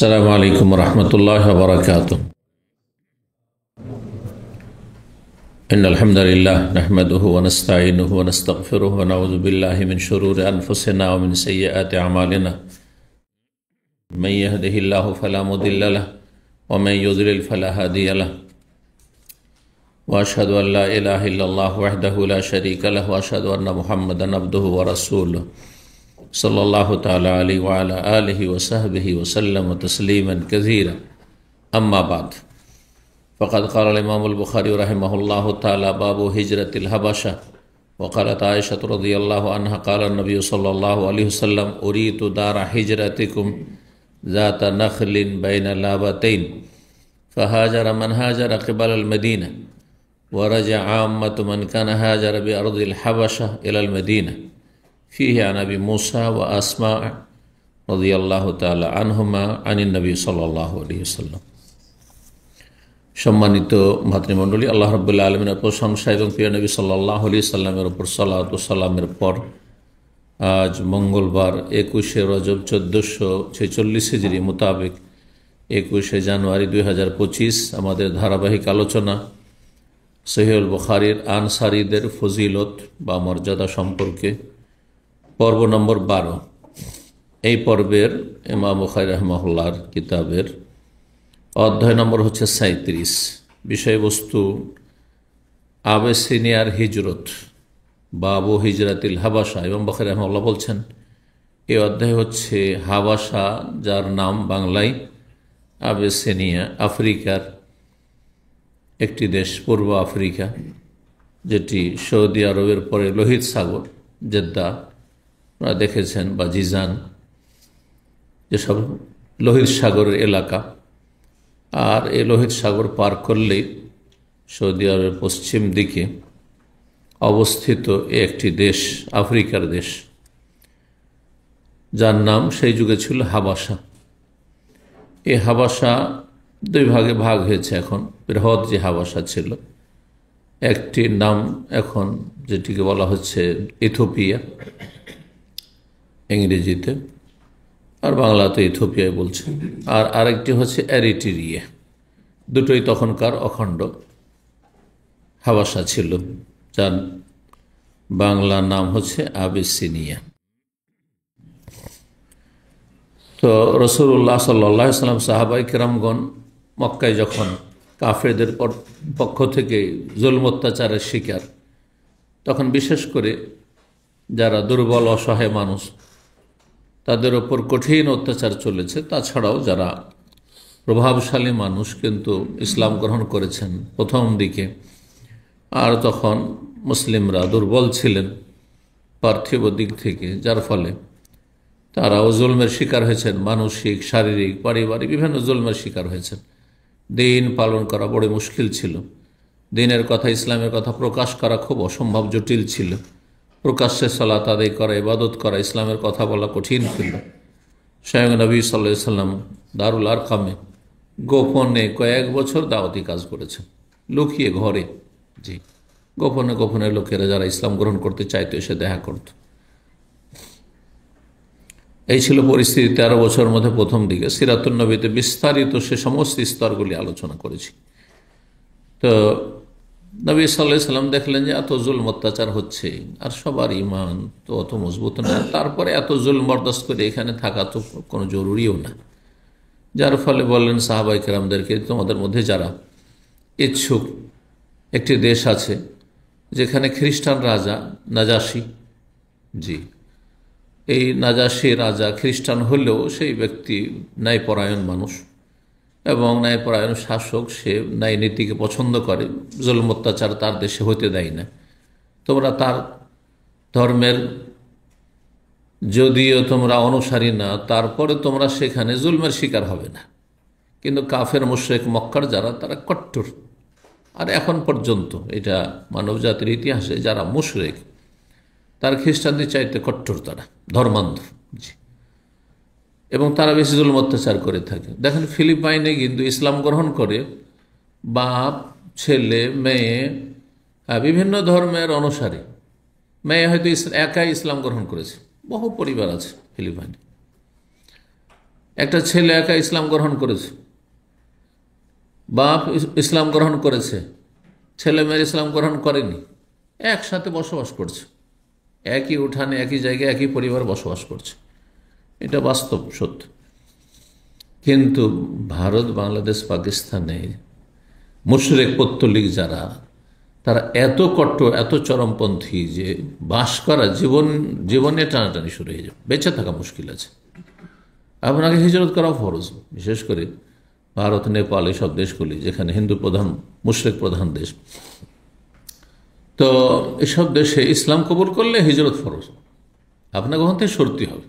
السلام عليكم ورحمة الله وبركاته. إن الحمد لله نحمده ونستعينه ونستغفره ونعوذ بالله من شرور أنفسنا ومن سيئات أعمالنا. من يهده الله فلا مضل له ومن يضلل فلا هادي له. وأشهد أن لا إله إلا الله وحده لا شريك له وأشهد أن محمدا عبده ورسوله صلى الله تعالى عليه وعلى آله وصحبه وسلم تسليما كثيرا. أما بعد، فقد قال الإمام البخاري رحمه الله تعالى: باب هجرة الحبشة. وقالت عائشة رضي الله عنها قال النبي صلى الله عليه وسلم: أريد دار هجرتكم ذات نخل بين لابتين، فهاجر من هاجر قبل المدينة، ورجع عامة من كان هاجر بأرض الحبشة إلى المدينة. فيه عن أبي موسى وأسماء رضي الله تعالى عنهما عن النبي صلى الله عليه وسلم। সম্মানিত ভাতৃমণ্ডলী, আল্লাহ রাব্বুল আলামিনের প্রশংসা এবং প্রিয় নবী সাল্লাল্লাহু আলাইহি সাল্লামের উপর সালাত ও সালামের পর আজ মঙ্গলবার 21শে রজব 1446 হিজরি মোতাবেক 21শে জানুয়ারি 2025 আমাদের ধারাবাহিক আলোচনা সহিহুল বুখারীর আনসারীদের ফজিলত বা মর্যাদা সম্পর্কে পর্ব নম্বর 12। এই পর্বের ইমাম বুখারী রাহিমাহুল্লাহর কিতাবের অধ্যায় নম্বর হচ্ছে 37। বিষয়বস্তু আবেসিনিয়ার হিজরত, বাবু হিজরাতিল হাবাসা। ইমাম বুখারী রাহিমাহুল্লাহ বলছেন এই অধ্যায় হচ্ছে হাবাসা, যার নাম বাংলায় আবেসিনিয়া, আফ্রিকার একটি দেশ, পূর্ব আফ্রিকা, যেটি সৌদি আরবের পরে লোহিত সাগর, জেদ্দা আপনারা দেখেছেন, বা জিজান, যেসব লোহিত সাগরের এলাকা। আর এই লোহিত সাগর পার করলেই সৌদি আরবের পশ্চিম দিকে অবস্থিত একটি দেশ, আফ্রিকার দেশ, যার নাম সেই যুগে ছিল হাবাসা। এই হাবাসা দুই ভাগে ভাগ হয়েছে এখন। বৃহৎ যে হাবাসা ছিল, একটির নাম এখন যেটিকে বলা হচ্ছে ইথিওপিয়া ইংরেজিতে, আর বাংলাতে ইথিওপিয়ায় বলছে। আর আরেকটি হচ্ছে এরিট্রিয়া। দুটোই তখনকার অখণ্ড হাবাসা ছিল, যার বাংলা নাম হচ্ছে আবিসিনিয়া। তো রাসূলুল্লাহ সাল্লাল্লাহু আলাইহি ওয়াসাল্লাম সাহাবায়ে কেরামগণ মক্কায় যখন কাফেরদের পক্ষ থেকে জুলম অত্যাচারের শিকার, তখন বিশেষ করে যারা দুর্বল অসহায় মানুষ, তাদের ওপর কঠিন অত্যাচার চলেছে। তাছাড়াও যারা প্রভাবশালী মানুষ কিন্তু ইসলাম গ্রহণ করেছেন প্রথম দিকে, আর তখন মুসলিমরা দুর্বল ছিলেন পার্থিব দিক থেকে, যার ফলে তারাও জুলমের শিকার হয়েছেন। মানসিক, শারীরিক, পারিবারিক বিভিন্ন জুলমের শিকার হয়েছেন। দিন পালন করা বড় মুশকিল ছিল। দিনের কথা, ইসলামের কথা প্রকাশ করা খুব অসম্ভব জটিল ছিল। প্রকাশ্যে সালাত আদায় করা, ইবাদত করা, ইসলামের কথা বলা কঠিন ছিল। স্বয়ং নবী সাল্লাল্লাহু আলাইহি ওয়াসাল্লাম দারুল আরকামে গোপনে কয়েক বছর দাওয়াতি কাজ করেছেন, লুকিয়ে ঘরে। জি, গোপনে গোপনে লোকেরা যারা ইসলাম গ্রহণ করতে চাইতো এসে দেখা করত। এই ছিল পরিস্থিতি 13 বছরের মধ্যে প্রথম দিকে। সিরাতুন নবীতে বিস্তারিত সে সমস্ত স্তরগুলি আলোচনা করেছি। তো নবী সাল্লাল্লাহু আলাইহি ওয়াসাল্লাম দেখলেন যে এত জুলম অত্যাচার হচ্ছে, আর সবার ইমান তো অত মজবুত না, তারপরে এত জুলম বরদাস্ত করে এখানে থাকা তো কোনো জরুরিও না। যার ফলে বললেন সাহাবায়ে কেরামদেরকে, তোমাদের মধ্যে যারা ইচ্ছুক, একটি দেশ আছে যেখানে খ্রিস্টান রাজা নাজাশি, জি, এই নাজাশি রাজা খ্রিস্টান হলেও সেই ব্যক্তি ন্যায়পরায়ণ মানুষ এবং ন্যায়পরায়ণ শাসক। সে ন্যায় নীতিকে পছন্দ করে, জুলম অত্যাচার তার দেশে হতে দেয় না। তোমরা তার ধর্মের যদিও তোমরা অনুসারী না, তারপরে তোমরা সেখানে জুলমের শিকার হবে না। কিন্তু কাফের মুশরিক মক্কার যারা, তারা কট্টর। আর এখন পর্যন্ত এটা মানব জাতির ইতিহাসে যারা মুশরিক, তার খ্রিস্টানদের চাইতে কট্টর, তারা ধর্মান্ধ। এবং তারা বেশি জুলম অত্যাচার করে থাকে। দেখেন ফিলিপাইনে কিন্তু ইসলাম গ্রহণ করে বাপ, ছেলে, মেয়ে, বিভিন্ন ধর্মের অনুসারী। মেয়ে হয়তো একাই ইসলাম গ্রহণ করেছে, বহু পরিবার আছে ফিলিপাইনে। একটা ছেলে একা ইসলাম গ্রহণ করেছে, বাপ ইসলাম গ্রহণ করেছে, ছেলে মেয়ের ইসলাম গ্রহণ করেনি, একসাথে বসবাস করছে, একই উঠানে একই জায়গায় একই পরিবার বসবাস করছে। এটা বাস্তব সত্য। কিন্তু ভারত, বাংলাদেশ, পাকিস্তানে মুশরিক পৌত্তলিক যারা, তারা এত কট্টর, এত চরমপন্থী যে বাস করা জীবনে টানাটানি শুরু হয়ে যাবে, বেঁচে থাকা মুশকিল আছে। আপনাকে হিজরত করা ফরজ, বিশেষ করে ভারত, নেপাল, এসব দেশগুলি যেখানে হিন্দু প্রধান, মুশরিক প্রধান দেশ। তো এসব দেশে ইসলাম কবুল করলে হিজরত ফরজ, আপনাকে ওখান থেকে সরতে হবে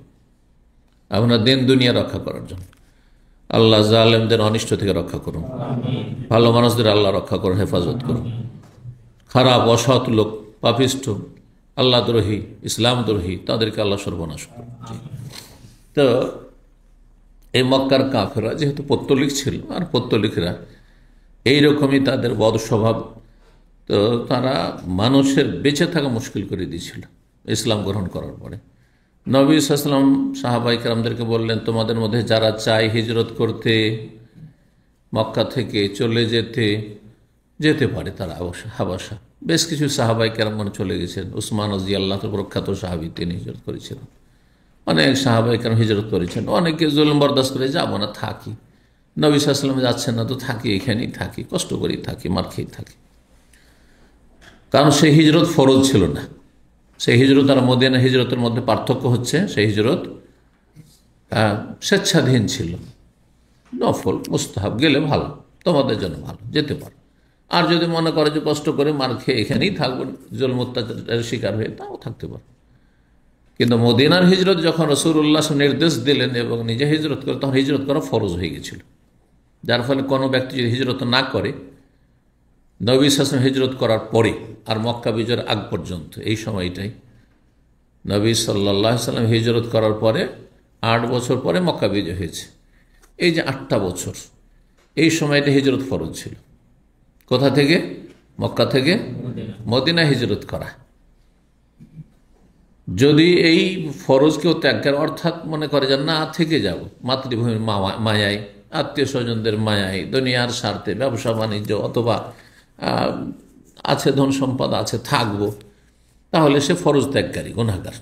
আপনার দিন দুনিয়া রক্ষা করার জন্য। আল্লাহ জালেমদের অনিষ্ট থেকে রক্ষা করুন, ভালো মানুষদের আল্লাহ রক্ষা করুন, হেফাজত করুন। খারাপ অসৎ লোক, পাপিষ্ঠ, আল্লাহ দ্রোহী, ইসলাম দ্রোহী, তাদেরকে আল্লাহ সর্বনাশ করুন। তো এই মক্কার কাফেররা যেহেতু পৌত্তলিক ছিল, আর পৌত্তলিকরা এইরকমই তাদের বদ স্বভাব, তো তারা মানুষের বেঁচে থাকা মুশকিল করে দিয়েছিল ইসলাম গ্রহণ করার পরে। নবী সাল্লাল্লাহু আলাইহি ওয়াসাল্লাম সাহাবায়ে কেরামদেরকে বললেন, তোমাদের মধ্যে যারা চায় হিজরত করতে, মক্কা থেকে চলে যেতে পারে, তারা হাবাসা। বেশ কিছু সাহাবায়ে কেরাম চলে গেছেন। উসমান রাদিয়াল্লাহু আনহু প্রখ্যাত সাহাবী, তিনি হিজরত করেছিলেন। অনেক সাহাবায়ে কেরাম হিজরত করেছেন। অনেকে জুলুম বরদাস্ত করে, যাবো না, থাকি, নবী সাল্লাল্লাহু আলাইহি ওয়াসাল্লাম যাচ্ছেন না তো থাকি, এখানেই থাকি, কষ্ট করেই থাকি, মার খেয়ে থাকি। কারণ সেই হিজরত ফরজ ছিল না। সেই হিজরত আর মদিনা হিজরতের মধ্যে পার্থক্য হচ্ছে, সেই হিজরত স্বেচ্ছাধীন ছিল, নফল, মুস্তাহাব, গেলে ভালো, তোমাদের জন্য ভালো, যেতে পারো। আর যদি মনে করে যে কষ্ট করে মার খেয়ে এখানেই থাকবো, জুলুম অত্যাচারের শিকার হয়ে, তাও থাকতে পারো। কিন্তু মদিনার হিজরত যখন রাসূলুল্লাহ নির্দেশ দিলেন এবং নিজে হিজরত করে, তখন হিজরত করা ফরজ হয়ে গেছিল। যার ফলে কোনো ব্যক্তি যদি হিজরত না করে, নবী সাল্লাল্লাহু আলাইহি ওয়াসাল্লাম হিজরত করার পরে আর মক্কা বিজয়ের আগ পর্যন্ত, এই সময়টাই, নবী সাল্লাল্লাহু আলাইহি ওয়াসাল্লাম হিজরত করার পরে 8 বছর পরে মক্কা বিজয় হয়েছে। এই যে 8টা বছর, এই সময়টা হিজরত ফরজ ছিল। কোথা থেকে? মক্কা থেকে মদিনা হিজরত করা। যদি এই ফরজ কেউ ত্যাগ করে, অর্থাৎ মনে করে যে না থেকে যাব, মাতৃভূমির মায়ায়, আত্মীয় স্বজনদের মায়ায়, দুনিয়ার স্বার্থে, ব্যবসা বাণিজ্য, অথবা আছে ধন সম্পদ আছে, থাকবো, তাহলে সে ফরজ ত্যাগকারী, গুনাহগার।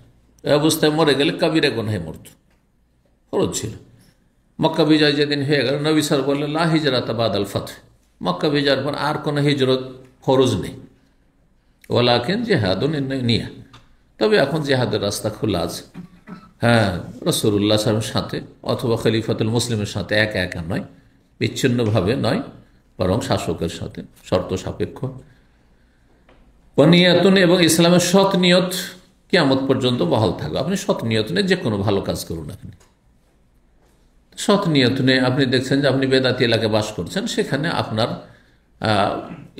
এই অবস্থায় মরে গেলে কাবিরা গুনাহে মরত, ফরজ ছিল। মক্কা বিজয় যেদিন হয়ে গেল, নবী সাল্লাল্লাহু আলাইহি ওয়াসাল্লাম বললেন, লা হিজরাতা বাদাল ফাতহ, মক্কা বিজয়ের পর আর কোনো হিজরত ফরজ নেই। ওয়ালাকিন জিহাদুন নিয়া, তবে এখন জিহাদের রাস্তা খোলা আছে। হ্যাঁ, রাসূলুল্লাহ সাল্লাল্লাহু আলাইহি ওয়াসাল্লামের সাথে অথবা খলিফাতুল মুসলিমের সাথে, একা একা নয়, বিচ্ছিন্নভাবে নয়, বরং শাসকের সাথে, শর্ত সাপেক্ষ। নিয়তুন, এবং ইসলামের সৎ নিয়ত কিয়ামত পর্যন্ত বহাল থাকবে। আপনি সৎ নিয়ত নিয়ে যে কোনো ভালো কাজ করুন, আপনি সৎ নিয়ত নিয়ে, আপনি দেখছেন যে আপনি বেদাতি এলাকায় বাস করছেন, সেখানে আপনার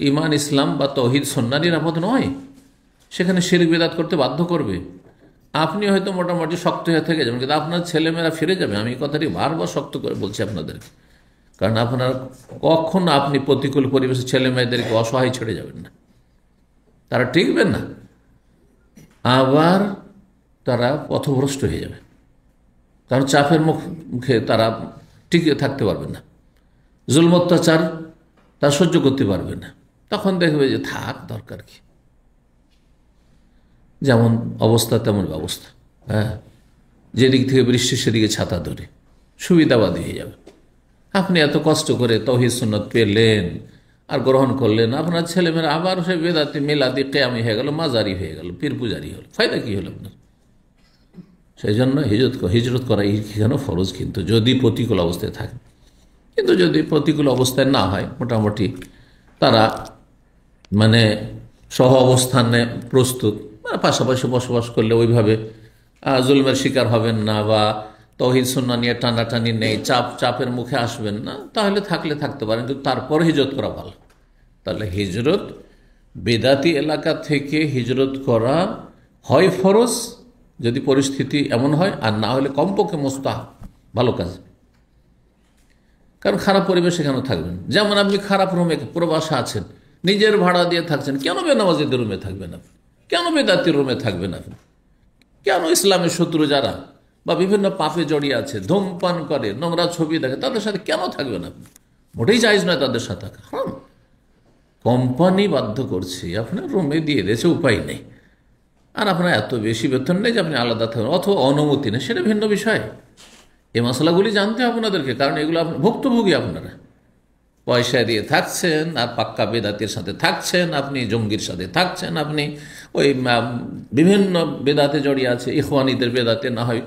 ইমান, ইসলাম বা তৌহিদ সুন্নাহ নিরাপদ নয়, সেখানে শিরক বিদআত করতে বাধ্য করবে। আপনি হয়তো মোটামুটি শক্ত হয়ে থেকে যাবেন, কিন্তু আপনার ছেলেমেয়েরা ফিরে যাবে। আমি এই কথাটি বারবার শক্ত করে বলছি আপনাদেরকে, কারণ আপনারা কখনো আপনি প্রতিকূল পরিবেশে ছেলে মেয়েদেরকে অসহায় ছেড়ে যাবেন না, তারা টিকবেন না, আবার তারা পথভ্রষ্ট হয়ে যাবে। কারণ চাপের মুখে তারা টিকে থাকতে পারবে না, জুলম অত্যাচার তারা সহ্য করতে পারবে না। তখন দেখবে যে থাক, দরকার কি, যেমন অবস্থা তেমন ব্যবস্থা। হ্যাঁ, যেদিক থেকে বৃষ্টি সেদিকে ছাতা ধরে সুবিধাবাদী হয়ে যাবে। আপনি এত কষ্ট করে তৌহিদ সুন্নাত পেলেন আর গ্রহণ করলেন, আপনার ছেলেমেয়েরা আবার সে বেদাতি মিলাদি কেয়ামি হয়ে গেল, মাজারি হয়ে গেল, পীর পূজারি হল, ফায়দা কি হলো আপনার? সেই জন্য হিজরত করা কেন ফরজ, কিন্তু যদি প্রতিকূল অবস্থায় থাকে। কিন্তু যদি প্রতিকূল অবস্থায় না হয়, মোটামুটি তারা মানে সহ অবস্থানে প্রস্তুত, পাশাপাশি বসবাস করলে ওইভাবে জুলমের শিকার হবেন না, বা তৌহিদ সুন্নাহ নিয়ে টানাটানি নেই, চাপের মুখে আসবেন না, তাহলে থাকতে পারেন। কিন্তু তারপর হিজরত করা ভালো। তাহলে হিজরত, বেদাতি এলাকা থেকে হিজরত করা হয় ফরজ যদি পরিস্থিতি এমন হয়, আর না হলে কমপক্ষে মুস্তাহাব, ভালো কাজ। কারণ খারাপ পরিবেশ এখানেও থাকবেন। যেমন আপনি খারাপ রুমে প্রবাসে আছেন, নিজের ভাড়া দিয়ে থাকছেন, কেন বেনামাজিদের রুমে থাকবেন আপনি? কেন বেদাতির রুমে থাকবেন আপনি? কেন ইসলামের শত্রু যারা বা বিভিন্ন পাপে জড়িয়ে আছে, ধূমপান করে, নোংরা ছবি দেখে, তাদের সাথে কেন থাকবেন আপনি? মোটেই জায়েজ নয় তাদের সাথে থাকা। হ্যাঁ, কোম্পানি বাধ্য করছে, আপনার রুমে দিয়ে দিয়েছে, উপায় নেই, আর আপনার এত বেশি বেতন নেই যে আপনি আলাদা থাকবেন, অথবা অনুমতি নেই, সেটা ভিন্ন বিষয়। এই মশলাগুলি জানতে হবে আপনাদেরকে, কারণ এগুলো আপনার ভুক্তভোগী। আপনারা পয়সা দিয়ে থাকছেন, আর পাক্কা বেদাতের সাথে থাকছেন, আপনি জঙ্গির সাথে থাকছেন, আপনি ওই বিভিন্ন বেদাতে জড়িয়ে আছে, ইখওয়ানিদের বেদাতে, না হয়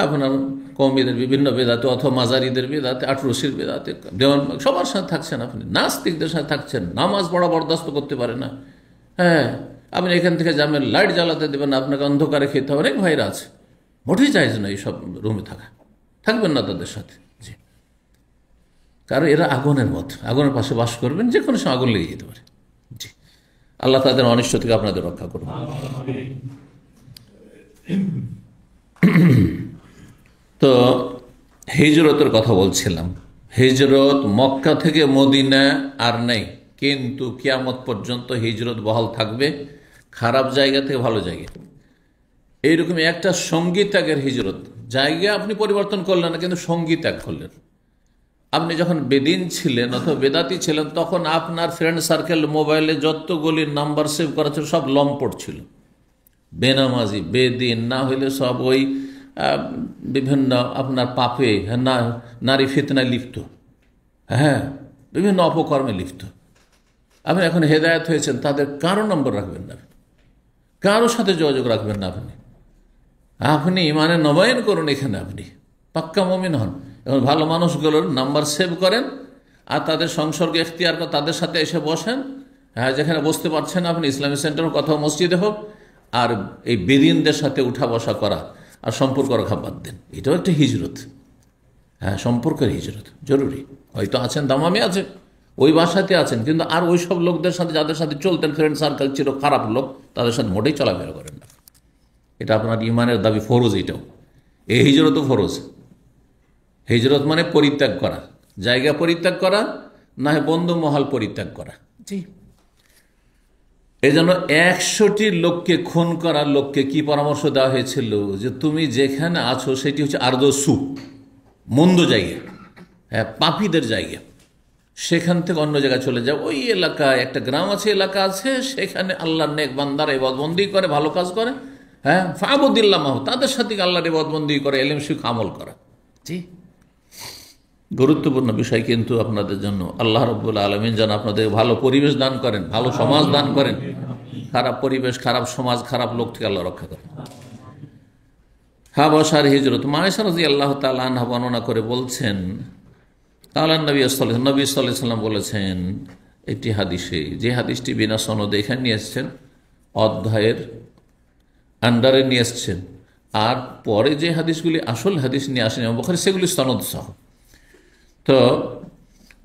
আপনার কওমিদের বিভিন্ন বেদাতে, অথবা মাজারিদের বেদাতে, আটরশির বেদাতে, দেওয়ান, সবার সাথে থাকছেন। আপনি নাস্তিকদের সাথে থাকছেন, নামাজ পড়া বরদাস্ত করতে পারে না। হ্যাঁ, আপনি এখান থেকে যাবেন, লাইট জ্বালাতে দেবেন, আপনাকে অন্ধকারে খেতে হবে, অনেক ভাইরা আছে। মোটেই চাইছে না এইসব রুমে থাকা, থাকবেন না তাদের সাথে। জি, কারণ এরা আগুনের মত, আগুনের পাশে বাস করবেন, যে কোনো সময় আগুন লেগে যেতে পারে। জি, আল্লাহ তাদের অনিষ্ট থেকে আপনাদের রক্ষা করবেন। তো হিজরতের কথা বলছিলাম। হিজরত মক্কা থেকে মদিনা আর নেই, কিন্তু কিয়ামত পর্যন্ত হিজরত বহাল থাকবে, খারাপ জায়গা থেকে ভালো জায়গা। এইরকম একটা সঙ্গী ত্যাগের হিজরত, জায়গা আপনি পরিবর্তন করলেন না, কিন্তু সঙ্গী ত্যাগ করলেন। আপনি যখন বেদিন ছিলেন অথবা বেদাতি ছিলেন, তখন আপনার ফ্রেন্ড সার্কেল মোবাইলে যতগুলি নাম্বার সেভ করা ছিল সব লম্পট ছিল, বেনামাজি, বেদিন, না হইলে সব ওই বিভিন্ন আপনার পাপে, নারী ফিতনায় লিপ্ত, হ্যাঁ, বিভিন্ন অপকর্মে লিপ্ত। আপনি এখন হেদায়েত হয়েছেন, তাদের কারো নম্বর রাখবেন না, কারোর সাথে যোগাযোগ রাখবেন না। আপনি ইমানে নবায়ন করুন, এখানে আপনি পাক্কা মুমিন হন। এখন ভালো মানুষগুলোর নাম্বার সেভ করেন, আর তাদের সংসর্গ এখতিয়ার করে তাদের সাথে এসে বসেন। হ্যাঁ, যেখানে বসতে পারছেন আপনি, ইসলামী সেন্টার কথা মসজিদে হোক, আর এই বেদিনদের সাথে উঠা বসা করা আর সম্পর্ক রাখা বাদ দেন। এটাও একটা হিজরত। হ্যাঁ, সম্পর্কের হিজরত জরুরি। হয়তো আছেন, দামামে আছে, ওই বাসাতে আছেন, কিন্তু আর ওই সব লোকদের সাথে, যাদের সাথে চলতেন, ফ্রেন্ড সার্কেল ছিল খারাপ লোক, তাদের সাথে মোটেই চলাফেরা করেন না। এটা আপনার ইমানের দাবি, ফরজ। এটাও, এই হিজরতও ফরজ। হিজরত মানে পরিত্যাগ করা, জায়গা পরিত্যাগ করা, না হয় বন্ধু মহল পরিত্যাগ করা। জি, এই জন্য 100টি লোককে খুন করার লোককে কি পরামর্শ দেওয়া হয়েছিল, যে তুমি যেখানে আছো সেটি হচ্ছে আরদসু, মন্দ জায়গা, হ্যাঁ, পাপীদের জায়গা, সেখান থেকে অন্য জায়গায় চলে যাও। ওই এলাকায় একটা গ্রাম আছে, এলাকা আছে, সেখানে আল্লাহর নেক বান্দারা ইবাদতবন্দি করে, ভালো কাজ করে, হ্যাঁ, ফাবুদিল্লাহ, তাদের সাথে আল্লাহর ইবাদতবন্দি করে, ইলম শিখ, আমল করা। জি, গুরুত্বপূর্ণ বিষয় কিন্তু আপনাদের জন্য। আল্লাহ রাব্বুল আলামিন যেন আপনাদের ভালো পরিবেশ দান করেন, ভালো সমাজ দান করেন। খারাপ পরিবেশ, খারাপ সমাজ, খারাপ লোক থেকে আল্লাহ রক্ষা করেন। হাবশার হিজরত, আয়েশা রাদিয়াল্লাহু তাআলা আনহা বর্ণনা করে বলছেন, কালান নবী সাল্লাল্লাহু আলাইহি ওয়াসাল্লাম বলেছেন একটি হাদিসে, যে হাদিসটি বিনা সনদে এখানে নিয়ে এসছেন, অধ্যায়ের আন্ডারে নিয়ে এসছেন, আর পরে যে হাদিসগুলি আসল হাদিস নিয়ে আসেন ইমাম বুখারী, সেগুলি সনদ সহ। তো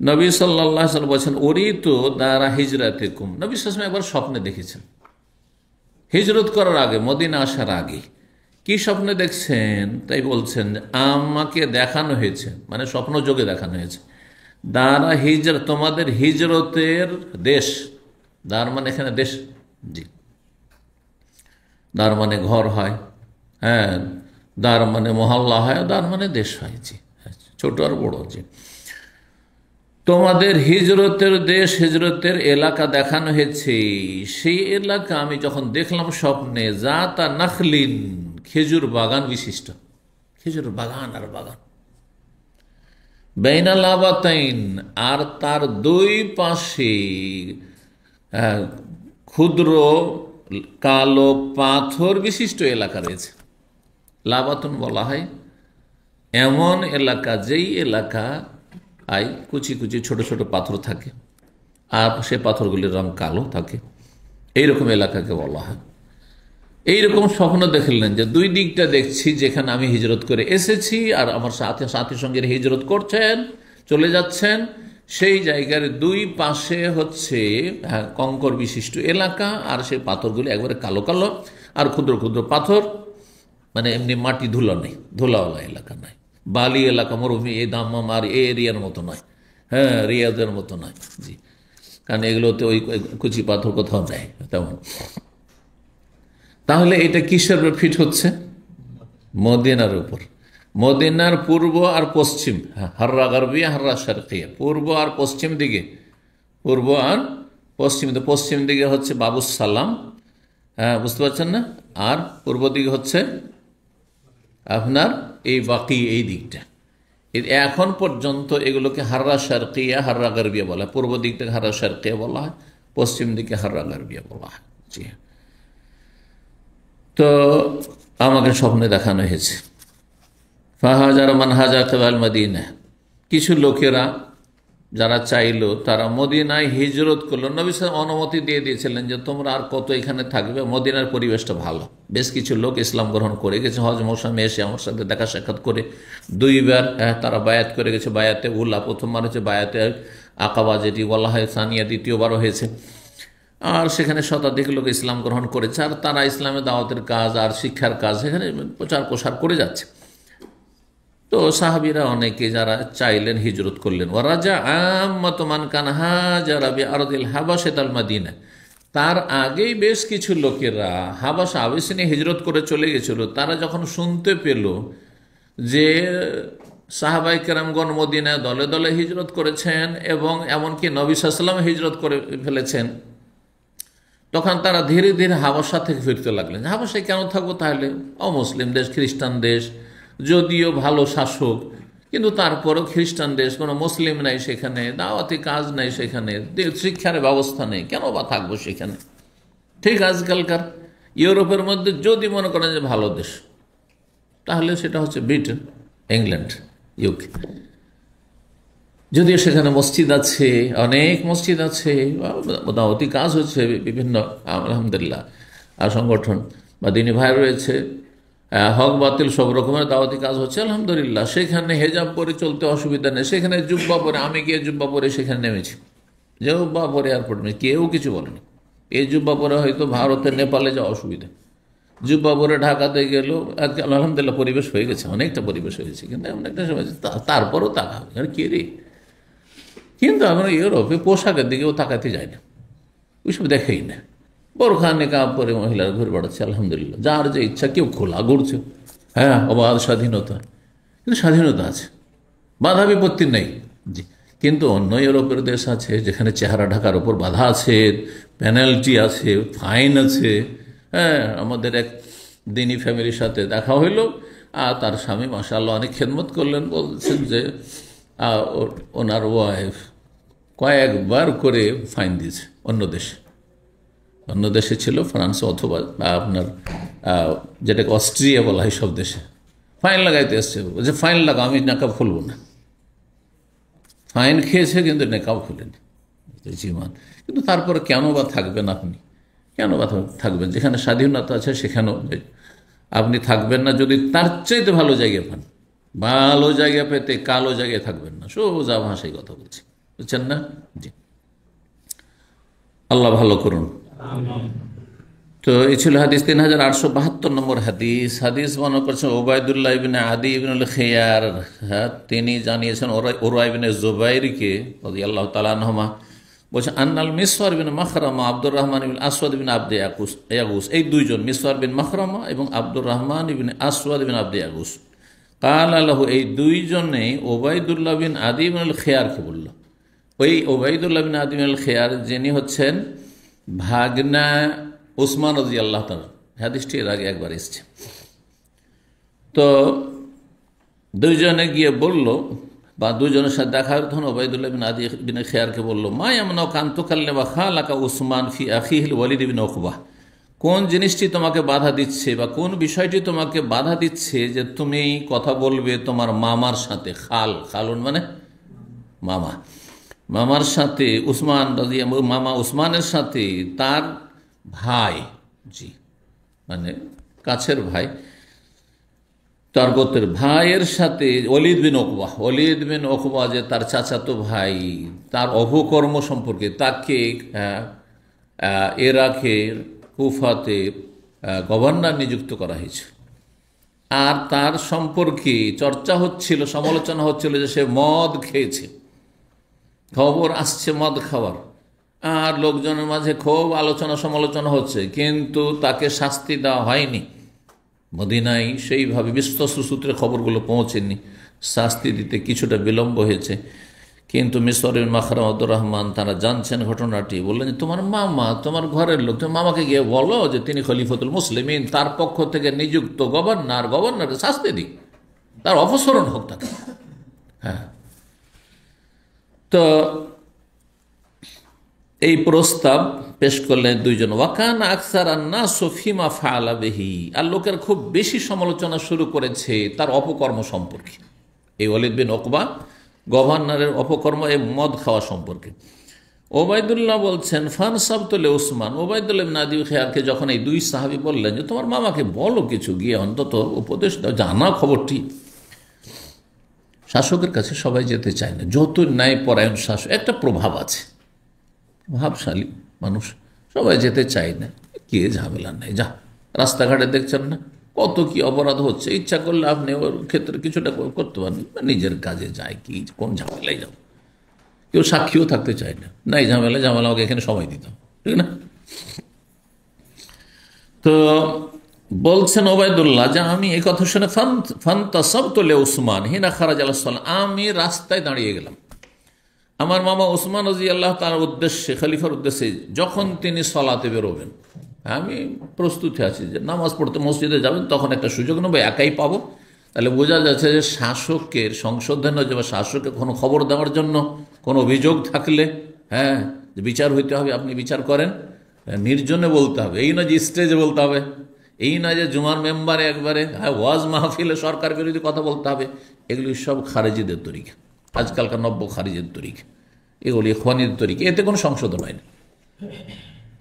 নবী সাল্লাল্লাহু আলাইহি ওয়াসাল্লাম বলছেন, উরিতু দারা হিজরাতিকুম। নবী সাল্লাল্লাহু আলাইহি ওয়াসাল্লাম একবার স্বপ্নে দেখেছেন, হিজরত করার আগে, মদিনা আসার আগে। কি স্বপ্নে দেখছেন? তাই বলছেন, আমাকে দেখানো হয়েছে, মানে স্বপ্ন যোগে দেখানো হয়েছে, দারা হিজরত, তোমাদের হিজরতের দেশ। দার মানে এখানে দেশ, জি, দার মানে ঘর হয়, হ্যাঁ, দার মানে মহল্লা হয়, দার মানে দেশ হয়। জি, ছোট আর বড়। জি, তোমাদের হিজরতের দেশ, হিজরতের এলাকা দেখানো হয়েছে। সেই এলাকা আমি যখন দেখলাম স্বপ্নে, জাতা নাখলিন, খেজুর বাগান বিশিষ্ট, খেজুর বাগান আর বাগান, বাইনা লাবাতাইন, আর তার দুই পাশে ক্ষুদ্র কালো পাথর বিশিষ্ট এলাকা রয়েছে। লাবাতুন বলা হয় এমন এলাকা, যেই এলাকা কুচি কুচি ছোট ছোট পাথর থাকে, আর সে পাথরগুলির রং কালো থাকে, এইরকম এলাকাকে বলা হয়। এইরকম স্বপ্ন দেখলেন যে দুই দিকটা দেখছি, যেখানে আমি হিজরত করে এসেছি আর আমার সাথী সঙ্গের হিজরত করছেন, চলে যাচ্ছেন, সেই জায়গার দুই পাশে হচ্ছে কঙ্কর বিশিষ্ট এলাকা, আর সেই পাথরগুলি একবারে কালো কালো আর ক্ষুদ্র ক্ষুদ্র পাথর, মানে এমনি মাটি ধুলো নেই, ধুলাওয়ালা এলাকা নয়, বালি এলাকা, মরুভূমি, এই দাম্মাম আর এই এরিয়ার মতো নয়, হ্যাঁ, রিয়াদের মতো নয়। জি, কারণ এগুলোতে ওই কুচি পাথর কোথাও নেই তেমন। তাহলে এটা কিসের উপর ফিট হচ্ছে? মদিনার উপর। মদিনার পূর্ব আর পশ্চিম, হাররা গারবিয়া হাররা শারকিয়া, পূর্ব আর পশ্চিম দিকে, পূর্ব আর পশ্চিম, তো পশ্চিম দিকে হচ্ছে বাবুস সালাম, হ্যাঁ বুঝতে পারছেন না, আর পূর্ব দিকে হচ্ছে আপনার এই বাকি এই দিকটা। এখন পর্যন্ত এগুলোকে হাররা শারকিয়া হাররা গারবিয়া বলা হয়। পূর্ব দিকটাকে হাররা শারকিয়া বলা হয়, পশ্চিম দিকে হাররা গারবিয়া বলা হয়। জি, তো আমাকে স্বপ্নে দেখানো হয়েছে ফাহাজার মানহাজা কেবাল মদিনা, কিছু লোকেরা যারা চাইলো তারা মদিনায় হিজরত করলো। নবী সাল্লাল্লাহু আলাইহি ওয়াসাল্লাম অনুমতি দিয়ে দিয়েছিলেন যে তোমরা আর কত এখানে থাকবে, মদিনার পরিবেশটা ভালো। বেশ কিছু লোক ইসলাম গ্রহণ করে গেছে, হজ মৌসুমে এসে আমার সাথে দেখা সাক্ষাৎ করে দুইবার তারা বায়াত করে গেছে। বায়াতে উল্লাহ প্রথমবার হচ্ছে, বায়াতে আকাবা যেটি বলা হয় সানিয়া দ্বিতীয়বারও হয়েছে। আর সেখানে শতাধিক লোক ইসলাম গ্রহণ করেছে, আর তারা ইসলামের দাওয়াতের কাজ আর শিক্ষার কাজ সেখানে প্রচার প্রসার করে যাচ্ছে। তো সাহাবীরা অনেকে যারা চাইলেন হিজরত করলেন। ওয়ারাজা আম্মাতুমান কান হাজারা বিআরদিল হাবাশাত আল মাদিনা, তার আগেই বেশ কিছু লোকেরা হাবাশা আবিসিনিয়া হিজরত করে চলে গেছিল। তারা যখন শুনতে পেল যে সাহাবায়ে কেরামগণ মদিনায় দলে দলে হিজরত করেছেন এবং এমনকি নবী সাল্লাল্লাহু আলাইহি ওয়াসাল্লাম হিজরত করে ফেলেছেন, তখন তারা ধীরে ধীরে হাবাসা থেকে ফিরতে লাগলেন। হাবাসায় কেন থাকবো, তাহলে অমুসলিম দেশ, খ্রিস্টান দেশ, যদিও ভালো শাসক কিন্তু তারপরেও খ্রিস্টান দেশ, কোনো মুসলিম নাই সেখানে, দাওয়াতি কাজ নাই সেখানে, শিক্ষার ব্যবস্থা নেই, কেন বা থাকবো সেখানে। ঠিক আজকালকার ইউরোপের মধ্যে যদি মনে করেন যে ভালো দেশ, তাহলে সেটা হচ্ছে ব্রিটেন, ইংল্যান্ড, ইউকে। যদিও সেখানে মসজিদ আছে, অনেক মসজিদ আছে, দাওয়াতি কাজ হচ্ছে বিভিন্ন আলহামদুলিল্লাহ আর সংগঠন বা দিনী ভাই রয়েছে, হক বাতিল সব রকমের দাওয়াতি কাজ হচ্ছে আলহামদুলিল্লাহ। সেখানে হেজাব পরে চলতে অসুবিধা নেই, সেখানে জুব্বা পরে, আমি গিয়ে জুব্বা পরে সেখানে নেমেছি, জুব্বা পরে এয়ারপোর্ট কেউ কিছু বলেনি। এই জুব্বা পরে হয়তো ভারতে নেপালে যাওয়া অসুবিধা, জুব্বা পরে ঢাকাতে গেলেও আলহামদুলিল্লাহ পরিবেশ হয়ে গেছে, অনেকটা পরিবেশ হয়েছে, কিন্তু এমন একটা সময় তারপরও তাকা হবে আর কে রে। কিন্তু আমরা ইউরোপে পোশাকের দিকেও তাকাতে যাই না, ওইসব দেখেই না। বোরখা নেকাব পরে মহিলারা ঘুরে বেড়াচ্ছে আলহামদুলিল্লাহ, যার যে ইচ্ছা, কেউ খোলা ঘুরছে, হ্যাঁ অবাধ স্বাধীনতা, কিন্তু স্বাধীনতা আছে, বাধা বিপত্তি নেই। জি, কিন্তু অন্য ইউরোপের দেশ আছে যেখানে চেহারা ঢাকার ওপর বাধা আছে, পেনাল্টি আছে, ফাইন আছে। হ্যাঁ, আমাদের এক দিনী ফ্যামিলির সাথে দেখা হইল, আর তার স্বামী মাশাআল্লাহ অনেক খেদমত করলেন, বলছেন যে ওনার ওয়াইফ কয়েকবার করে ফাইন দিয়েছে অন্য দেশে ছিল, ফ্রান্স অথবা আপনার যেটাকে অস্ট্রিয়া বলা হয়, সব দেশে ফাইন লাগাইতে এসছে, যে ফাইন লাগাও, আমি নেকাব খুলব না। ফাইন খেয়েছে কিন্তু নেকাব খুলেনি, জীবন। কিন্তু তারপরে কেন বা থাকবেন আপনি, কেন বা থাকবেন যেখানে স্বাধীনতা আছে, সেখানেও আপনি থাকবেন না যদি তার চাইতে ভালো জায়গা পান। ভালো জায়গা পেতে কালো জায়গায় থাকবেন না, সোজা ভাষায় কথা বলছি, বুঝছেন না? জি, আল্লাহ ভালো করুন। তো এই ছিল হাদিস 3872 নম্বর হাদিস। হাদিস বর্ণনা করেছেন ওবায়দুল্লাহ ইবনে আদি ইবনুল খিয়ার, তিনি জানিয়েছেন উরওয়া ইবনে জুবাইরকে রাদিয়াল্লাহু তাআলা আনহুমা, বলছেন আন্নাল মিসওয়ার বিন মাখরামা আব্দুর রহমান ইবনে আসওয়াদ ইবনে আবদে ইয়াগুস, এই দুইজন মিসওয়ার বিন মাখরামা এবং আব্দুর রহমান ইবনে আসওয়াদ ইবনে আবদে ইয়াগুস, কাল আল্লাহু, এই দুইজনে ওবায়দুল্লাহ বিন আদি ইবনুল খিয়ারকে বলল। ওই ওবায়দুল্লাহ বিন আদি ইবনুল খিয়ার যিনি হচ্ছেন ভাগনা উসমান রাদিয়াল্লাহু তাআলা, হাদিসটি এর আগে একবার এসেছে। তো দুইজনে গিয়ে বলল, বা দুজনের সাথে দেখা তখন ওবায়দুল্লাহ বিন আদি বিন খিয়ারকে বলল, মা ইয়ামনাউ কান তুকাল্লিমা খালাকা উসমান ফি আখিহিল ওয়ালিদ বিন উকবা, কোন জিনিসটি তোমাকে বাধা দিচ্ছে বা কোন বিষয়টি তোমাকে বাধা দিচ্ছে যে তুমি কথা বলবে তোমার মামার সাথে। খালুন মানে মামা, মামার সাথে উসমান, মামা উসমানের সাথে তার ভাই, জি মানে কাছের ভাই, তার গোত্রের ভাইয়ের সাথে ওয়ালিদ বিন উকবা যে তার চাচাতো ভাই, তার অপকর্ম সম্পর্কে তাকে ইরাকের কুফাতে গভর্নর নিযুক্ত করা হয়েছে। আর তার সম্পর্কে চর্চা হচ্ছিল, সমালোচনা হচ্ছিল যে সে মদ খেয়েছে, খবর আসছে মদ খাওয়ার, আর লোকজনের মাঝে খুব আলোচনা সমালোচনা হচ্ছে, কিন্তু তাকে শাস্তি দেওয়া হয়নি। মদিনায় সেইভাবে বিশ্বস্ত সূত্রে খবরগুলো পৌঁছেনি, শাস্তি দিতে কিছুটা বিলম্ব হয়েছে। কিন্তু মিসরের মাখরাম আব্দুর রহমান তারা জানছেন ঘটনাটি, বললেন যে তোমার মামা, তোমার ঘরের লোক, তুমি মামাকে গিয়ে বলো যে তিনি খলিফাতুল মুসলিমিন, তার পক্ষ থেকে নিযুক্ত গভর্নরকে শাস্তি দিক, তার অপসারণ হোক তাকে। হ্যাঁ, তো এই প্রস্তাব পেশ করলেন দুইজন। ওয়াকান আকসার আন্না সফিমা ফাআলা বিহি, আর লোকের খুব বেশি সমালোচনা শুরু করেছে তার অপকর্ম সম্পর্কে, এই ওয়ালিদ বিন উকবা গভর্নরের অপকর্ম, এই মদ খাওয়া সম্পর্কে। ওবায়দুল্লাহ বলছেন ফানসাবতুল উসমান, ওবায়দুল্লাহ ইবনে আবি খায়রকে যখন এই দুই সাহাবী বললেন যে তোমার মামাকে বলো কিছু, গিয়ে অন্তত উপদেশ দাও, জানা খবরটি। শাসকের কাছে সবাই যেতে চায় না, যত ন্যায়পরায়ণ শাসক, একটা প্রভাব আছে, প্রভাবশালী মানুষ, সবাই যেতে চায় না। কে ঝামেলা নেই, যা রাস্তাঘাটে দেখছেন না কত কি অপরাধ হচ্ছে, ইচ্ছা করলে আপনি ওর ক্ষেত্রে কিছুটা করতে পারেন, নিজের কাজে যায়, কি কোন ঝামেলায় যাও। কেউ সাক্ষীও থাকতে চায় না, নাই ঝামেলা আমাকে এখানে সময় দিতাম, ঠিক না? তো বলছেন ওবায়দুল্লাহ যে আমি এই কথা শুনে ফান্তাসাবতুল উসমান হিনা খারাজ আলাইহিস সালাম, আমি রাস্তায় দাঁড়িয়ে গেলাম আমার মামা ওসমান রাদিয়াল্লাহু তাআলার উদ্দেশ্যে, খলিফার উদ্দেশ্যে, যখন তিনি সলাতে বেরোবেন। আমি প্রস্তুতি আছি যে নামাজ পড়তে মসজিদে যাবেন, তখন একটা সুযোগ নেব, একাই পাবো। তাহলে বোঝা যাচ্ছে যে শাসকের সংশোধনের জন্য, শাসককে কোনো খবর দেওয়ার জন্য কোনো অভিযোগ থাকলে, হ্যাঁ, যে বিচার হইতে হবে, আপনি বিচার করেন, নির্জনে বলতে হবে, এই না যে স্টেজে বলতে হবে, এই না যে জুমার মেম্বারে একবারে, হ্যাঁ, ওয়াজ মাহফিলে সরকার বিরোধী কথা বলতে হবে। এগুলি সব খারেজিদের তরিকা, আজকালকার নব্য খারিজের তরিকা, এগুলি ইখওয়ানিদের তরিকা। এতে কোনো সংশোধন হয় না,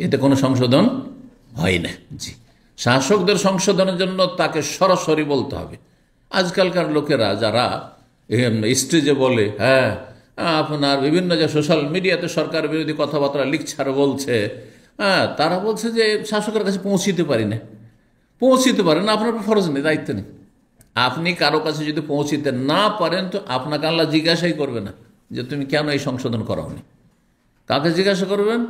এতে কোনো সংশোধন হয় না। জি, শাসকদের সংশোধনের জন্য তাকে সরাসরি বলতে হবে। আজকালকার লোকেরা যারা স্টেজে বলে, হ্যাঁ, আপনার বিভিন্ন যে সোশ্যাল মিডিয়াতে সরকার বিরোধী কথাবার্তা লিখছে আর বলছে, হ্যাঁ, তারা বলছে যে শাসকের কাছে পৌঁছিতে পারি না, পৌঁছিতে পারেন না, আপনার ফরজ নেই, দায়িত্ব নেই। আপনি কারো কাছে যদি পৌঁছিতে না পারেন তো আপনাকে আল্লাহ জিজ্ঞাসাই করবে না যে তুমি কেন এই সংশোধন করাওনি। কাকে জিজ্ঞাসা করবেন?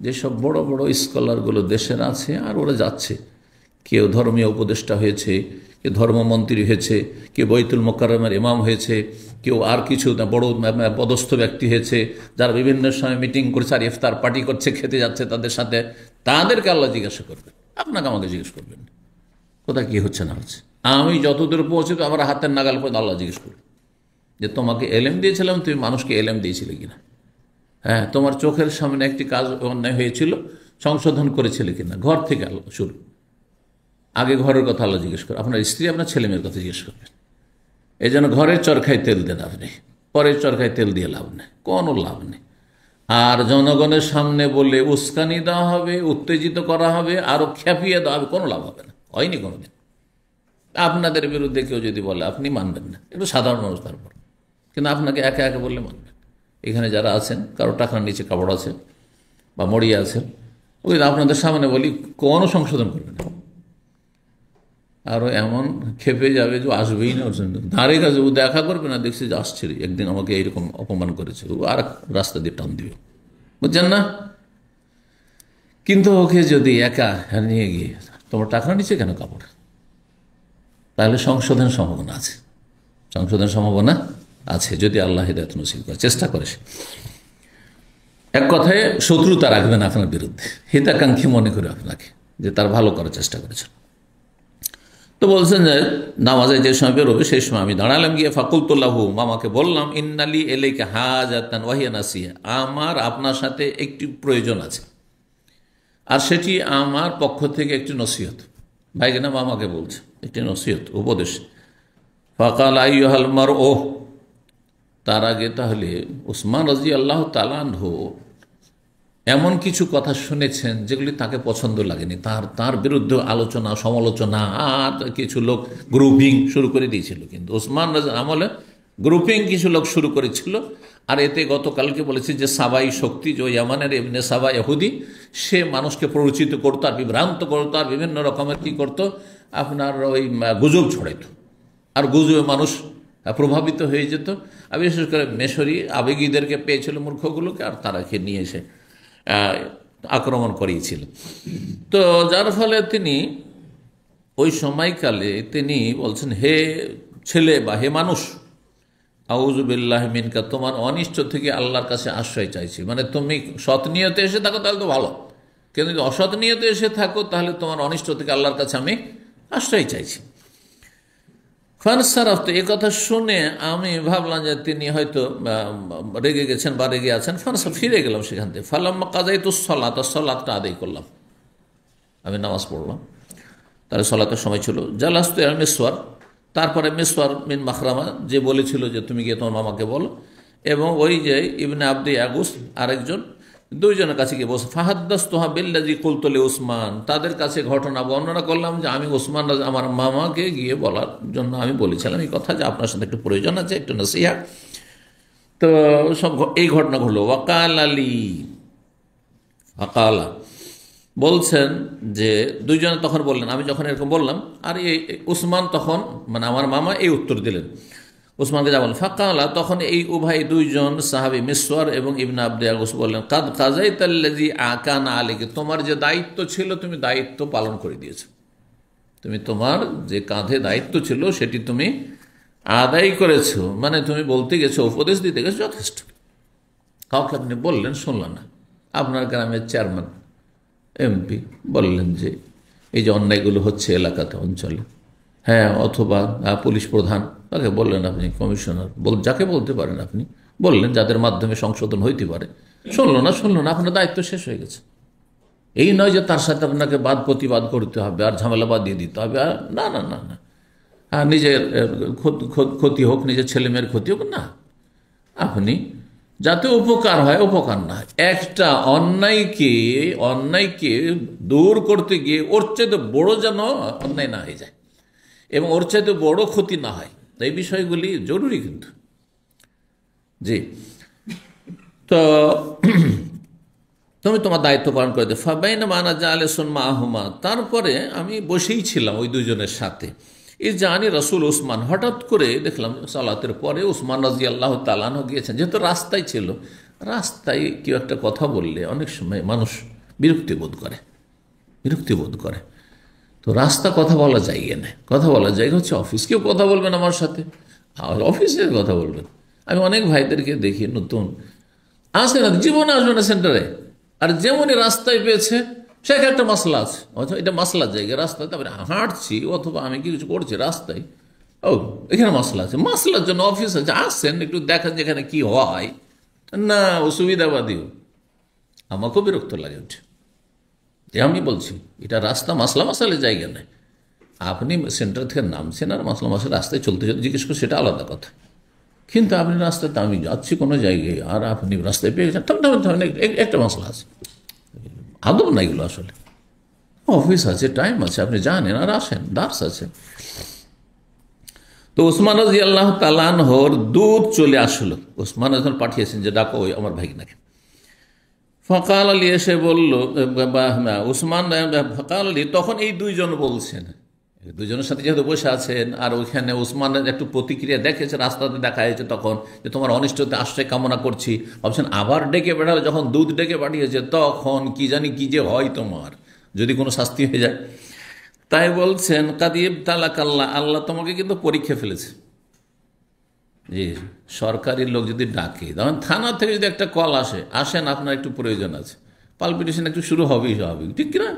যেসব বড় বড় স্কলারগুলো দেশের আছে, আর ওরা যাচ্ছে, কেউ ধর্মীয় উপদেষ্টা হয়েছে, কেউ ধর্মমন্ত্রী হয়েছে, কেউ বাইতুল মোকাররমের ইমাম হয়েছে, কেউ আর কিছু বড় পদস্থ ব্যক্তি হয়েছে, যারা বিভিন্ন সময় মিটিং করছে আর ইফতার পার্টি করছে, খেতে যাচ্ছে তাদের সাথে, তাদেরকে আল্লাহ জিজ্ঞাসা করবেন, আপনাকে আমাকে জিজ্ঞেস করবেন কোথায় কী হচ্ছে না হচ্ছে। আমি যতদূর পৌঁছবে আমার হাতের নাগাল পর্যন্ত আল্লাহ জিজ্ঞেস করবে যে তোমাকে এলেম দিয়েছিলাম, তুমি মানুষকে এলেম দিয়েছিলে কিনা, হ্যাঁ, তোমার চোখের সামনে একটি কাজ অন্যায় হয়েছিল, সংশোধন করেছিলে কিনা। ঘর থেকে আল্লাহ শুরু, আগে ঘরের কথা আল্লাহ জিজ্ঞেস করে, আপনার স্ত্রী আপনার ছেলে মেয়ের কথা জিজ্ঞেস করবেন। এই জন্য ঘরের চরখায় তেল দেন আপনি, পরের চরখায় তেল দিয়ে লাভ নেই, কোনো লাভ নেই। আর জনগণের সামনে বলে উস্কানি দেওয়া হবে, উত্তেজিত করা হবে, আরও খেপিয়ে দেওয়া হবে, কোনো লাভ হবে না, হয়নি কোনোদিন। আপনাদের বিরুদ্ধে কেউ যদি বলে আপনি মানবেন না, একটু সাধারণ মানুষ তারপর, কিন্তু আপনাকে একে একে বললে মানবেন। এখানে যারা আছেন, কারো টাকার নিচে কাপড় আছে বা মরিয়া আছে, ওই আপনাদের সামনে বলি কোনো সংশোধন করবে না, আরও এমন খেপে যাবে যে আসবেই না, দাঁড়িয়ে কাছে ও দেখা করবে না, দেখছি যে আসছে, একদিন আমাকে এইরকম অপমান করেছে, ও আর রাস্তা দিয়ে টান দিবে, বুঝছেন না? কিন্তু ওকে যদি একা নিয়ে গিয়ে তোমার টাকার নিচে কেন কাপড়, তাহলে সংশোধনের সম্ভাবনা আছে, সংশোধনের সম্ভাবনা আছে যদি আল্লাহ হিদায়াত নসিব করে, চেষ্টা করে। এক কথায় শত্রুতা রাখবেন আপনার বিরুদ্ধে, হিতাকাঙ্ক্ষী মনে করে আপনাকে, যে তার ভালো করার চেষ্টা করেছেন। তো বলছেন যে নামাজে যে সময় বেরোবে সেই সময় আমি দাঁড়ালাম, গিয়ে ফাকুলতুল্লাহু, মামাকে বললাম, ইন্নালি এলাইকা হাজাতান ওয়া হিয়া নাসিহা, আমার আপনার সাথে একটি প্রয়োজন আছে, আর সেটি আমার পক্ষ থেকে একটি নসিহত। ভাইকে না মামাকে বলছে, একটি নসিহত, উপদেশ। ফাকাল আইয়ুহাল মারউ, তার আগে তাহলে উসমান রাদিয়াল্লাহু তাআলা আনহু এমন কিছু কথা শুনেছেন যেগুলি তাকে পছন্দ লাগেনি, তার বিরুদ্ধে আলোচনা সমালোচনা, আর কিছু লোক গ্রুপিং শুরু করে দিয়েছিল। কিন্তু ওসমান আমলে গ্রুপিং কিছু লোক শুরু করেছিল, আর এতে গতকালকে বলেছি যে সাবাই শক্তি, যে ইয়ামানের ইবনে সাবা ইহুদি, সে মানুষকে প্ররোচিত করতো আর বিভ্রান্ত করতো, আর বিভিন্ন রকমের কী করতো, আপনার ওই গুজব ছড়াইত, আর গুজবে মানুষ প্রভাবিত হয়ে যেত। আর বিশেষ করে মেশরি আবেগীদেরকে পেয়েছিল, মূর্খগুলোকে, আর তারাকে নিয়ে এসে আক্রমণ করিয়েছিল। তো যার ফলে তিনি ওই সময়কালে তিনি বলছেন, হে ছেলে বা হে মানুষ, আউযু বিল্লাহি মিনকা, তোমার অনিষ্ট থেকে আল্লাহর কাছে আশ্রয় চাইছি। মানে তুমি সৎ নিয়তে এসে থাকো তাহলে তো ভালো, কিন্তু যদি অসৎ নিয়তে এসে থাকো তাহলে তোমার অনিষ্ট থেকে আল্লাহর কাছে আমি আশ্রয় চাইছি। ফানসারাফ, তো এ কথা শুনে আমি ভাবলাম যে তিনি হয়তো রেগে গেছেন বা রেগে আছেন। ফানসারাফ, ফিরে গেলাম সেখান থেকে। ফালাম্মা কাযাইতু সলাতটা আদায় করলাম, আমি নামাজ পড়লাম, তাহলে সলাতের সময় ছিল। জালাস্তু ইলা মিসওয়ার, তারপরে মিসওয়ার বিন মাখরামা যে বলেছিল যে তুমি গিয়ে তোমার মামাকে বলো, এবং ওই যে ইবনে আব্দি ইয়াগুস আরেকজন, দুইজনের কাছে গিয়ে বসে। ফাহাদ্দাসতুহা বিল্লাযী কুলতু লি উসমান, তাদের কাছে ঘটনা বর্ণনা করলাম যে আমি ওসমান আমার মামাকে গিয়ে বলার জন্য আমি বলেছিলাম এই কথা, যে আপনার সাথে একটু প্রয়োজন আছে, একটু নসিহা। তো সব এই ঘটনা ঘটলো। ওয়াকাল আলী, ওয়াকালা বলছেন যে দুইজনে তখন বললেন, আমি যখন এরকম বললাম, আর এই উসমান তখন, মানে আমার মামা এই উত্তর দিলেন উসমানকে, যা বলেন। ফাকালা, তখন এই উভয় দুইজন সাহাবী মিসওয়ার এবং ইবনে আব্দি ইয়াগুস বললেন, কাদ কাযাইতাল্লাযী আকানা আলাইকা, তোমার যে দায়িত্ব ছিল তুমি দায়িত্ব পালন করে দিয়েছো, তুমি তোমার যে কাঁধে দায়িত্ব ছিল সেটি তুমি আদায় করেছো, মানে তুমি বলতে গেছো, উপদেশ দিতে গেছো, যথেষ্ট। কাউকে আপনি বললেন, শুনলেন না, আপনার গ্রামের চেয়ারম্যান এমপি বললেন যে এই যে অন্যায়গুলো হচ্ছে এলাকাতে, অঞ্চলে, হ্যাঁ, অথবা পুলিশ প্রধান, তাকে বললেন আপনি, কমিশনার, যাকে বলতে পারেন আপনি বললেন, যাদের মাধ্যমে সংশোধন হইতে পারে, শুনলো না, আপনার দায়িত্ব শেষ হয়ে গেছে। এই নয় যে তার সাথে আপনাকে প্রতিবাদ করতে হবে আর ঝামেলা বাদিয়ে দিতে হবে, আর না না না না, আর নিজের ক্ষতি হোক, নিজের ছেলেমেয়ের ক্ষতি হোক, না, আপনি যাতে উপকার হয়, উপকার না হয়, একটা অন্যায়কে দূর করতে গিয়ে ওর চাইতে বড় যেন অন্যায় না হয়ে যায় এবং ওর চাইতে বড় ক্ষতি না হয়, এই বিষয়গুলি জরুরি কিন্তু। জি, তো তুমি তোমার দায়িত্ব পালন করে দেবে। ফাবাইনা মানা জালেসুন মাহুমা, তারপরে আমি বসেই ছিলাম ওই দুজনের সাথে। এই জানি রাসূল উসমান, হঠাৎ করে দেখলাম সালাতের পরে উসমান রাদিয়াল্লাহু তাআলা আনহু গিয়েছেন, যেহেতু রাস্তায় ছিল, রাস্তায় কেউ একটা কথা বললে অনেক সময় মানুষ বিরক্তি বোধ করে, তো রাস্তা কথা বলা জায়গা নেই, কথা বলা জায়গা হচ্ছে অফিস। কেউ কথা বলবেন আমার সাথে, অফিসে কথা বলবেন। আমি অনেক ভাইদেরকে দেখি নতুন আসে না, জীবনে আসবে না সেন্টারে, আর যেমনই রাস্তায় পেয়েছে সেখানে একটা মাসলা আছে, অথবা এটা মাসলার জায়গা, রাস্তায় তারপরে হাঁটছি অথবা আমি কিছু করছি রাস্তায়, ও এখানে মাসলা আছে, মাসলার জন্য অফিস আছে, আসছেন একটু দেখেন যেখানে কি হয় না, অসুবিধাবাদীও, আমাকেও বিরক্ত লাগে উঠে। যে আমি বলছি এটা রাস্তা, মাসালের জায়গা নেই। আপনি সেন্টার থেকে নামছেন আর মাসলা রাস্তায় চলতে জিজ্ঞেস করে, সেটা আলাদা কথা, কিন্তু আপনি রাস্তাতে, আমি যাচ্ছি কোনো জায়গায় আর আপনি রাস্তায় পেয়ে গেছেন, একটা মশলা আছে, আদব না এগুলো, আসলে অফিস আছে, টাইম আছে, আপনি জানেন আর আসেন, দার্স আছে। তো উসমান রাদিয়াল্লাহু তাআলা আনহুর দুধ চলে আসলো, উসমান যখন পাঠিয়েছেন যে ডাকো ওই আমার ভাগিনাকে। ফাকাল আলী এসে বলল, উসমান ফাকাল আলী, তখন এই দুইজন বলছেন, দুজনের সাথে যেহেতু বসে আছেন, আর ওইখানে উসমান একটু প্রতিক্রিয়া দেখেছে, রাস্তাতে দেখা হয়েছে তখন, যে তোমার অনিষ্টতে আশ্রয় কামনা করছি, ভাবছেন আবার ডেকে পাঠালো, যখন দুধ ডেকে পাঠিয়েছে তখন কি জানি কি যে হয় তোমার, যদি কোনো শাস্তি হয়ে যায়। তাই বলছেন কাদিব তালাকাল্লাহ, আল্লাহ তোমাকে কিন্তু পরীক্ষা ফেলেছে। জি, সরকারি লোক যদি ডাকে, তখন থানা থেকে যদি একটা কল আসেন আপনার একটু প্রয়োজন আছে, পালপিটেশন একটু শুরু হবেই স্বাভাবিক, ঠিক কিনা?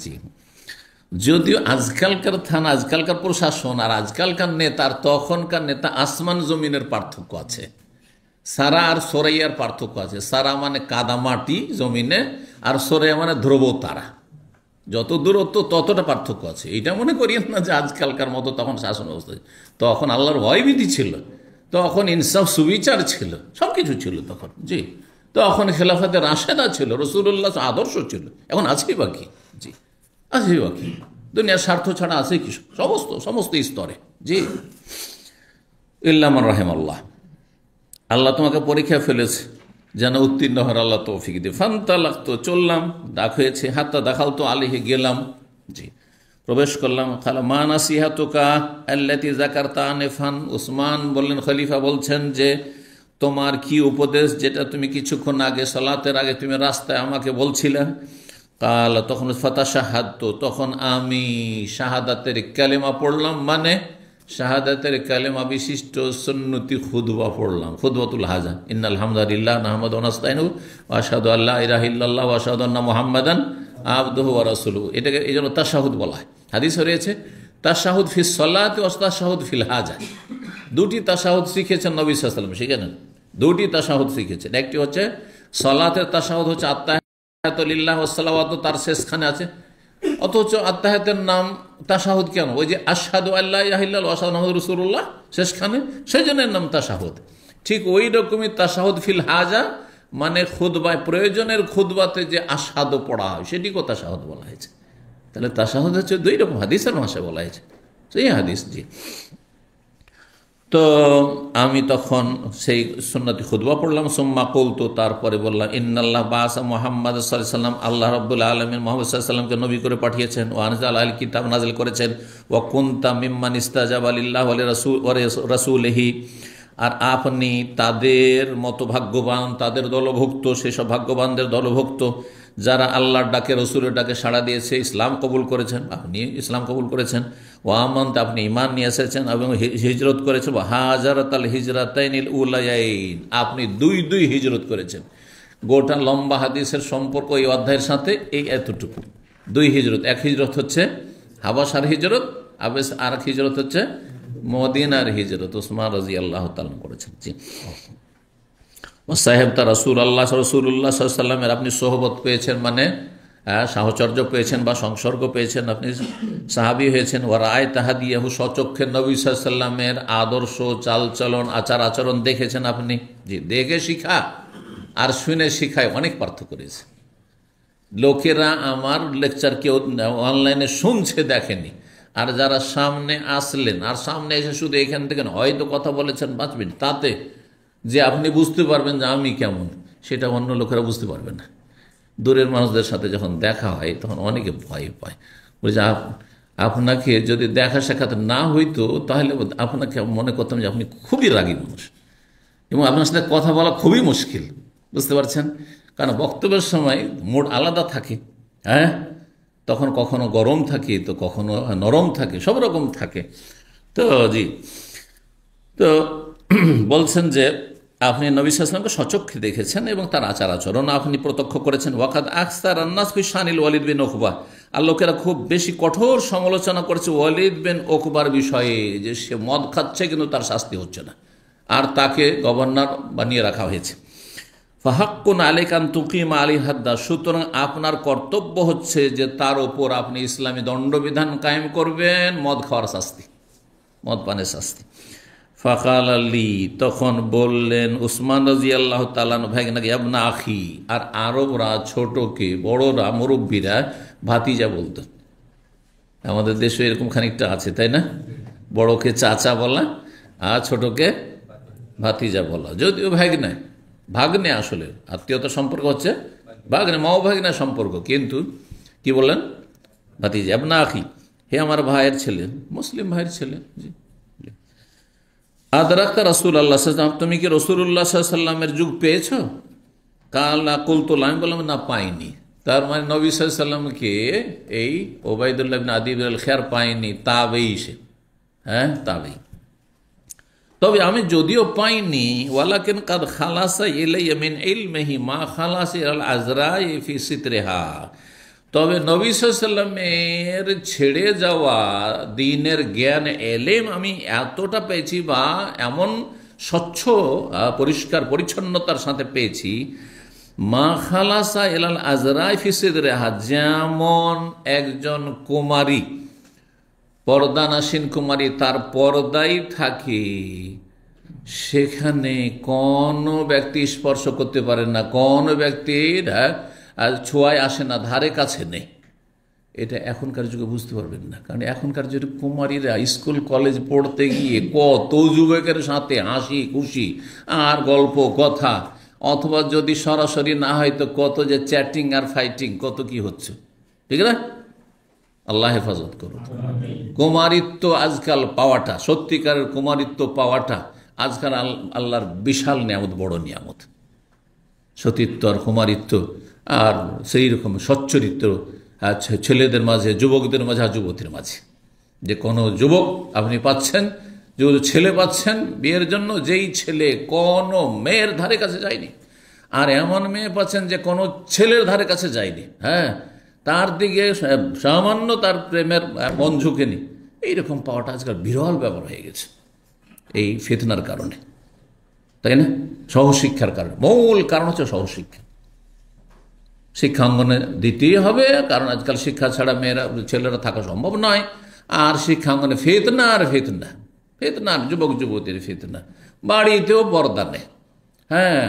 জি, যদিও আজকালকার থানা, আজকালকার প্রশাসন আর আজকালকার নেতার, তখনকার নেতা আসমান জমিনের পার্থক্য আছে, সারা আর সরাইয়ার পার্থক্য আছে। সারা মানে কাদামাটি জমিনে, আর সরাইয়া মানে ধ্রুব তারা, যত দূরত্ব ততটা পার্থক্য আছে। এইটা মনে করিয়েন না যে আজকালকার মতো তখন শাসন ব্যবস্থা, তখন আল্লাহর ভয়ভীতি ছিল, তখন ইনসাফ সুবিচার ছিল, সব কিছু ছিল তখন। জি, তখন খেলাফতে রাশেদা ছিল, রাসূলুল্লাহ আদর্শ ছিল, এখন আছেই বাকি। জি, আছে বাকি, দুনিয়ার স্বার্থ ছাড়া আছে কি? সমস্ত স্তরে। জি, ইল্লা মান রাহিমাল্লাহ, আল্লাহ তোমাকে পরীক্ষা ফেলেছে যেন উত্তীর্ণ হওয়ার আল্লাহ তৌফিক দিয়ে। ফান্তালাকতু, চললাম, ডাক হয়েছে, হাত্তা দাখালতু আলাইহি, গেলাম, জি প্রবেশ করলাম। খালা মা নাসিহাতুকা আল্লাতী যাকারতা আনিফান, উসমান বললেন, খলিফা বলছেন যে তোমার কি উপদেশ যেটা তুমি কিছুক্ষণ আগে সালাতের আগে তুমি রাস্তায় আমাকে বলছিলে। কাল তখন ফাতাশাহাদতু, তখন আমি শাহাদাতের কালেমা পড়লাম, মানে শাহাদাতের কালেমা বিশিষ্ট সুন্নতি খুতবা পড়লাম, খুতবাতুল হাজা। ইন্নাল হামদালিল্লাহ নাহমাদুহু ওয়া নাস্তাইনুহু ওয়া আশহাদু আল্লা ইলাহা ইল্লাল্লাহ ওয়া আশহাদু আন্না মুহাম্মাদান আবদুহু ওয়া রাসূলুহু। এটাকে এই জন্য তাশাহুদ বলা হয়। হাদিসে রয়েছে তাশাহুদ ফিস সালাতি ওয়া তাশাহুদ ফিল হাজা। দুটি তাশাহুদ শিখেছেন নবী সাল্লাল্লাহু আলাইহি ওয়াসাল্লাম, শিখেছেন দুটি তাশাহুদ শিখেছেন। একটি হচ্ছে সালাতের তাশাহুদ, হচ্ছে আত্তাহিয়াতু লিল্লাহ ওয়াস সালাওয়াতু, তার শেষখানে আছে। অথচ আত্তাহিয়াতের নাম তাশাহুদ কেন? ওই যে আশহাদু আল্লা ইলাহা ইল্লাল্লাহ ওয়া আশহাদু মুহাম্মাদুর রাসূলুল্লাহ শেষখানে, সেই জন্য এর নাম তাশাহুদ। ঠিক ওই রকমই তাশাহুদ ফিল হাজা, মানে খুতবায়, প্রয়োজনের খুতবাতে যে আশহাদু পড়া হয় সেটিকেও তাশাহুদ বলা হয়েছে। তাহলে তাশাহুদ হচ্ছে দুই রকম, হাদিসের ভাষায় বলা হয়েছে, সেই হাদিস। জি, তো আমি তখন সেই সুন্নতি খুতবা পড়লাম। সুম্মা কুলতু, তারপরে বললাম, ইন্নাল্লাহ বাআসা মুহাম্মাদ সাল্লাল্লাহু আলাইহি ওয়াসাল্লাম, আল্লাহ রাব্বুল আলামিন মুহাম্মদ সাল্লাল্লাহু আলাইহি ওয়াসাল্লামকে নবী করে পাঠিয়েছেন। ওয়া আনজাল আল কিতাব, নাযিল করেছেন। ওয়া কুনতা মিম্মান ইস্তাজাবা লিল্লাহি ওয়া রাসূলিহি, আর আপনি তাদের মতো ভাগ্যবান, তাদের দলভুক্ত, সেসব ভাগ্যবানদের দলভুক্ত যারা আল্লাহর ডাকে, রসুলের ডাকে সাড়া দিয়েছে, ইসলাম কবুল করেছেন। আপনি ইসলাম কবুল করেছেন। ওয়ামান্ত, আপনি ঈমান নিয়ে এসেছেন এবং হিজরত করেছেন। হাজারাতাল হিজরাতাইনিল উলায়াইন, আপনি দুই হিজরত করেছেন। গোটা লম্বা হাদিসের সম্পর্ক এই অধ্যায়ের সাথে এই এতটুকু, দুই হিজরত। এক হিজরত হচ্ছে হাবাসার হিজরত, আর এক হিজরত হচ্ছে মদিনার হিজরত, উসমান রাদিয়াল্লাহু তাআলা করেছেন। জি, ও সাহেব তা রাসূলুল্লাহ সাল্লাল্লাহু আলাইহি ওয়াসাল্লামের আপনি সোহবত পেয়েছেন, মানে সাহচর্য পেয়েছেন বা সংসর্গ পেয়েছেন, আপনি সাহাবী হয়েছেন। ওয়া রাআইতা হাদিয়াহু, স্বচক্ষে নবী সাল্লাল্লাহু আলাইহি ওয়াসাল্লামের আদর্শ, চালচলন, আচার আচরণ দেখেছেন আপনি। জি, দেখে শিখা আর শুনে শিখায় অনেক পার্থক্য রয়েছে। লোকেরা আমার লেকচার কেউ অনলাইনে শুনছে, দেখেনি, আর যারা সামনে আসলেন, আর সামনে এসে শুধু এখান থেকে হয়তো কথা বলেছেন 5 মিনিট, তাতে যে আপনি বুঝতে পারবেন যে আমি কেমন, সেটা অন্য লোকেরা বুঝতে পারবে না। দূরের মানুষদের সাথে যখন দেখা হয় তখন অনেকে ভয় পায়, বলছে আপনাকে যদি দেখা সাক্ষাৎ না হইতো তাহলে আপনাকে মনে করতাম যে আপনি খুবই রাগী মানুষ এবং আপনার সাথে কথা বলা খুবই মুশকিল। বুঝতে পারছেন? কারণ বক্তব্যের সময় মুড আলাদা থাকে, হ্যাঁ, তখন কখনো গরম থাকে, তো কখনো নরম থাকে, সব রকম থাকে। তো জি, তো বলছেন যে আপনি নবী সাল্লাল্লাহু আলাইহি ওয়াসাল্লামকে সচক্ষে দেখেছেন এবং তার আচার আচরণ আপনি প্রত্যক্ষ করেছেন। ওয়াকাদ আকসার আন্নাস ফি শানিল ওয়ালিদ বিন উকবা, আর লোকেরা খুব বেশি কঠোর সমালোচনা করেছে ওয়ালিদ বিন উকবার বিষয়ে, যে সে মদ খাচ্ছে কিন্তু তার শাস্তি হচ্ছে না, আর তাকে গভর্নর বানিয়ে রাখা হয়েছে। ফাহাক্কুন আলাইকা আন তুকিমা আলাইহি হাদ্দা, সুতরাং আপনার কর্তব্য হচ্ছে যে তার ওপর আপনি ইসলামী দণ্ডবিধান কায়েম করবেন, মদ খাওয়ার শাস্তি, মদ পানের শাস্তি। ফাকাল আলী, তখন বললেন উসমান রাদিয়াল্লাহু তাআলা ভাই নাকি ইবনা আখি, আর আরবরা ছোটকে, বড়রা, মুরব্বীরা ভাতিজা বলতো। আমাদের দেশে এরকম খানিকটা আছে, তাই না? বড়কে চাচা বলা আর ছোটকে ভাতিজা বলা, যদিও ভাগ্নে, ভাগ্নে আসলে আত্মীয়তা সম্পর্ক হচ্ছে ভাগ্নে, মাও ভাগ্নে সম্পর্ক, কিন্তু কি বললেন? ভাতিজা। ইবনা আখি, হে আমার ভাইয়ের ছেলে, মুসলিম ভাইয়ের ছেলে। জি, আদরাক্তা রাসূলুল্লাহ সাল্লাল্লাহু আলাইহি ওয়াসাল্লাম, তুমি কি রাসূলুল্লাহ সাল্লাল্লাহু আলাইহি ওয়াসাল্লামের যুগ পেয়েছো? কালা কুলতু, আমি বললাম না, পাইনি। তার মানে নবী সাল্লাল্লাহু আলাইহি ওয়াসাল্লামকে এই ওবাইদুল্লাহ ইবনে আদি বিন আল-খিয়ার পাইনি, তাবেই সে, হ্যাঁ, তাবেই। তবে আমি যদিও পাইনি, ওয়ালাকিন কাদ খালাসা ইলাইয়া মিন ইলমিহি মা খালাসা ইলাল আজরাই ফি সিতরিহা, তবে নবী সাল্লাল্লাহু আলাইহি ওয়াসাল্লামের ছেড়ে যাওয়া দ্বীনের জ্ঞান, এলেম আমি এতটা পেয়েছি, বা এমন স্বচ্ছ পরিষ্কার পরিচ্ছন্নতার সাথে পেয়েছি, মা খালাসা ইলাল আজরাই ফি সিতরিহা, যেমন একজন কুমারী, পর্দানাসীন কুমারী, তার পর্দাই থাকে, সেখানে কোনো ব্যক্তি স্পর্শ করতে পারে না, কোনো ব্যক্তির ছোঁয়ায় আসে না, ধারে কাছে নেই। এটা এখনকার যুগে বুঝতে পারবেন না, কারণ এখনকার যুগে কুমারীরা স্কুল কলেজ পড়তে গিয়ে কত যুবকের সাথে হাসি খুশি আর গল্প কথা, অথবা যদি সরাসরি না হয় তো কত যে চ্যাটিং আর ফাইটিং, কত কি হচ্ছে, ঠিক না? আল্লাহ হেফাজত করুন। কুমারিত্ব আজকাল পাওয়াটা, সত্যিকারের কুমারিত্ব পাওয়াটা আজকাল আল্লাহর বিশাল নিয়ামত, বড় নিয়ামত। সতীত্ব আর কুমারিত্ব আর সেই রকম সচ্চরিত্র ছেলেদের মাঝে, যুবকদের মাঝে আর যুবতীর মাঝে। যে কোনো যুবক আপনি পাচ্ছেন, যে ছেলে পাচ্ছেন বিয়ের জন্য, যেই ছেলে কোনো মেয়ের ধারে কাছে যায়নি, আর এমন মেয়ে পাচ্ছেন যে কোনো ছেলের ধারে কাছে যায়নি, হ্যাঁ, তার দিকে সামান্য তার প্রেমের মন ঝুঁকেনি, এইরকম পাওয়াটা আজকাল বিরল ব্যাপার হয়ে গেছে এই ফিতনার কারণে, তাই না? সহশিক্ষার কারণে। মূল কারণ হচ্ছে সহশিক্ষা। শিক্ষাঙ্গনে দিতেই হবে, কারণ আজকাল শিক্ষা ছাড়া ছেলেরা থাকা সম্ভব নয়। আর শিক্ষাঙ্গনে ফিতনা আর ফিতনা, ফিতনা যুবক যুবতীর ফিতনা। বাড়িতেও পর্দা নেই, হ্যাঁ,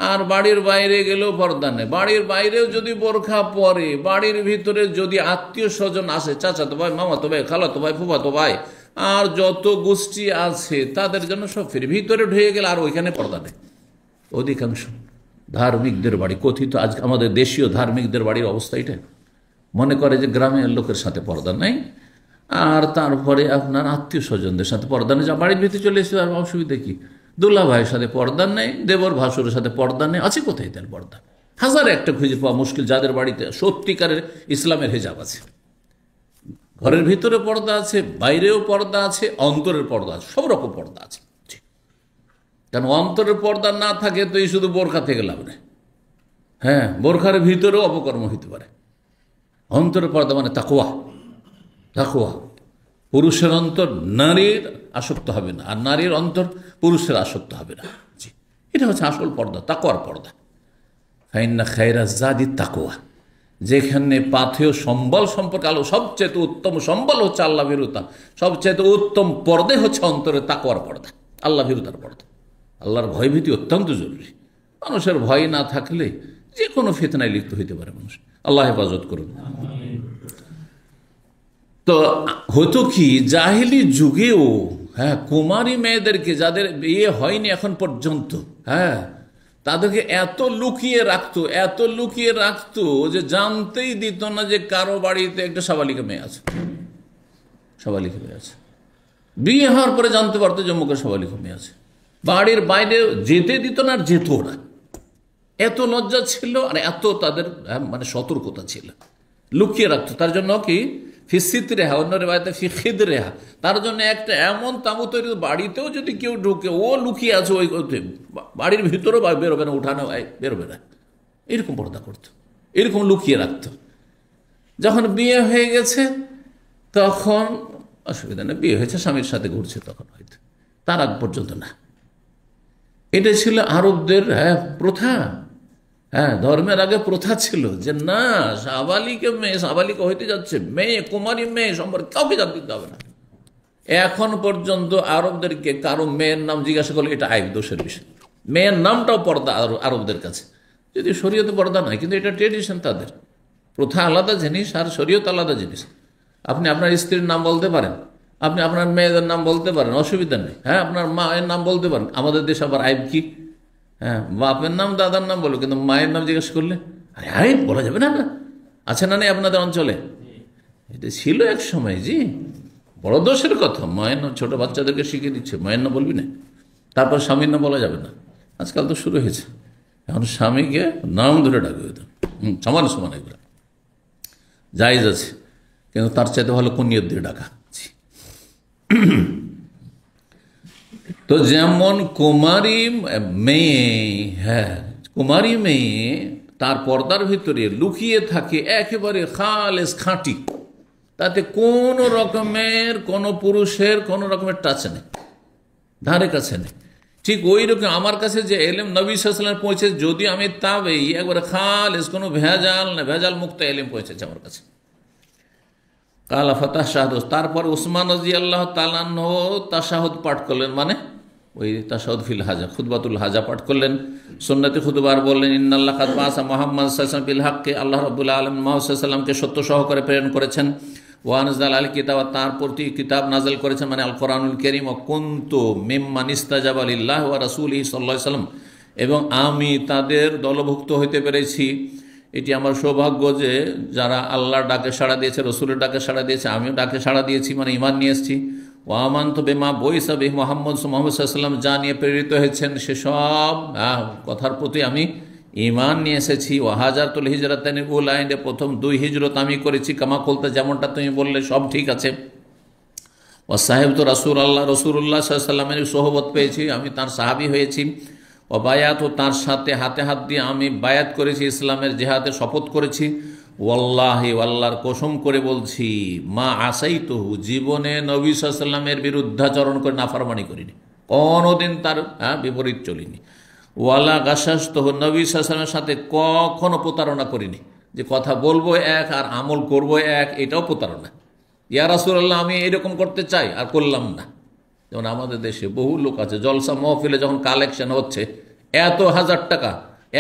আর বাড়ির বাইরে গেলেও পর্দা নেই। বাড়ির বাইরেও যদি বোরখা পরে, বাড়ির ভিতরে যদি আত্মীয় স্বজন আসে, চাচাতো ভাই, মামাতো ভাই, খালাতো ভাই, ফুফাতো ভাই, আর যত গোষ্ঠী আছে তাদের জন্য সব ফিরে ভিতরে ঢুয়ে গেলে আর ওইখানে পর্দা নেই। অধিকাংশ ধার্মিকদের বাড়ি, কথিত আজ আমাদের দেশীয় ধার্মিকদের বাড়ির অবস্থা এটাই। মনে করে যে গ্রামের লোকের সাথে পর্দা নেই, আর তারপরে আপনার আত্মীয় স্বজনদের সাথে পর্দা নেই, যা বাড়ির ভিতরে চলে এসেছে, আর অসুবিধা কি? দুলা ভাইয়ের সাথে পর্দা নেই, দেবর ভাসুরের সাথে পর্দা নেই, আছে কোথায় তার পর্দা? হাজার একটা খুঁজে পাওয়া মুশকিল যাদের বাড়িতে সত্যিকারের ইসলামের হেজাব আছে। ঘরের ভিতরে পর্দা আছে, বাইরেও পর্দা আছে, অন্তরের পর্দা আছে, সব রকম পর্দা আছে। কারণ অন্তরের পর্দা না থাকে তো এই শুধু বোরখা থেকে লাভ নেই। হ্যাঁ, বোরখার ভিতরেও অপকর্ম হইতে পারে। অন্তরের পর্দা মানে তাকওয়া, তাকওয়া। পুরুষের অন্তর নারীর আসক্ত হবে না, আর নারীর অন্তর পুরুষের আসক্ত হবে না। জি, এটা হচ্ছে আসল পর্দা, তাকওয়ার পর্দা। ফাইন্না খায়রা যাদি তাকওয়া, যেখানে পাথেয় সম্বল সম্পর্কে আলো, সবচেয়ে উত্তম সম্বল হচ্ছে আল্লাহ ভীরুতা, সবচেয়ে উত্তম পর্দাই হচ্ছে অন্তরে তাকওয়ার পর্দা, আল্লাহ ভীরুতার পর্দা। আল্লাহর ভয়ভীতি অত্যন্ত জরুরি। মানুষের ভয় না থাকলে যে কোনো ফিতনায় লিপ্ত হইতে পারে মানুষ। আল্লাহ হেফাজত করুন। তো হতো কি, জাহেলি যুগেও, হ্যাঁ, কুমারী মেয়েদেরকে, যাদের বিয়ে হয়নি এখন পর্যন্ত, হ্যাঁ, তাদেরকে এত লুকিয়ে রাখতো, এত লুকিয়ে রাখতো যে জানতেই দিত না যে কারো বাড়িতে একটা সাবালিকা মেয়ে আছে, সাবালিকা মেয়ে আছে। বিয়ে হওয়ার পরে জানতে পারতো যে মুখে সাবালিকা মেয়ে আছে। বাড়ির বাইরে যেতে দিত না, আর যেত না। এত লজ্জা ছিল, আর এত তাদের মানে সতর্কতা ছিল, লুকিয়ে রাখতো। তার জন্য কি ফিসিত রেহা, অন্য রেবায়তে ফিখিদ রেহা, তার জন্য একটা এমন তাঁবু তৈরি, বাড়িতেও যদি কেউ ঢুকে, ও লুকিয়ে আছে ওই বাড়ির ভিতরেও বেরোবে না, উঠানো বেরোবে না, এরকম পর্দা করতো, এরকম লুকিয়ে রাখতো। যখন বিয়ে হয়ে গেছে তখন অসুবিধা নেই, বিয়ে হয়েছে, স্বামীর সাথে ঘুরছে, তখন হয়তো, তার আগ পর্যন্ত না। এটা ছিল আরবদের প্রথা। হ্যাঁ, ধর্মের আগে প্রথা ছিল যে না, সাবালিকা মেয়ে, সাবালিকা হইতে যাচ্ছে, মেয়ে, কুমারী মেয়ে সম্পর্কে কাউকে জানতে দিতে হবে না। এখন পর্যন্ত আরবদেরকে কারো মেয়ের নাম জিজ্ঞাসা করলে এটা আইব, দোষের বিষয়। মেয়ের নামটাও পর্দা আরবদের কাছে, যদি শরীয়তে পর্দা নয়, কিন্তু এটা ট্রেডিশন তাদের। প্রথা আলাদা জিনিস আর শরীয়ত আলাদা জিনিস। আপনি আপনার স্ত্রীর নাম বলতে পারেন, আপনি আপনার মেয়েদের নাম বলতে পারেন, অসুবিধা নেই। হ্যাঁ, আপনার মায়ের নাম বলতে পারেন। আমাদের দেশে আবার আইব কি? হ্যাঁ, বাপের নাম, দাদার নাম বলো, কিন্তু মায়ের নাম জিজ্ঞেস করলে আরে আইব বলা যাবে না। আছে না নেই আপনাদের অঞ্চলে? এটা ছিল এক সময়, জি, বড় দোষের কথা। মায়ের নাম ছোট বাচ্চাদেরকে শিখিয়ে দিচ্ছে, মায়ের নাম বলবি না, তারপর স্বামীর নাম বলা যাবে না। আজকাল তো শুরু হয়েছে, এখন স্বামীকে নাম ধরে ডাকবে, সমান সমান এগুলো জায়েজ আছে, কিন্তু তার চাইতে ভালো কুনিয়ত দিয়ে ডাকা। তো যেমন কুমারী মেয়ে, হ্যাঁ, কুমারী মেয়ে তার পর্দার ভিতরে লুকিয়ে থাকে একেবারে খালেস, খাঁটি, তাতে কোনো রকমের, কোনো পুরুষের কোনো রকমের টাচ নেই, ধারে কাছে নেই। ঠিক ওই রকম আমার কাছে যে এলেম নবী সাল্লাল্লাহু আলাইহি ওয়াসাল্লাম পৌঁছেছে, যদি আমি তাবেই, একবারে খালেস, কোনো ভেজাল না, ভেজাল মুক্ত এলেম পৌঁছেছে আমার কাছে। কালা ফাতাহ শাহাদ। তারপর উসমান রাদিয়াল্লাহু তাআলা আনহু তাশাহুদ পাঠ করলেন, মানে ওই তাশাহুদ ফিল হাজা, খুতবাতুল হাজা পাঠ করলেন। সুন্নতি খুতবার বললেন, ইন্নাল্লাহ কাদ বাসা মুহাম্মদ সাল্লাল্লাহু আলাইহি ওয়াসাল্লাম বিল হাক্কি, আল্লাহ রাব্বুল আলামিন মুহাম্মদ সাল্লাল্লাহু আলাইহি ওয়াসাল্লামকে সত্য সহকারে প্রেরণ করেছেন। ওয়া আনজাল আল কিতাব, তার প্রতি কিতাব নাযিল করেছেন, মানে আল কোরআনুল কারীম। ওয়া কুনতু মিম্মান ইস্তাজাবা লিল্লাহি ওয়া রাসূলিহি সাল্লাল্লাহু আলাইহি ওয়াসাল্লাম, এবং আমি তাদের দলভুক্ত হইতে পেরেছি। এটি আমার সৌভাগ্য যে যারা আল্লাহর ডাকে সাড়া দিয়েছে, রসুলের ডাকে সাড়া দিয়েছে, আমিও ডাকে সাড়া দিয়েছি, মানে ঈমান নিয়ে এসেছি। ও আমান তো বেমা বইসা বিহি মুহাম্মদ সাল্লাল্লাহু আলাইহি ওয়াসাল্লাম, যা নিয়ে প্রেরিত হয়েছেন সেসব কথার প্রতি আমি ঈমান নিয়ে এসেছি। ওয়াহাজাতুল হিজরাতানি উলাইন, প্রথম 2 হিজরত আমি করেছি, কামা বলতে যেমনটা তুমি বললে সব ঠিক আছে। ও সাহেব তো রাসূলুল্লাহ সাল্লাল্লাহু আলাইহি সাল্লামের সোহবত পেয়েছি, আমি তার সাহাবী হয়েছি। ও বায়াত, ও তার সাথে হাতে হাত দিয়ে আমি বায়াত করেছি, ইসলামের জিহাদে শপথ করেছি। ওয়াল্লাহি, আল্লাহর কসম করে বলছি, মা আসাইতুহু, জীবনে নবী সাল্লাল্লাহু আলাইহি সাল্লামের বিরুদ্ধাচরণ করে নাফরমানি করিনি, কোনোদিন তার বিপরীত চলিনি। ওয়ালা গাসাস্তহু, নবী সাল্লাল্লাহু আলাইহি সাল্লামের সাথে কখনো প্রতারণা করিনি, যে কথা বলবো এক আর আমল করবো এক, এটাও প্রতারণা। ইয়া রাসূলুল্লাহ, আমি এরকম করতে চাই আর করলাম না। যেমন আমাদের দেশে বহু লোক আছে, জলসা মহফিলে যখন কালেকশন হচ্ছে, এত হাজার টাকা,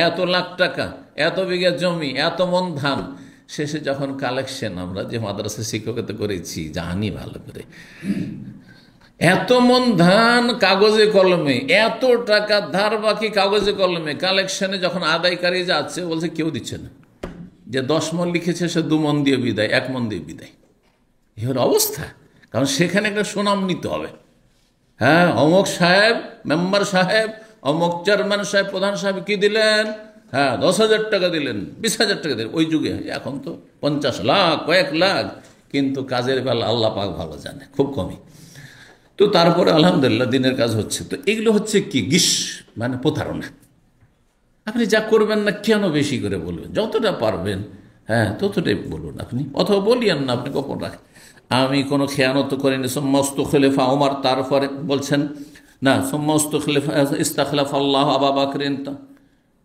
এত লাখ টাকা, এত বিঘা জমি, এত মন ধান, শেষে যখন কালেকশন, আমরা যে মাদ্রাসা শিক্ষকতা করেছি জানি ভালো করে, এত মন ধান কাগজে কলমে, এত টাকা ধার বাকি কাগজে কলমে, কালেকশনে যখন আদায়কারী যাচ্ছে বলছে কেউ দিচ্ছে না, যে 10 মন লিখেছে সে 2 মন দিয়ে বিদায়, 1 মন দিয়ে বিদায়। এই হলো অবস্থা, কারণ সেখানে একটা সুনাম নিতে হবে। হ্যাঁ, অমুক সাহেব, মেম্বার সাহেব, অমুক চেয়ারম্যান সাহেব, প্রধান সাহেব কি দিলেন, হ্যাঁ 10,000 টাকা দিলেন, 20,000 টাকা দিলেন। ওই যুগে, এখন তো 50 লাখ, কয়েক লাখ, কিন্তু কাজের বেলা আল্লাহ পাক ভালো জানে, খুব কমই। তো তারপরে আলহামদুলিল্লাহ দিনের কাজ হচ্ছে। তো এগুলো হচ্ছে কি, মানে প্রতারণা। আপনি যা করবেন না কেন বেশি করে বলবেন, যতটা পারবেন হ্যাঁ ততটাই বলুন আপনি, অথবা বলিয়েন না, আপনি গোপন রাখেন। আমি কোনো খেয়ানত করিনি। সমস্ত খলিফা ওমর, তারপরে বলছেন না, সমস্ত খলিফা ইস্তাখলাফ আল্লাহ আবু বকরিন,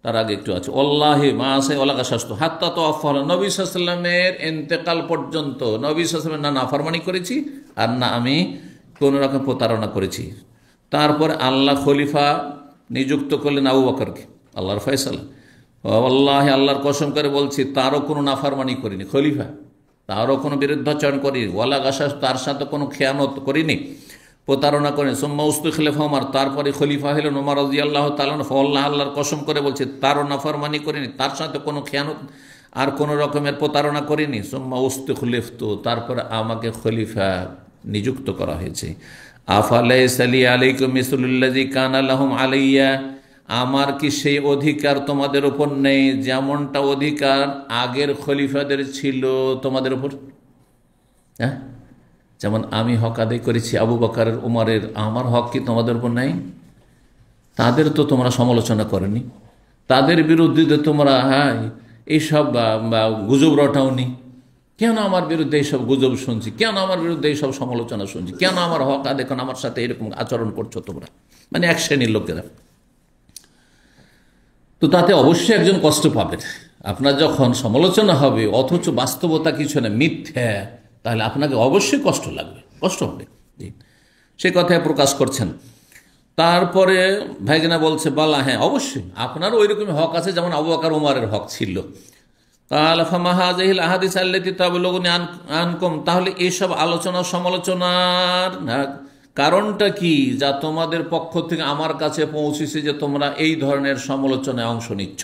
তার আগে একটু আছে আল্লাহি মা আছে ওলাকা শাস্ত্র হাত্তা তো আফল, নবী সাল্লাল্লাহু আলাইহি ওয়াসাল্লামের ইন্তেকাল পর্যন্ত নবী সাল্লাল্লাহু আলাইহি ওয়াসাল্লামের না নাফরমানি করেছি, আর না আমি কোনো রকম প্রতারণা করেছি। তারপরে আল্লাহ খলিফা নিযুক্ত করলেন আবু বকরকে, আল্লাহর ফয়সালা। আল্লাহ, আল্লাহর কসম করে বলছি, তারও কোনো নাফরমানি করিনি, খলিফা তারও কোনো বিরুদ্ধাচরণ করিনি। ওয়ালা গাসাস, তার সাথে কোনো খেয়ানত করিনি, প্রতারণা করেন। সুম্মা উস্তুখলিফা ওমর, তারপরে খলিফা হলেন ওমর রাদিয়াল্লাহু তাআলা আনহু। আল্লাহ, আল্লাহর কসম করে বলছি, তারও নাফরমানি করিনি, তার সাথে কোনো খেয়ানত আর কোনো রকমের প্রতারণা করিনি। সুম্মা উস্তুখলিফতু, তারপরে আমাকে খলিফা নিযুক্ত করা হয়েছে। আফালাইসা লি আলাইকুম মিসলুল্লাযী কানা লাহুম আলাইয়া, আমার কি সেই অধিকার তোমাদের উপর নেই যেমনটা অধিকার আগের খলিফাদের ছিল তোমাদের উপর? হ্যাঁ, যেমন আমি হক আদায় করেছি আবু বকরের, উমরের, আমার হক কি তোমাদের উপর নাই? তাদের তো তোমরা সমালোচনা করনি, তাদের বিরুদ্ধে তোমরা এইসব গুজব রটাওনি, কেন আমার বিরুদ্ধে এইসব গুজব শুনছি, কেন আমার বিরুদ্ধে এইসব সমালোচনা শুনছি, কেন আমার হক আদায়, কেন আমার সাথে এরকম আচরণ করছো তোমরা? মানে এক শ্রেণীর লোকেরা। তো তাতে অবশ্যই একজন কষ্ট পাবেন। আপনার যখন সমালোচনা হবে অথচ বাস্তবতা কিছু না, মিথ্যা, তাহলে আপনাকে অবশ্যই কষ্ট লাগবে, কষ্ট হবে। সে কথায় প্রকাশ করছেন। তারপরে ভাইজানা বলছে, বলা হ্যাঁ অবশ্যই আপনার ওই রকমই হক আছে যেমন আবু বকর ওমরের হক ছিল। তাহলে এইসব আলোচনা সমালোচনার কারণটা কি, যা তোমাদের পক্ষ থেকে আমার কাছে পৌঁছেছে যে তোমরা এই ধরনের সমালোচনায় অংশ নিচ্ছ?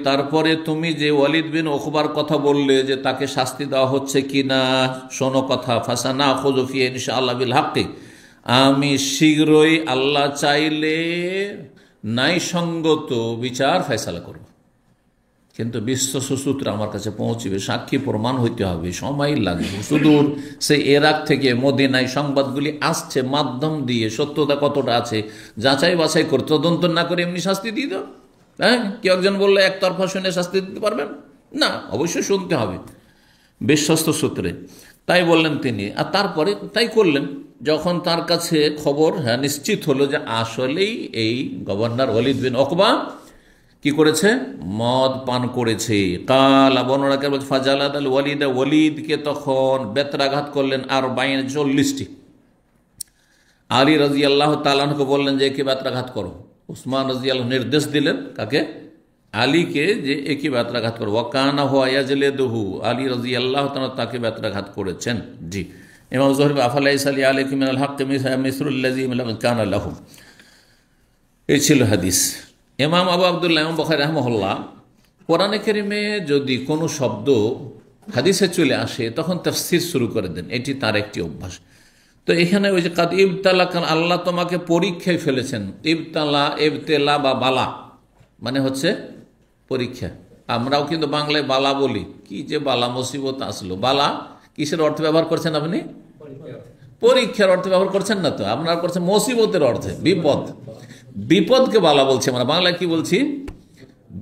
তারপরে তুমি যে ওয়ালিদ বিন উকবার কথা বললে যে তাকে শাস্তি দেওয়া হচ্ছে কিনা, শোনো কথা। ফাসানা খুযুফি ইনশাআল্লাহ বিল হাক্কি, আমি শীঘ্রই আল্লাহ চাইলে ন্যায়সঙ্গত বিচার ফয়সালা করব, কিন্তু বিশ্বস্ত সূত্র আমার কাছে পৌঁছবে, সাক্ষী প্রমাণ হইতে হবে, সময় লাগবে। সুদূর সে ইরাক থেকে মদিনায় সংবাদগুলি আসছে, মাধ্যম দিয়ে সত্যতা কতটা আছে যাচাই বাছাই করে, তদন্ত না করে এমনি শাস্তি দিয়ে দাও। হ্যাঁ, কেউ একজন বললে একতরফা শুনে শাস্তি দিতে পারবেন না, অবশ্যই শুনতে হবে বিশ্বস্ত সূত্রে। তাই বললেন তিনি, আর তারপরে তাই করলেন। যখন তার কাছে খবর নিশ্চিত হলো যে আসলেই এই গভর্নর ওয়ালিদ বিন উকবা কি করেছে, মদ পান করেছে। কাল বর্ণনাকার বলছে, ফাজালাদ আল ওয়ালিদ, ওয়ালিদকে তখন বেত্রাঘাত করলেন আর 40টি। আলী রাদিয়াল্লাহু তাআলা আনহু বললেন যে একে বেত্রাঘাত করো। উসমান রাদিয়াল্লাহু নির্দেশ দিলেন কাকে, আলীকে, যে একে বেত্রাঘাত করো। ওয়াকানা হুয়া ইয়াজলিদুহু, আলী রাদিয়াল্লাহু তাআলা তাকে বেত্রাঘাত করেছেন। জি, ইমাম যুহরি আফালাইসা লি আলাইকুম মিনাল হাক্কি মিসলুল্লাযী কানা লাহুম, এই ছিল হাদিস। ইমাম আবু আব্দুল্লাহ ইমাম বুখারী রাহিমাহুল্লাহ কোরআনে কারিমে যদি কোনো শব্দ হাদিসে চলে আসে তখন তাফসীর শুরু করে দেন, এটি তার একটি অভ্যাস। তো এখানে ওই যে কাদ ইবতালা খান, আল্লাহ তোমাকে পরীক্ষায় ফেলেছেন। ইবতালা, ইবতেলা বা বালা মানে হচ্ছে পরীক্ষা। আমরাও কিন্তু বাংলায় বালা বলি, কি যে বালা মুসিবত আসলো। বালা কিসের অর্থে ব্যবহার করছেন আপনি? পরীক্ষার অর্থে ব্যবহার করছেন না তো, আপনারা করছেন মুসিবতের অর্থে, বিপদ। বিপদকে বালা বলছি আমরা, বাংলায় কি বলছি?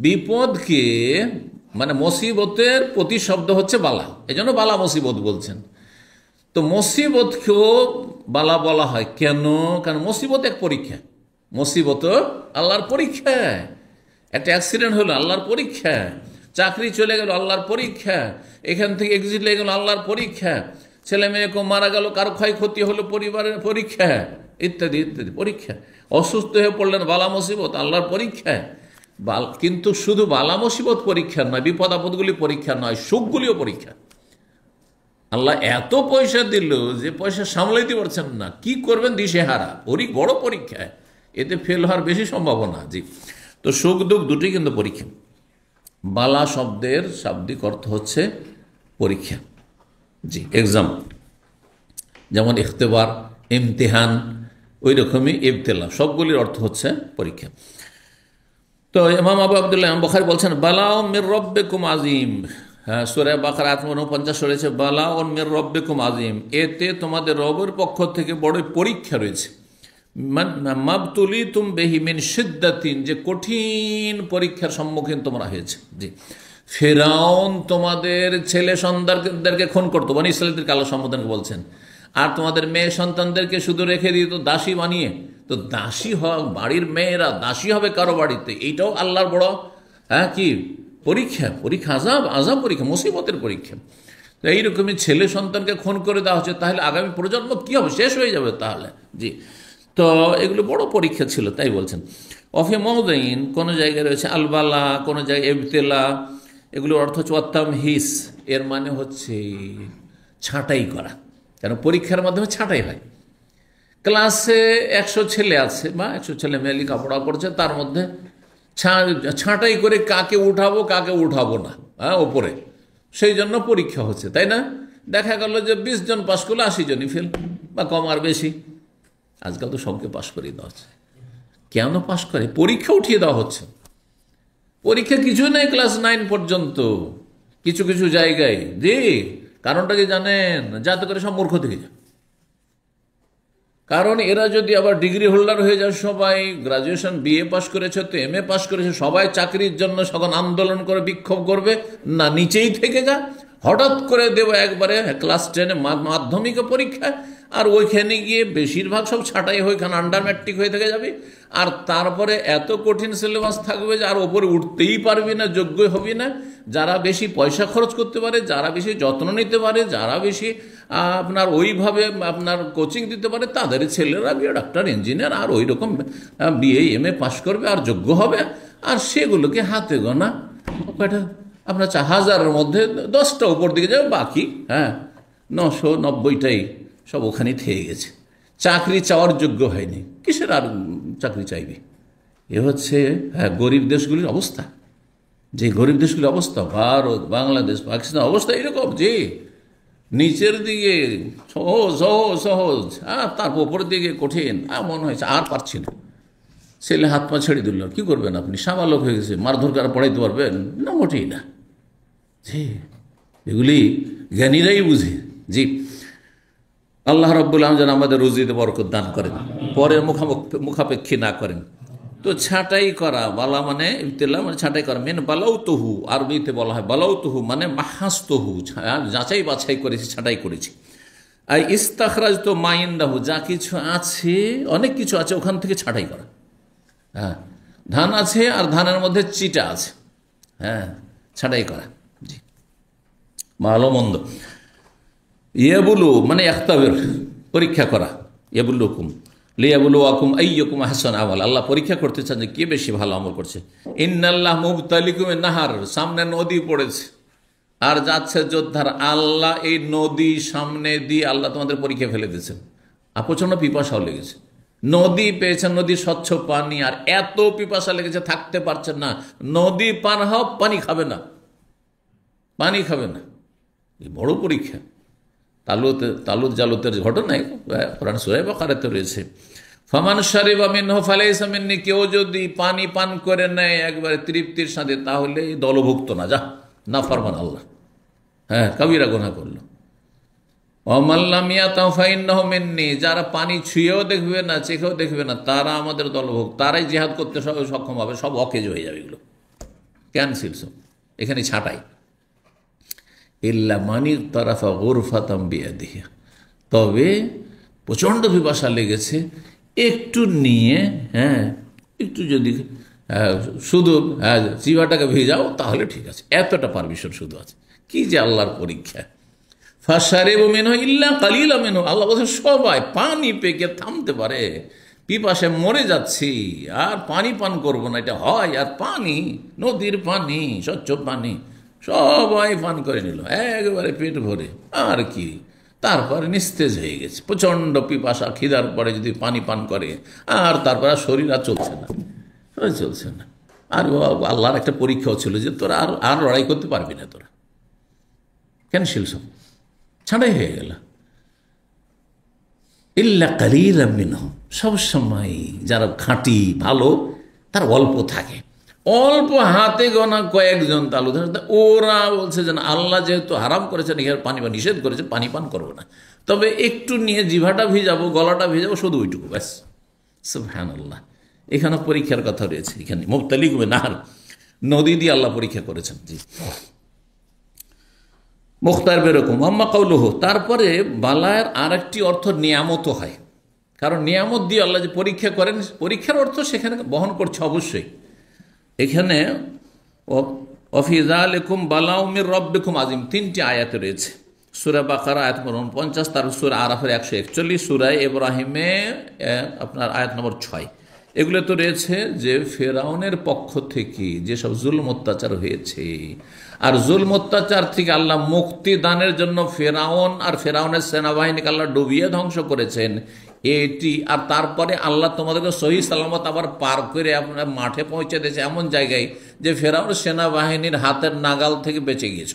বিপদকে, মানে মুসিবতের প্রতিশব্দ হচ্ছে বালা, এজন্য বালা মুসিবত বলছেন। তো মুসিবতকেও বালা বলা হয় কেন? কারণ মুসিবত এক পরীক্ষা। মুসিবত আল্লাহর পরীক্ষা। একটা অ্যাক্সিডেন্ট হলো আল্লাহর পরীক্ষা, চাকরি চলে গেল আল্লাহর পরীক্ষা, এখান থেকে এক্সিট লেগে গেল আল্লাহর পরীক্ষা, ছেলে মেয়ে মারা গেল, কারো ক্ষয়ক্ষতি হলো পরিবারের পরীক্ষা, ইত্যাদি ইত্যাদি পরীক্ষা। অসুস্থ হয়ে পড়লেন, বালা মুসিবত আল্লাহর পরীক্ষা। কিন্তু শুধু বালা মুসিবত পরীক্ষা নয়, বিপদ আপদগুলি পরীক্ষা নয়, সুখগুলিও পরীক্ষা। আল্লাহ এত পয়সা দিল যে পয়সা সামলাইতে পারছেন না, কি করবেন দিশেহারা, বড় পরীক্ষা, এতে ফেল হওয়ার বেশি সম্ভাবনা। জি, তো সুখ দুঃখ দুটি কিন্তু পরীক্ষা। বালা শব্দের শাব্দিক অর্থ হচ্ছে পরীক্ষা। জি, এক্সাম, যেমন ইখতেবার, ইমতিহান, ওই রকমই ইবতেলা, সবগুলির অর্থ হচ্ছে পরীক্ষা। তো ইমাম আবু আব্দুল্লাহ বুখারী বলছেন বালাউ মির রব্বিকুম আযীম। হ্যাঁ, সূরা বাকারা আয়াত 49 রয়েছে বালাউ মির রব্বিকুম আযীম, এতে তোমাদের রবের পক্ষ থেকে বড় পরীক্ষা রয়েছে। মাবতুলিতুম বিহি মিন শিদ্দাতিন, যে কঠিন পরীক্ষার সম্মুখীন তোমরা হয়েছে। জি, ফিরআউন তোমাদের ছেলে সন্তানদেরকে খুন করতো, বনি ইসরাঈলদেরকে আল্লাহ সম্বোধন বলছেন, আর তোমাদের মেয়ে সন্তানদেরকে শুধু রেখে দিত দাসী বানিয়ে। তো দাসী হয়, বাড়ির মেয়েরা দাসী হবে কারো বাড়িতে, এইটাও আল্লাহর বড় কি পরীক্ষা। পরীক্ষা, আজাব পরীক্ষা, মুসিবতের পরীক্ষা। তো এইরকমই ছেলে সন্তানকে খুন করে দেওয়া হচ্ছে, তাহলে আগামী প্রজন্ম কি হবে? শেষ হয়ে যাবে তাহলে। জি, তো এগুলো বড় পরীক্ষা ছিল, তাই বলছেন। অফি মওদিন, কোনো জায়গায় রয়েছে আলবালা, কোনো জায়গায় ইবতেলা, এগুলোর অর্থ হচ্ছে ওয়াত্তামহিস, এর মানে হচ্ছে ছাঁটাই করা। কেন? পরীক্ষার মাধ্যমে ছাঁটাই হয়। ক্লাসে 100 ছেলে আছে বা 100 ছেলে মেয়ে লেখাপড়া করছে, তার মধ্যে ছাঁটাই করে কাকে উঠাবো কাকে উঠাবো না, হ্যাঁ, ওপরে, সেই জন্য পরীক্ষা হচ্ছে, তাই না? দেখা গেল যে 20 জন পাশ করলে 80 জনই ফেল, বা কম আর বেশি। আজকাল তো সবকে পাশ করিয়ে দেওয়া হচ্ছে। কেন পাশ করে? পরীক্ষা উঠিয়ে দেওয়া হচ্ছে। পরীক্ষা কিছু নেই ক্লাস 9 পর্যন্ত কিছু কিছু জায়গায়। জি, কারণটা কি জানেন? যাতে করে সব মূর্খ থেকে যায়। কারণ এরা যদি আবার ডিগ্রি হোল্ডার হয়ে যায়, সবাই গ্রাজুয়েশন বিএ পাস করেছে, তো এমএ পাস করেছে, সবাই চাকরির জন্য সখন আন্দোলন করে বিক্ষোভ করবে না, নিচেই থেকে যা। হঠাৎ করে দেব একবারে ক্লাস 10 মাধ্যমিক পরীক্ষা, আর ওইখানে গিয়ে বেশিরভাগ সব ছাঁটাই হয়ে ওইখানে আন্ডার ম্যাট্রিক হয়ে থেকে যাবে। আর তারপরে এত কঠিন সিলেবাস থাকবে যে আর ওপরে উঠতেই পারবি না, যোগ্যই হবি না। যারা বেশি পয়সা খরচ করতে পারে, যারা বেশি যত্ন নিতে পারে, যারা বেশি আপনার ওইভাবে আপনার কোচিং দিতে পারে, তাদের ছেলেরা বিয়ে ডাক্তার, ইঞ্জিনিয়ার, আর ওই রকম বিএ এমএ পাস করবে আর যোগ্য হবে। আর সেগুলোকে হাতে গোনা কয়টা, আপনার 1000-এর মধ্যে 10টা উপর দিকে যাবে, বাকি 990টাই সব ওখানেই থেকে গেছে। চাকরি চাওয়ার যোগ্য হয়নি, কিসের আর চাকরি চাইবে? এ হচ্ছে গরিব দেশগুলির অবস্থা। যে গরিব দেশগুলির অবস্থা, ভারত, বাংলাদেশ, পাকিস্তান অবস্থা এরকম, যে নিচের দিকে সহজ সহজ সহজ, তারপর উপরের দিকে কঠিন। মনে হয়েছে আর পারছি না, ছেলে হাত পা ছেড়ে দিল। কি করবেন আপনি? সাবালক হয়ে গেছে, মারধর করে পড়াইতে পারবেন না? মোটেই না। জি, এগুলি জ্ঞানীরাই বুঝে। জি, আল্লাহ রাব্বুল আলামিন যেন আমাদের রুজিতে বরকত দান করেন, পরের মুখাপেক্ষী না করেন। তো ছাঁটাই করা, বালা মানে ইবতিলা মানে ছাঁটাই করা। মেন বালাউ তহু, আরবিতে বলা হয় বালাউ তহু মানে মাহাস তহু, যাচাই বাছাই করেছি, ছাঁটাই করেছি। আর ইস্তাখরাজ তো মাইন্দাহু, যা কিছু আছে, অনেক কিছু আছে, ওখান থেকে ছাঁটাই করা। হ্যাঁ, ধান আছে আর ধানের মধ্যে চিটা আছে, হ্যাঁ, ছাঁটাই করা। জি, ভালো মন্দ। ইয়াবুলু মানে ইখতাবির, পরীক্ষা করা। ইয়াবুলুকুম লিয়াবুলুয়াকুম আইয়ুকুম আহসানু আমালা, আল্লাহ পরীক্ষা করতে চান যে কে বেশি ভালো আমল করছে। ইন্নাল্লাহ মুবতালিকুম নাহার, সামনে নদী পড়েছে আর যাচ্ছে যোদ্ধার। আল্লাহ এই নদী সামনে দিয়ে আল্লাহ তোমাদের পরীক্ষা ফেলে দিয়েছেন। প্রচন্ড পিপাসাও লেগেছে, নদী পেয়েছেন, নদী স্বচ্ছ পানি, আর এত পিপাসা লেগেছে থাকতে পারছেন না। নদী পার হও, পানি খাবে না, পানি খাবে না। বড় পরীক্ষা। তালুত জালুতের ঘটনায় কোরআন সূরা বাকারাতে রয়েছে, ফামান শারিবা মিনহু ফালাইসা মিন্নি, কেউ যদি পানি পান করে নেয় একবারে তৃপ্তির সাথে তাহলে দলভুক্ত না, যা নাফরমান আল্লাহ, হ্যাঁ কবিরা গুনাহ করলো। ওয়ামান লাম ইয়াতাউ ফাইন্নাহু মিন্নি, যারা পানি ছুঁয়েও দেখবে না চেখেও দেখবে না তারা আমাদের দলভুক্ত, তারাই জিহাদ করতে সক্ষম হবে, সব অকেজ হয়ে যাবে, এগুলো ক্যান্সেল সব, এখানে ছাঁটাই। ইল্লা মানি তারাফা গুরফাতাম বিয়াদিহি, তবে প্রচণ্ড পিপাসা লেগেছে, একটু নিয়ে, হ্যাঁ একটু যদি শুধু জিভাটাকে ভেজাও তাহলে ঠিক আছে, এতটা পারমিশন শুধু আছে। কি যে আল্লাহর পরীক্ষা। ফাশারিবু মিনহু ইল্লা কালিলা মিনহু, আল্লাহ বলছেন সবাই পানি পেকে থামতে পারে, পিপাসায় মরে যাচ্ছি আর পানি পান করবো না, এটা হয়? আর পানি, নদীর পানি, স্বচ্ছ পানি সবাই পান করে নিল একবারে পেট ভরে, আর কি, তারপরে নিস্তেজ হয়ে গেছে, প্রচণ্ড পিপাসা, খিদার পরে যদি পানি পান করে আর তারপরে শরীর আর চলছে না, চলছে না। আর আল্লাহর একটা পরীক্ষাও ছিল যে তোরা আর লড়াই করতে পারবি না, তোরা ক্যান্সেল, সব ছাড়াই হয়ে গেল। ইল্লা কালিলাম মিনহুম, সবসময় যারা খাঁটি ভালো তার অল্প থাকে, অল্প হাতে গোনা কয়েকজন তালু, ওরা বলছে যে আল্লাহ যেহেতু হারাম করেছেন, এখানে পানি বা নিষেধ করেছেন, পানি পান করবো না, তবে একটু নিয়ে জিভাটা ভিজাবো, গলাটা ভিজাবো, শুধু ওইটুকু ব্যাস। সুবহানাল্লাহ, এখানে পরীক্ষার কথা রয়েছে, এখানে মুবতালিকুম নাহার, নদী দিয়ে আল্লাহ পরীক্ষা করেছেন। জি মুখতার বেরকম আম্মা কাউলুহু, তারপরে বালায়ের আর একটি অর্থ নিয়ামত হয়, কারণ নিয়ামত দিয়ে আল্লাহ যে পরীক্ষা করেন, পরীক্ষার অর্থ সেখানে বহন করছে অবশ্যই। এখানে ওয়াফি যালিকুম বালাউ মির রাব্বিকুম আযীম, তিনটি আয়াতে রয়েছে, সূরা বাকারা আয়াত নম্বর 49, তার সূরা আরাফের 141, সূরা ইব্রাহিমে আপনার আয়াত নম্বর 6, এগুলো তো রয়েছে যে ফেরাউনের পক্ষ থেকে যেসব জুলম অত্যাচার হয়েছে, আর জুলম অত্যাচার থেকে আল্লাহ মুক্তি দানের জন্য ফেরাউন আর ফেরাউনের সেনাবাহিনীকে আল্লাহ ডুবিয়ে ধ্বংস করেছেন এটি, আর তারপরে আল্লাহ তোমাদেরকে সহি সালামত আবার পার করে আপনার মাঠে পৌঁছে দিয়েছে এমন জায়গায় যে ফেরাউনের সেনাবাহিনীর হাতের নাগাল থেকে বেঁচে গিয়েছ,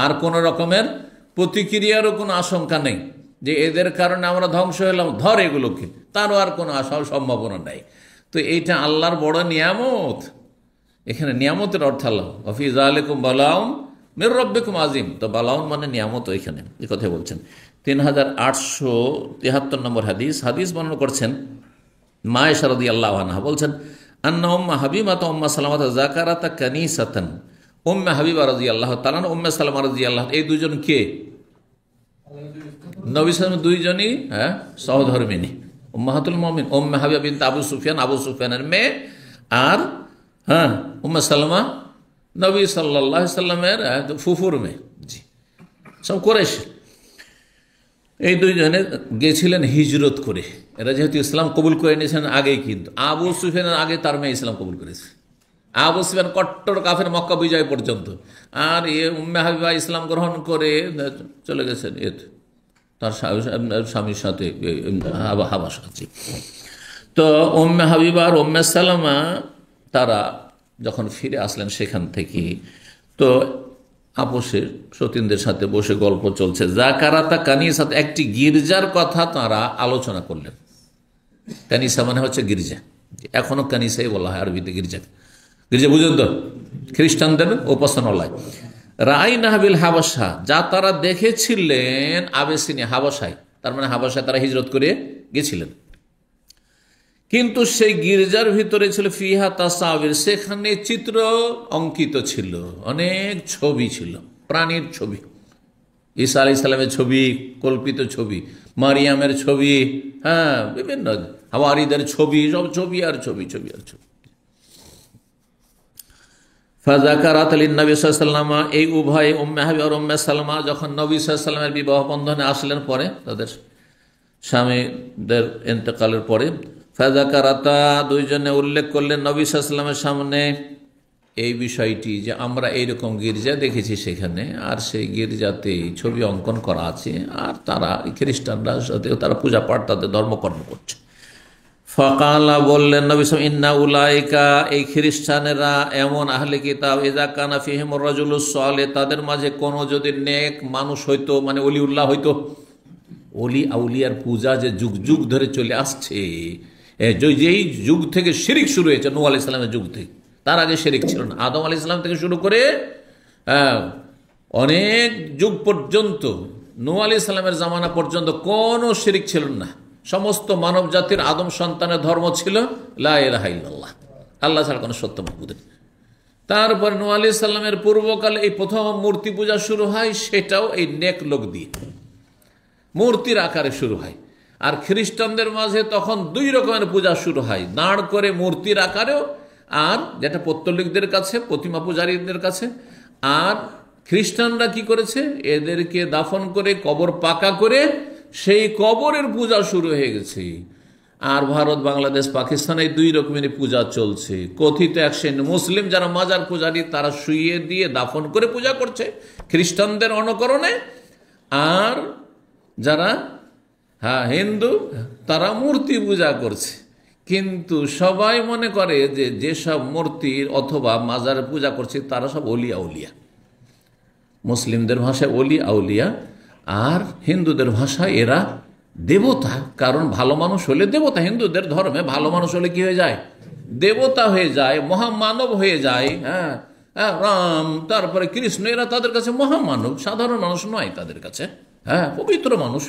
আর কোনো রকমের প্রতিক্রিয়ারও কোনো আশঙ্কা নেই যে এদের কারণে আমরা ধ্বংস হলাম, ধর এগুলোকে, তারও আর কোনো সম্ভাবনা নেই। তো এইটা আল্লাহর বড় নিয়ামত। এখানে নিয়ামতের অর্থ আল্লাহ ওয়াফি যালিকুম বালাউন মির রাব্বিকুম আযীম, তো বালাউন মানে নিয়ামত, এখানে এই কথা বলছেন। 3873 নম্বর হাদিস বর্ণনা করছেন মা আয়েশা রাদিয়াল্লাহু আনহা, বলছেন আন্না উম্মা হাবিবা উম্মা সালামাতা যাকারাতা কানিসাতান, উম্মে হাবিবা রাদিয়াল্লাহু তাআলা উম্মে সালামা রাদিয়াল্লাহু, এই দুজন কে? নবী সাল্লাল্লাহু আলাইহি দুইজনই সহধর্মিনী, উম্মাহাতুল মুমিন উম্মে হাবিবা বিনতে আবু সুফিয়ানের মেয়ে, আর উম্মে সালামা নবী সাল্লাল্লাহু আলাইহি সাল্লামের ফুফুর মেয়ে। জি, সব কুরাইশ। এই দুইজনে গেছিলেন হিজরত করে, এরা যেহেতু ইসলাম কবুল করে নিয়েছেন আগেই, কিন্তু আবু সুফিয়ানের আগে তার মেয়ে ইসলাম কবুল করেছে। আবু সুফিয়ান কট্টর কাফের, মক্কা বিজয় পর্যন্ত, আর উম্মে হাবিবা ইসলাম গ্রহণ করে চলে গেছেন তার স্বামীর সাথে হাবাসা। তো উম্মে হাবিবা আর উম্মে সালামা তারা যখন ফিরে আসলেন সেখান থেকে, তো আপোষের সতীনদের সাথে বসে গল্প চলছে, যাকারাতা কানিসা, একটি গির্জার কথা তারা আলোচনা করলেন। কানিসা মানে হচ্ছে গির্জা, এখনো কানিসাই বলা হয় আরবিতে গির্জা, গির্জা বুঝলেন তো, খ্রিস্টানদের উপাসনালয়। রাআইনা বিল হাবাসা, যা তারা দেখেছিলেন আবেসিনিয়া, হাবাসায়, তার মানে হাবাসায় তারা হিজরত করে গেছিলেন, কিন্তু সেই গির্জার ভিতরে ছিল ফিহা তাসাবির, সেখানে চিত্র অঙ্কিত ছিল, অনেক ছবি ছিল, প্রাণীর ছবি, ঈসা আলাইহিস সালামের ছবি, কল্পিত ছবি, মারিয়ামের ছবি, বিভিন্ন হাওয়ারীদের ছবি, সব ছবি আর ছবি, ছবি আর ছবি। ফাযাকারাত লিন-নবী সাল্লাল্লাহু আলাইহি ওয়াসাল্লাম, এই উভয় উম্মে হাবিবা আর উম্মে সালামা যখন নবী সাল্লাল্লাহু আলাইহি ওয়াসাল্লামের বিবাহ বন্ধনে আসলেন পরে, তাদের স্বামীদের ইন্তেকালের পরে, ফাযাকারাতা, দুইজনে উল্লেখ করলেন নবী সাল্লাল্লাহু আলাইহি ওয়াসাল্লামের সামনে এই বিষয়টি যে আমরা এইরকম গির্জা দেখেছি সেখানে, আর সেই গির্জাতে ছবি অঙ্কন করা আছে, আর তারা খ্রিস্টানরা সাথে তারা পূজা পাঠ, তাদের ধর্মকর্ম করছে। ফাকালা বললেন নবী সাল্লাল্লাহু আলাইহি ওয়াসাল্লাম, ইন্না উলাইকা, এই খ্রিস্টানেরা এমন আহলে কিতাব, ইযা কানা ফিহিমুর রাজুলুস সালেহ, তাদের মাঝে কোনো যদি নেক মানুষ হইতো, মানে ওলিউল্লাহ হইতো। ওলি আউলিয়ার পূজা যে যুগ যুগ ধরে চলে আসছে, যেই যুগ থেকে শিরিক শুরু হয়েছে, নূহ আলাইহিস সালামের যুগ থেকে, তার আগে শিরিক ছিল না। আদম আলাইহিস সালাম থেকে শুরু করে অনেক যুগ পর্যন্ত, নূহ আলাইহিস সালামের জামানা পর্যন্ত কোনো শিরিক ছিল না। সমস্ত মানব জাতির আদম সন্তানের ধর্ম ছিল লা ইলাহা ইল্লাল্লাহ, আল্লাহ ছাড়া কোনো সত্য মাবুদ নেই। তারপর নূহ আলাইহিস সালামের পূর্বকালে এই প্রথম মূর্তি পূজা শুরু হয়, সেটাও এই নেক লোক দিয়ে মূর্তির আকারে শুরু হয়। আর খ্রিস্টানদের মাঝে তখন দুই রকমের পূজা শুরু হয়, দাঁড় করে মূর্তির আকারেও, আর যেটা পৌত্তলিকদের কাছে, প্রতিমা পূজারীদের কাছে। আর খ্রিস্টানরা কি করেছে, এদেরকে দাফন করে কবর পাকা করে সেই কবরের পূজা শুরু হয়ে গেছে। আর ভারত, বাংলাদেশ, পাকিস্তানে দুই রকমের পূজা চলছে। কথিত এক শ্রেণী মুসলিম যারা মাজার পূজারী, তারা শুইয়ে দিয়ে দাফন করে পূজা করছে খ্রিস্টানদের অনুকরণে। আর যারা হিন্দু, তারা মূর্তি পূজা করছে। কিন্তু সবাই মনে করে যে যেসব মূর্তির অথবা মাজার পূজা করছে তারা সব ওলি আউলিয়া। মুসলিমদের ভাষায় ওলি আউলিয়া, আর হিন্দুদের ভাষায় এরা দেবতা। কারণ ভালো মানুষ হলে দেবতা, হিন্দুদের ধর্মে ভালো মানুষ হলে কি হয়ে যায়, দেবতা হয়ে যায়, মহামানব হয়ে যায়। হ্যাঁ, রাম, তারপরে কৃষ্ণ, এরা তাদের কাছে মহামানব, সাধারণ মানুষ নয় তাদের কাছে। হ্যাঁ, পবিত্র মানুষ।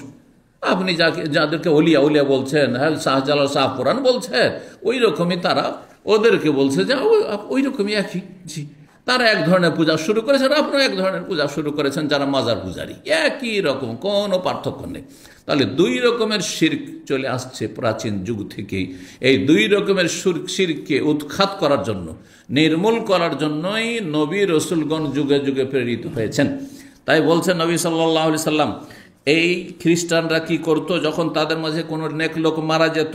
আপনি যাদেরকে ওলিয়া উলিয়া বলছেন, হ্যাঁ, শাহজালাল শাহ পুরাণ বলছেন, ওই রকমই তারা ওদেরকে বলছে যে ওই রকমই একই। জি, তারা এক ধরনের পূজা শুরু করেছেন, আপনারা এক ধরনের পূজা শুরু করেছেন, যারা মাজার পূজারী, একই রকম, কোনো পার্থক্য নেই। তাহলে দুই রকমের শিরক চলে আসছে প্রাচীন যুগ থেকেই। এই দুই রকমের শিরককে উৎখাত করার জন্য, নির্মূল করার জন্যই নবী রসুলগণ যুগে যুগে প্রেরিত হয়েছেন। তাই বলছেন নবী সাল্লাল্লাহু আলাইহি সাল্লাম, এই খ্রিস্টানরা কি করতো, যখন তাদের মাঝে কোনো নেক লোক মারা যেত,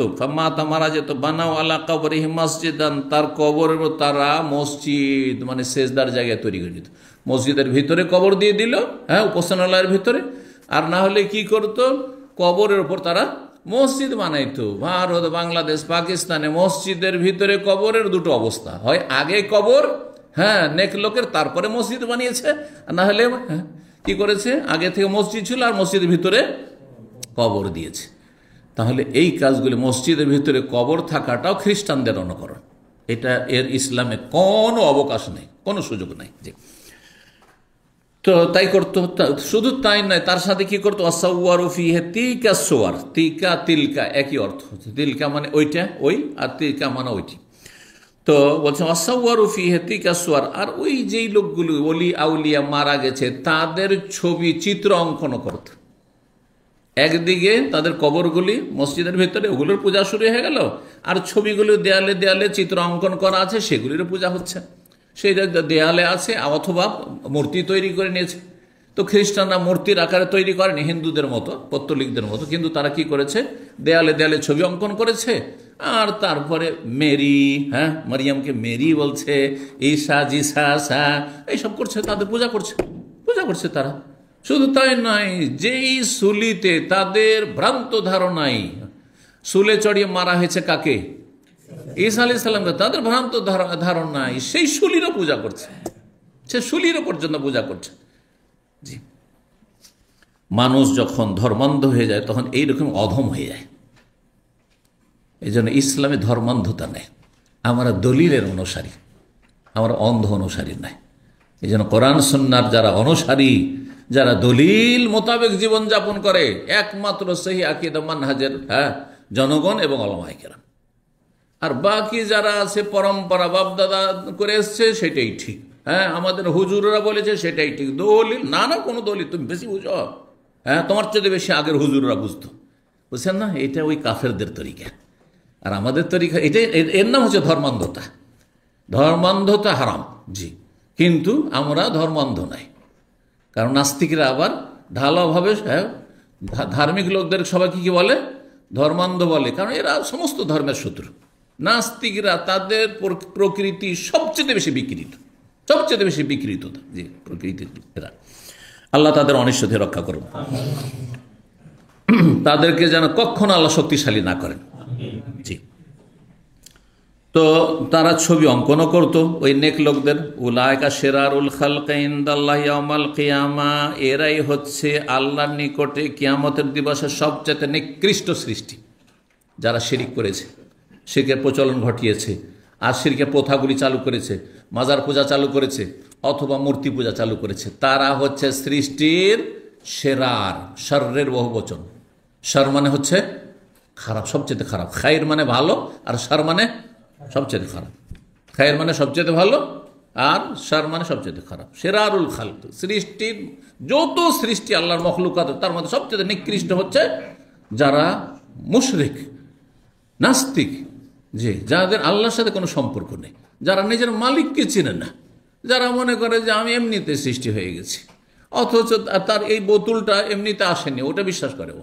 মারা যেত, বানাও আলা কবরিহি মসজিদান, তার কবরের তারা মসজিদ, মানে সেজদার জায়গায় তৈরি করে দিত। মসজিদের ভিতরে কবর দিয়ে দিল, হ্যাঁ, উপাসনালয়ের ভিতরে। আর না হলে কি করতো, কবরের উপর তারা মসজিদ বানাইতো। ভারত, বাংলাদেশ, পাকিস্তানে মসজিদের ভিতরে কবরের দুটো অবস্থা হয়, আগে কবর, হ্যাঁ, নেক লোকের, তারপরে মসজিদ বানিয়েছে। আর না হলে কি করেছে, আগে থেকে মসজিদ ছিল আর মসজিদের ভিতরে কবর দিয়েছে। তাহলে এই কাজগুলি, মসজিদের ভিতরে কবর থাকাটাও খ্রিস্টানদের অনুকরণ। এটা এর ইসলামে কোনো অবকাশ নেই, কোনো সুযোগ নেই। জি, তো তাই করতো। শুধু তাই নয়, তার সাথে কি করতো, আসাওয়ারু ফিহি তিলকা সুওয়ার, তিকা তিলকা একই অর্থ। তিলকা মানে ওইটা, ওই, আর তিলকা মানে ওইটি। তো বলছেন আসাওয়ারু ফিহি তিলকা সুওয়ার, আর ওই যেই লোকগুলো ওলি আউলিয়া মারা গেছে তাদের ছবি চিত্র অঙ্কন করত। একদিকে তাদের কবরগুলি মসজিদের ভিতরে, ওগুলোর পূজা শুরু হয়ে গেল, আর ছবিগুলো দেয়ালে দেয়ালে চিত্র অঙ্কন করা আছে, সেগুলিরও পূজা হচ্ছে। সেই দেয়ালে আছে, অথবা মূর্তি তৈরি করে নিয়েছে। তো খ্রিস্টানরা মূর্তির আকারে তৈরি করেনি হিন্দুদের মতো, পৌত্তলিকদের মতো, কিন্তু তারা কি করেছে, দেয়ালে দেয়ালে ছবি অঙ্কন করেছে। আর তারপরে মেরি, হ্যাঁ, মারিয়ামকে মেরি বলছে, ঈসা জিসা সা, এইসব করছে, তাদের পূজা করছে তারা। শুধু তাই নয়, যেই সুলিতে তাদের ভ্রান্ত ধারণাই, সুলে চড়িয়ে মারা হয়েছে কাকে, ঈসা আলাইহিস সালামকে, তাদের ভ্রান্ত ধারণাই সেই শুলিরও পূজা করছে, সে শুলিরও পর্যন্ত পূজা করছে। জি, মানুষ যখন ধর্মান্ধ হয়ে যায় তখন এইরকম অধম হয়ে যায়। এই জন্য ইসলামে ধর্মান্ধতা নেই, আমরা দলিলের অনুসারী, আমরা অন্ধ অনুসারী নাই। এই জন্য কোরআন সুন্নাহর যারা অনুসারী, যারা দলিল মোতাবেক জীবনযাপন করে, একমাত্র সহি আকীদা মানহাজের, হ্যাঁ, জনগণ এবং উলামায়ে কেরাম। আর বাকি যারা আছে পরম্পরা বাপদাদা করে এসছে, সেটাই ঠিক। হ্যাঁ, আমাদের হুজুররা বলেছে সেটাই ঠিক। দলিল না, কোনো দলিল, তুমি বেশি বুঝো, হ্যাঁ, তোমার চেয়ে বেশি আগের হুজুররা বুঝতো, বুঝছেন না? এটা ওই কাফেরদের তরিকা। আর আমাদের তরিকা, এটাই, এর নাম হচ্ছে ধর্মান্ধতা। ধর্মান্ধতা হারাম, জি, কিন্তু আমরা ধর্মান্ধ নাই। কারণ নাস্তিকরা আবার ঢালাভাবে, হ্যাঁ, ধার্মিক লোকদের সবাইকে কি বলে, ধর্মান্ধ বলে, কারণ এরা সমস্ত ধর্মের শত্রু। নাস্তিকরা তাদের প্রকৃতি সবচেয়ে বেশি বিকৃত, যে প্রকৃতির এরা, আল্লাহ তাদের অনিষ্ট থেকে রক্ষা করুন, তাদেরকে যেন কখনো আল্লাহ শক্তিশালী না করেন। জি। তো তারা ছবি অঙ্কনও করতো ওই নেক লোকদের। উলাইকা শিরারুল খালকি ইনদাল্লাহি ইয়াউমাল কিয়ামা, এরাই হচ্ছে আল্লাহর নিকটে কিয়ামতের দিবসে সবচেয়ে নিকৃষ্ট সৃষ্টি। যারা শিরিক করেছে, শিরকের প্রচলন ঘটিয়েছে, আর শিরকের প্রথাগুলি চালু করেছে, মাজার পূজা চালু করেছে অথবা মূর্তি পূজা চালু করেছে, তারা হচ্ছে সৃষ্টির সেরার, শাররের বহুবচন। শার মানে হচ্ছে খারাপ, সবচেয়ে খারাপ। খায়ের মানে ভালো, আর শার মানে সবচেয়ে খারাপ। খায়ের মানে সবচেয়ে ভালো, আর শার মানে সবচেয়ে খারাপ। সেরারুল খালক, সৃষ্টির যত সৃষ্টি আল্লাহর মখলুকাত, তার মধ্যে সবচেয়ে নিকৃষ্ট হচ্ছে যারা মুশরিক, নাস্তিক, যে যাদের আল্লাহর সাথে কোনো সম্পর্ক নেই, যারা নিজের মালিককে চেনে না, যারা মনে করে যে আমি এমনিতে সৃষ্টি হয়ে গেছি, অথচ তার এই বোতলটা এমনিতে আসেনি, ওটা বিশ্বাস করে ও,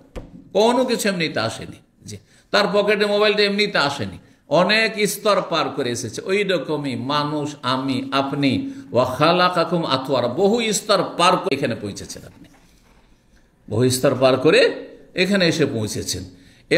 কোনো কিছু এমনিতে আসেনি, যে তার পকেটে মোবাইলটা এমনিতে আসেনি, অনেক স্তর পার করে এসেছে। ওই রকমই মানুষ, আমি, আপনি, ওয়া খালাকাকুম আতওয়ারা, বহু স্তর পার করে এখানে পৌঁছেছেন আপনি, বহু স্তর পার করে এখানে এসে পৌঁছেছেন।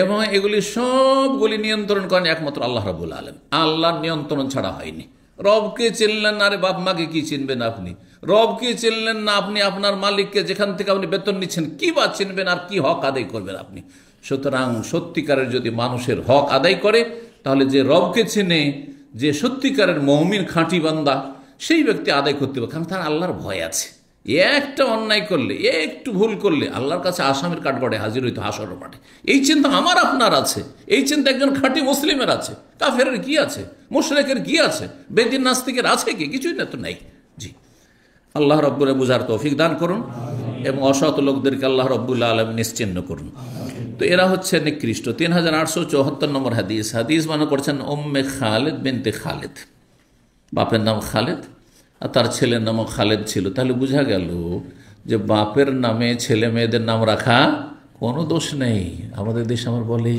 এবং এগুলি সবগুলি নিয়ন্ত্রণ করেন একমাত্র আল্লাহ রাব্বুল আলামিন। আল্লাহর নিয়ন্ত্রণ ছাড়া হয়নি। রবকে চিনলেন না, আরে বাপ মাকে কি চিনবেন আপনি? রবকে চিনলেন না আপনি, আপনার মালিককে যেখান থেকে আপনি বেতন নিচ্ছেন কি বা চিনবেন, আর কি হক আদায় করবেন আপনি? সুতরাং সত্যিকারের যদি মানুষের হক আদায় করে, তাহলে যে রবকে চেনে, যে সত্যিকারের মুমিন খাঁটি বান্দা, সেই ব্যক্তি আদায় করতে পারে, কারণ তার আল্লাহর ভয় আছে। একটা অন্যায় করলে, একটু ভুল করলে আল্লাহর কাছে আসামির কাঠগড়ে হাজির হইতে হাসরের মাঠে। এই চিন্তা আমার আপনার আছে, এই চিন্তা একজন খাঁটি মুসলিমের আছে। কাফেরের কি আছে? মুশরিকের কি আছে? বেদিন নাস্তিকের আছে কি? কিছুই না তো নাই। জি, আল্লাহ রব্বুল বুঝার তৌফিক দান করুন এবং অসৎ লোকদেরকে আল্লাহ রব্বুল আলামিন নিশ্চিহ্ন করুন। তো এরা হচ্ছে নিকৃষ্ট। 3874 নম্বর হাদিস। হাদিস মানে করছেন উম্মে খালেদ বিনতে খালেদ। বাপের নাম খালেদ আর তার ছেলের নামও খালেদ ছিল। তাহলে বোঝা গেল যে বাপের নামে ছেলে মেয়েদের নাম রাখা কোনো দোষ নেই। আমাদের দেশ আমার বলে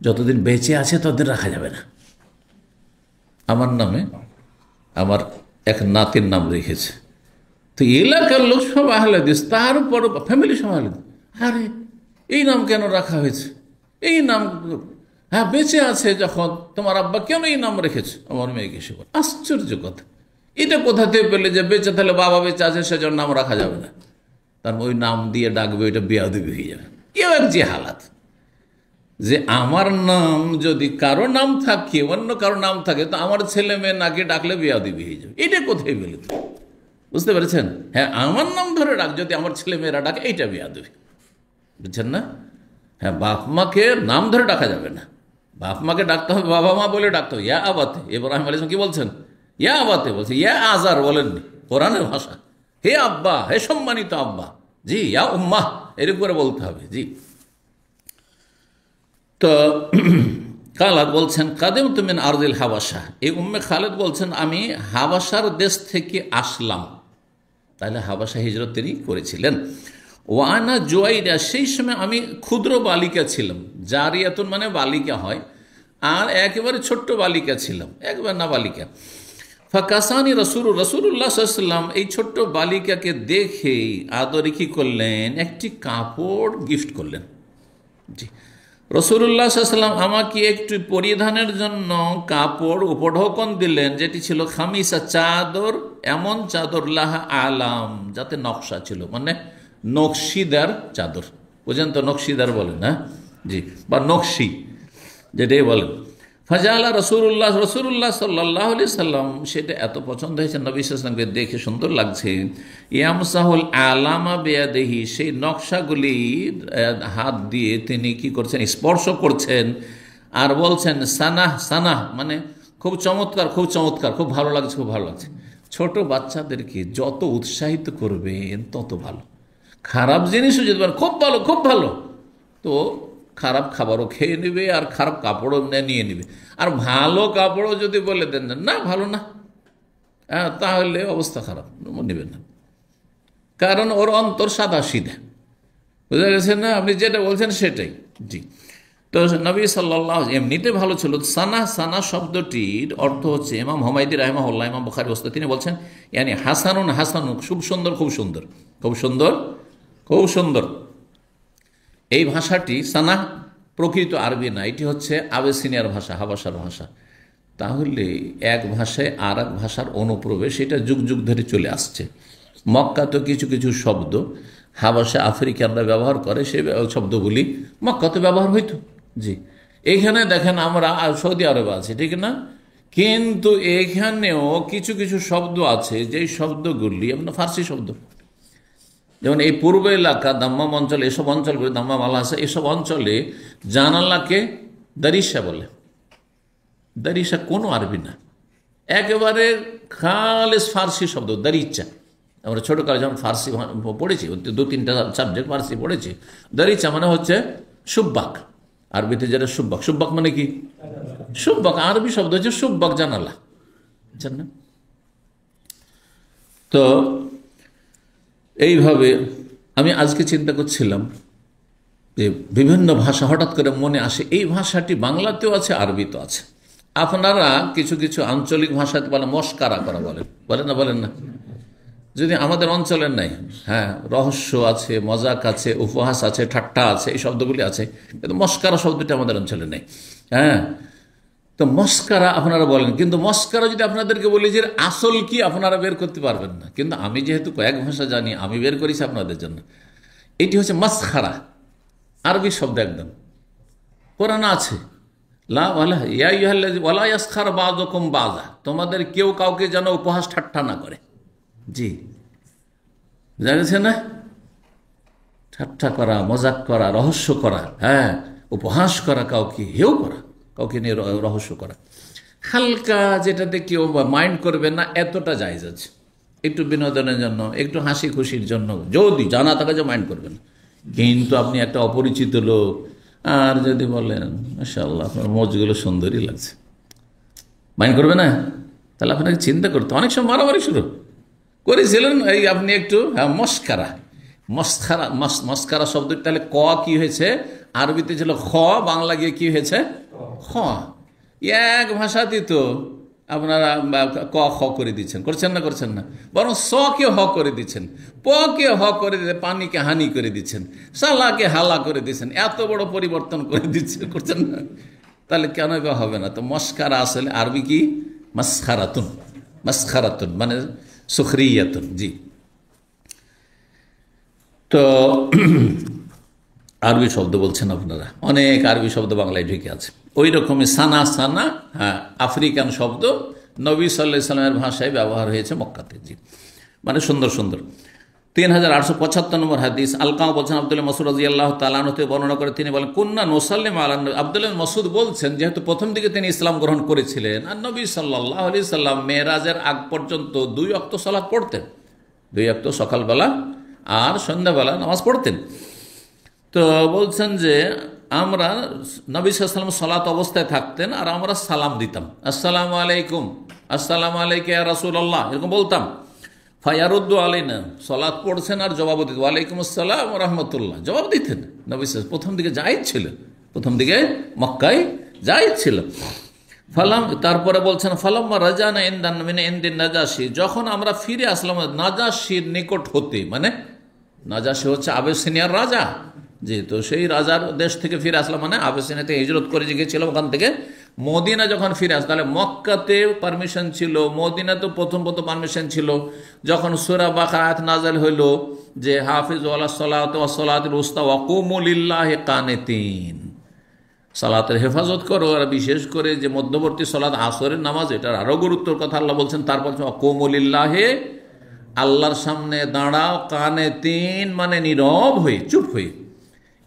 যতদিন বেঁচে আছে ততদিন রাখা যাবে না। আমার নামে আমার এক নাতির নাম রেখেছে, তো এলাকার লোক সব আহলে হাদিস, তার উপর ফ্যামিলি সব আহলে হাদিস। আরে এই নাম কেন রাখা হয়েছে? এই নাম, হ্যাঁ বেঁচে আছে যখন তোমার আব্বা কেন এই নাম রেখেছে? আমার মেয়েকে সে বলে, আশ্চর্য কথা। এটা কোথা থেকে পেলে যে বেঁচে থাকলে বাবা বেঁচে আছে সেজন্য নাম রাখা যাবে না? তার ওই নাম দিয়ে ডাকবে, ওইটা বেয়াদবি হয়ে যাবে। কেউ এক যে হালাত, যে আমার নাম যদি কারো নাম থাকে, অন্য কারো নাম থাকে, তো আমার ছেলে মেয়ে নাকি ডাকলে বেয়াদবি হয়ে যাবে। এটা কোথায় পেলে? বুঝতে পেরেছেন? হ্যাঁ, আমার নাম ধরে ডাক, যদি আমার ছেলে মেয়েরা ডাকে, এইটা বেয়াদবি। বুঝছেন না? হ্যাঁ, বাপ মাকে নাম ধরে ডাকা যাবে না। বাপ মাকে ডাকতে হবে বাবা মা বলে ডাকতে হবে। ইয়া আবাতে, ইব্রাহিম আলাইহিস সালাম কি বলছেন? ইয়া আবাতে বলছে, ইয়া আজার বলেননি, কোরআনের ভাষা। হে আব্বা, হে সম্মানিত আব্বা। জি, ইয়া উম্মাহ, এরকম করে বলতে হবে। জি। তো খালেদ বলছেন কাদিমতু মিন আরদিল হাবাসা। এই উম্মে খালেদ বলছেন আমি হাবাসার দেশ থেকে আসলাম। তাহলে হাবাসা হিজরত তিনি করেছিলেন। ওয়ানা জুয়াইরা, সেই সময় আমি ক্ষুদ্র বালিকা ছিলাম। জারিয়াতুন মানে বালিকা হয়, আর একেবারে ছোট্ট বালিকা ছিলাম, একবার না বালিকা। ফাকাসানি রাসূলুল্লাহ সাল্লাল্লাহু আলাইহি ওয়াসাল্লাম এই ছোট্ট বালিকাকে দেখে আদরে কি করলেন? একটি কাপড় গিফট করলেন। জি, রাসূলুল্লাহ সাল্লাল্লাহু আলাইহি ওয়াসাল্লাম আমাকে একটু পরিধানের জন্য কাপড় উপঢৌকন দিলেন, যেটি ছিল খামিসা, চাদর, এমন চাদর লাহা আলাম, যাতে নকশা ছিল, মানে নকশিদার চাদর। বুঝেন তো, নকশিদার বলেন না? জি, বা নকশি যেটাই বলেন। ফাজালা রাসূলুল্লাহ সাল্লাল্লাহু আলাইহি সাল্লাম, সেটা এত পছন্দ হয়েছে নবী সাল্লাল্লাহু আলাইহি ওয়াসাল্লামকে, দেখে সুন্দর লাগছে। ইয়ামসাহুল আলামা বিয়াদিহি, সেই নকশাগুলি হাত দিয়ে তিনি কি করছেন? স্পর্শ করছেন আর বলছেন সানাহ, সানাহ মানে খুব চমৎকার, খুব চমৎকার, খুব ভালো লাগছে, খুব ভালো লাগছে। ছোট বাচ্চাদেরকে যত উৎসাহিত করবেন তত ভালো। খারাপ জিনিসও যদি বলেন খুব ভালো, খুব ভালো, তো খারাপ খাবারও খেয়ে নেবে আর খারাপ কাপড়ও নিয়ে নেবে। আর ভালো কাপড়ও যদি বলে দেন না ভালো না, তাহলে অবস্থা খারাপ, নেবেন না। কারণ ওর অন্তর সাদা সিধা, বুঝা গেছে না? আপনি যেটা বলছেন সেটাই। জি। তো নবী সাল্লাল্লাহু, এমনিতে ভালো ছিল। সানা, সানা শব্দটির অর্থ হচ্ছে, ইমাম হুমায়দি রাহিমাহুল্লাহ, ইমাম বুখারী ওস্তাদ, তিনি বলছেন ইয়ানি হাসানুন, হাসানুন খুব সুন্দর, খুব সুন্দর, খুব সুন্দর, খুব সুন্দর। এই ভাষাটি সানা প্রকৃত আরবি না, এটি হচ্ছে আবেসিনিয়ার ভাষা, হাবাসার ভাষা। তাহলে এক ভাষায় আর এক ভাষার অনুপ্রবেশ এটা যুগ যুগ ধরে চলে আসছে। মক্কা তো কিছু কিছু শব্দ হাবাসে আফ্রিকানরা ব্যবহার করে, সেই শব্দগুলি মক্কাতে ব্যবহার হইতো। জি, এইখানে দেখেন আমরা সৌদি আরবে আছি, ঠিক না, কিন্তু এখানেও কিছু কিছু শব্দ আছে যেই শব্দগুলি আপনার ফার্সি শব্দ। যেমন এই পূর্ব এলাকা দাম্মাম অঞ্চল, এসব অঞ্চলগুলি দাম্মাম আলহাসা, এসব অঞ্চলে জানালাকে দারিসা বলে। দারিসা কোনো আরবি না, একেবারে খালেস ফার্সি শব্দ দারিচা। আমরা ছোটকালে যখন ফার্সি পড়েছি, 2-3টা সাবজেক্ট ফার্সি পড়েছি। দারিচা মানে হচ্ছে সুব্বাক, আরবিতে যেটা সুব্বাক। সুব্বাক মানে কি? সুব্বাক আরবি শব্দ হচ্ছে সুব্বাক, জানালা। বুঝছেন না? তো এইভাবে আমি আজকে চিন্তা করছিলাম যে বিভিন্ন ভাষা হঠাৎ করে মনে আসে, এই ভাষাটি বাংলাতেও আছে, আরবিতেও আছে। আপনারা কিছু কিছু আঞ্চলিক ভাষাতে বলে মস্কারা করা, বলেন না? বলেন না? যদি আমাদের অঞ্চলের নাই, হ্যাঁ, রহস্য আছে, মজাক আছে, উপহাস আছে, ঠাট্টা আছে, এই শব্দগুলি আছে, কিন্তু মস্কারা শব্দটি আমাদের অঞ্চলে নেই। হ্যাঁ, তো মস্কারা আপনারা বলেন, কিন্তু মস্কারা যদি আপনাদেরকে বলি যে আসল কি, আপনারা বের করতে পারবেন না। কিন্তু আমি যেহেতু কয়েক ভাষা জানি, আমি বের করেছি আপনাদের জন্য। এটি হচ্ছে মাসখারা, আরবি শব্দ একদম, কোরআন আছে। তোমাদের কেউ কাউকে যেন উপহাস ঠাট্টা না করে। জি, জানেছে না? ঠাট্টা করা, মজাক করা, রহস্য করা, হ্যাঁ, উপহাস করা, কাউকে হেও করা, কাউকে নিয়ে রহস্য করা, হালকা, যেটাতে কেউ মাইন্ড করবে না, এতটা জায়েজ আছে। একটু বিনোদনের জন্য, একটু হাসি খুশির জন্য যদি জানা থাকে যে মাইন্ড করবে না। কিন্তু আপনি একটা অপরিচিত লোক আর যদি বলেন মাশাআল্লাহ আপনার মোজগুলো সুন্দরই লাগছে, মাইন্ড করবে না? তাহলে আপনাকে চিন্তা করতে, অনেক সময় মারামারি শুরু করেছিলেন এই আপনি একটু, হ্যাঁ, মস্কারা। মস্কারা শব্দটি তাহলে ক কি হয়েছে? আরবিতে ছিল খ, বাংলা গিয়ে কি হয়েছে? খ। এক ভাষাতেই তো আপনারা ক খ করে দিচ্ছেন, করছেন না? বরং স কে হ করে দিচ্ছেন, প কে হ করে দিচ্ছেন, পানিকে হানি করে দিচ্ছেন, সালাকে হালা করে দিচ্ছেন, এত বড় পরিবর্তন করে দিচ্ছেন, করছেন না? তাহলে কেন বা হবে না? তো মস্কারা আসলে আরবি কি? মাসখারাতুন। মাসখারাতুন মানে সুখরিয়াতুন। জি, তো আরবি শব্দ বলছেন আপনারা, অনেক আরবি শব্দ বাংলায় ঢুকে আছে। ওই রকমই সানা, হ্যাঁ, আফ্রিকান শব্দ নবী সাল্লাল্লাহু আলাইহি সাল্লামের ভাষায় ব্যবহার হয়েছে মক্কাতে। জি, মানে সুন্দর সুন্দর। 3875 নম্বর হাদিস, আলকামা বলছেন আব্দুল্লাহ মাসউদ রাদিয়াল্লাহু তাআলা আনহু থেকে বর্ণনা করে, তিনি বলেন কুন্না নুসাল্লিমু আলা নবী। আব্দুল্লাহ মাসউদ বলছেন, যেহেতু প্রথম দিকে তিনি ইসলাম গ্রহণ করেছিলেন, আর নবী সাল্লাল্লাহু আলাইহি সাল্লাম মেরাজের আগ পর্যন্ত 2 ওয়াক্ত সালাত পড়তেন, 2 ওয়াক্ত সকালবেলা আর সন্ধ্যাবেলা নামাজ পড়তেন। তো বলছেন যে আমরা নবী সাল্লাল্লাহু আলাইহি ওয়াসাল্লাম সালাত অবস্থায় থাকতেন আর আমরা সালাম দিতাম, আসসালামু আলাইকুম, আসসালামু আলাইকা ইয়া রাসূলুল্লাহ, এরকম বলতাম। ফায়ারুদ্দু আলাইনা, সালাত পড়ছেন আর জবাব দিতেন, ওয়ালাইকুম আসসালাম ওয়া রাহমাতুল্লাহ, জবাব দিতেন। নবী সাল্লাল্লাহু প্রথম দিকে জায়েজ ছিল, প্রথম দিকে মক্কায় জায়েজ ছিল। তারপরে বলছেন ফালাম্মা রাজানা ইনদান মিন ইনদিন নাজাশি, যখন আমরা ফিরে আসলাম নাজাশির নিকট হতে, মানে নাজাশি হচ্ছে আবেসিনিয়ার রাজা, যেহেতু সেই রাজার দেশ থেকে ফিরে আসলাম, মানে আবেসিনিয়াতে হিজরত করে গিয়েছিলাম, ওখান থেকে মদিনা যখন ফিরে আসলাম, তাহলে মক্কাতে পারমিশন ছিল, মদিনাতে প্রথম পারমিশন ছিল। যখন সূরা বাকারা আয়াত নাযিল হইল যে হাফিজু আলাস সালাতি ওয়াস সালাতিল উস্তা ওয়া কুমু লিল্লাহি কানিতিন, সালাতের হেফাজত করো, আর বিশেষ করে যে মধ্যবর্তী সালাত আসরের নামাজ, এটার আরো গুরুত্বের কথা আল্লাহ বলছেন। তারপর কুমু লিল্লাহি, আল্লাহর সামনে দাঁড়াও, কানিতিন মানে নীরব হয়ে, চুপ হয়ে।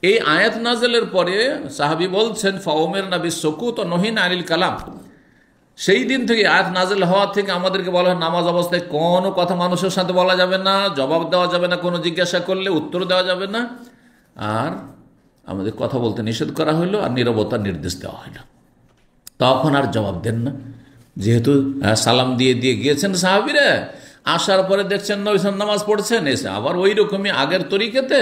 এই আয়াত নাজেলের পরে সাহাবী বলছেন ফাউমের নবী সুকুত নহিন আনিল কালাম, সেই দিন থেকে আয়াত নাজেল হওয়া থেকে আমাদেরকে বলা হয় নামাজ অবস্থায় কোনো কথা মানুষের সাথে বলা যাবে না, জবাব দেওয়া যাবে না, কোনো জিজ্ঞাসা করলে উত্তর দেওয়া যাবে না, আর আমাদের কথা বলতে নিষেধ করা হইলো, আর নীরবতার নির্দেশ দেওয়া হইল। তখন আর জবাব দেন না, যেহেতু সালাম দিয়ে গিয়েছেন সাহাবীরা। আসার পরে দেখছেন নবী নামাজ পড়ছেন, এসে আবার ওই রকমই আগের তরিকাতে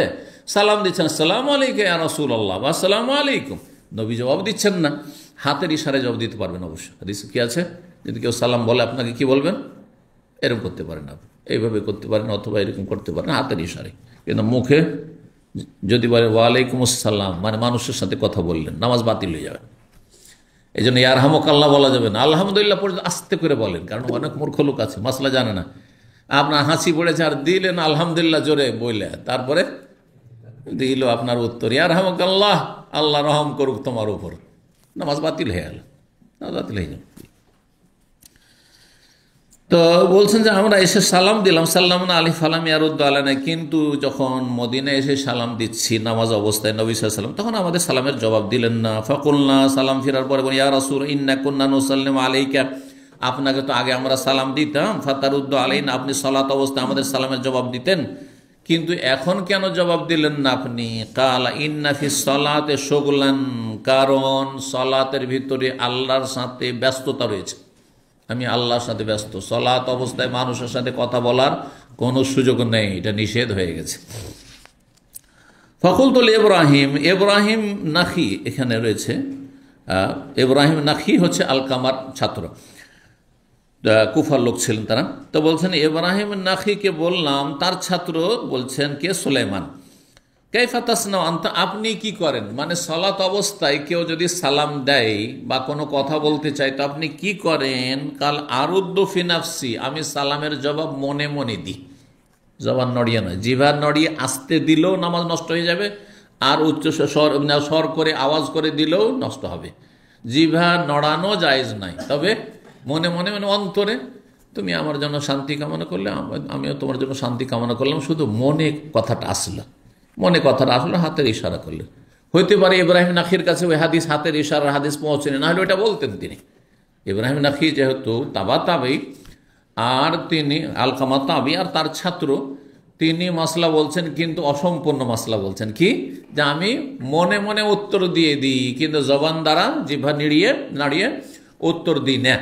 সালাম দিচ্ছেন, আসসালামু আলাইকা ইয়া রাসূলুল্লাহ, আসসালামু আলাইকুম। নবী জবাব দিচ্ছেন না, হাতের ইশারায় জবাব দিতে পারবেন অবশ্য। হাদিসে কি আছে, যদি কেউ সালাম বলে আপনাকে কি বলবেন? এরকম করতে পারেন, আপনি এইভাবে করতে পারেন, অথবা এরকম করতে পারেন হাতের ইশারায়। কিন্তু মুখে যদি বলে ওয়ালাইকুম আসসালাম, মানে মানুষের সাথে কথা বললেন, নামাজ বাতিল হয়ে যাবে। এই জন্য ইয়ারহামুকাল্লাহ বলা যাবে না, আলহামদুলিল্লাহ পর্যন্ত আস্তে করে বলেন, কারণ অনেক মূর্খ লোক আছে মাসলা জানে না। আপনার হাসি পড়েছে আর দিলেন আলহামদুলিল্লাহ জোরে বললে, তারপরে দিল আপনার উত্তর ইয়ারহামুকাল্লাহ, আল্লাহ রহম করুক তোমার উপর, নামাজ বাতিল হয়ে গেল, বাতিল হয়ে গেল। তো বলছেন যে আমরা এসে সালাম দিলাম, সাল্লাম না আলিফ আলাম ইয়ারুদ্দ আলানা, কিন্তু যখন মদিনায় এসে সালাম দিচ্ছি নামাজ অবস্থায় নবী সাল্লাল্লাহু আলাইহি ওয়াসাল্লাম, তখন আমাদের সালামের জবাব দিলেন না। ফাকুলনা, সালাম ফিরার পরে বলি ইয়া রাসূল ইন্না কুন্না নুসাল্লিমু আলাইকা, আপনাকে তো আগে আমরা সালাম দিতাম, ফাতারুদ্দ আলাইনা, আপনি সালাত অবস্থায় আমাদের সালামের জবাব দিতেন, কিন্তু এখন কেন জবাব দিলেন না আপনি? কালা ইন্না ফিস সালাতে শুগলান, কারণ সালাতের ভিতরে আল্লাহর সাথে ব্যস্ততা রয়েছে, আমি আল্লাহর সাথে ব্যস্ত, সালাত অবস্থায় মানুষের সাথে কথা বলার কোনো সুযোগ নেই, এটা নিষেধ হয়ে গেছে। ফাকুলতুল ইব্রাহিম, ইব্রাহিম নাখি এখানে রয়েছে, ইব্রাহিম নাখি হচ্ছে আলকামার ছাত্র, কুফার লোক ছিলেন তারা। তো বলছেন ইব্রাহিম নাখিকে বললাম, তার ছাত্র বলছেন কে? সুলাইমান। কাইফা তাসনাউ আনতা, আপনি কি করেন? মানে সালাত অবস্থায় কেউ যদি সালাম দেয় বা কোনো কথা বলতে চায় তো আপনি কি করেন? কাল আরুদ্দু ফি নাফসি, আমি সালামের জবাব মনে মনে দিই, জবান নড়িয়ে নয়, জিভার নড়িয়ে আসতে দিলেও নামাজ নষ্ট হয়ে যাবে, আর উচ্চ স্বর করে আওয়াজ করে দিলেও নষ্ট হবে। জিভা নড়ানো জায়েজ নাই, তবে মনে মনে মানে অন্তরে তুমি আমার জন্য শান্তি কামনা করলে আমিও তোমার জন্য শান্তি কামনা করলাম, শুধু মনে কথাটা আসলো, মনে কথাটা আসলে হাতের ইশারা করলেন। হইতে পারে ইব্রাহিম নাখির কাছে ওই হাদিস, হাতের ইশারার হাদিস পৌঁছেনি, না হলে ওইটা বলতেন তিনি। ইব্রাহিম নাখি যেহেতু তাবি, আর তিনি আলকামা তাবি, আর তার ছাত্র, তিনি মাসলা বলছেন কিন্তু অসম্পূর্ণ মাসলা বলছেন, কি যে আমি মনে মনে উত্তর দিয়ে দিই, কিন্তু জবান দ্বারা জিভা নাড়িয়ে উত্তর দিই না।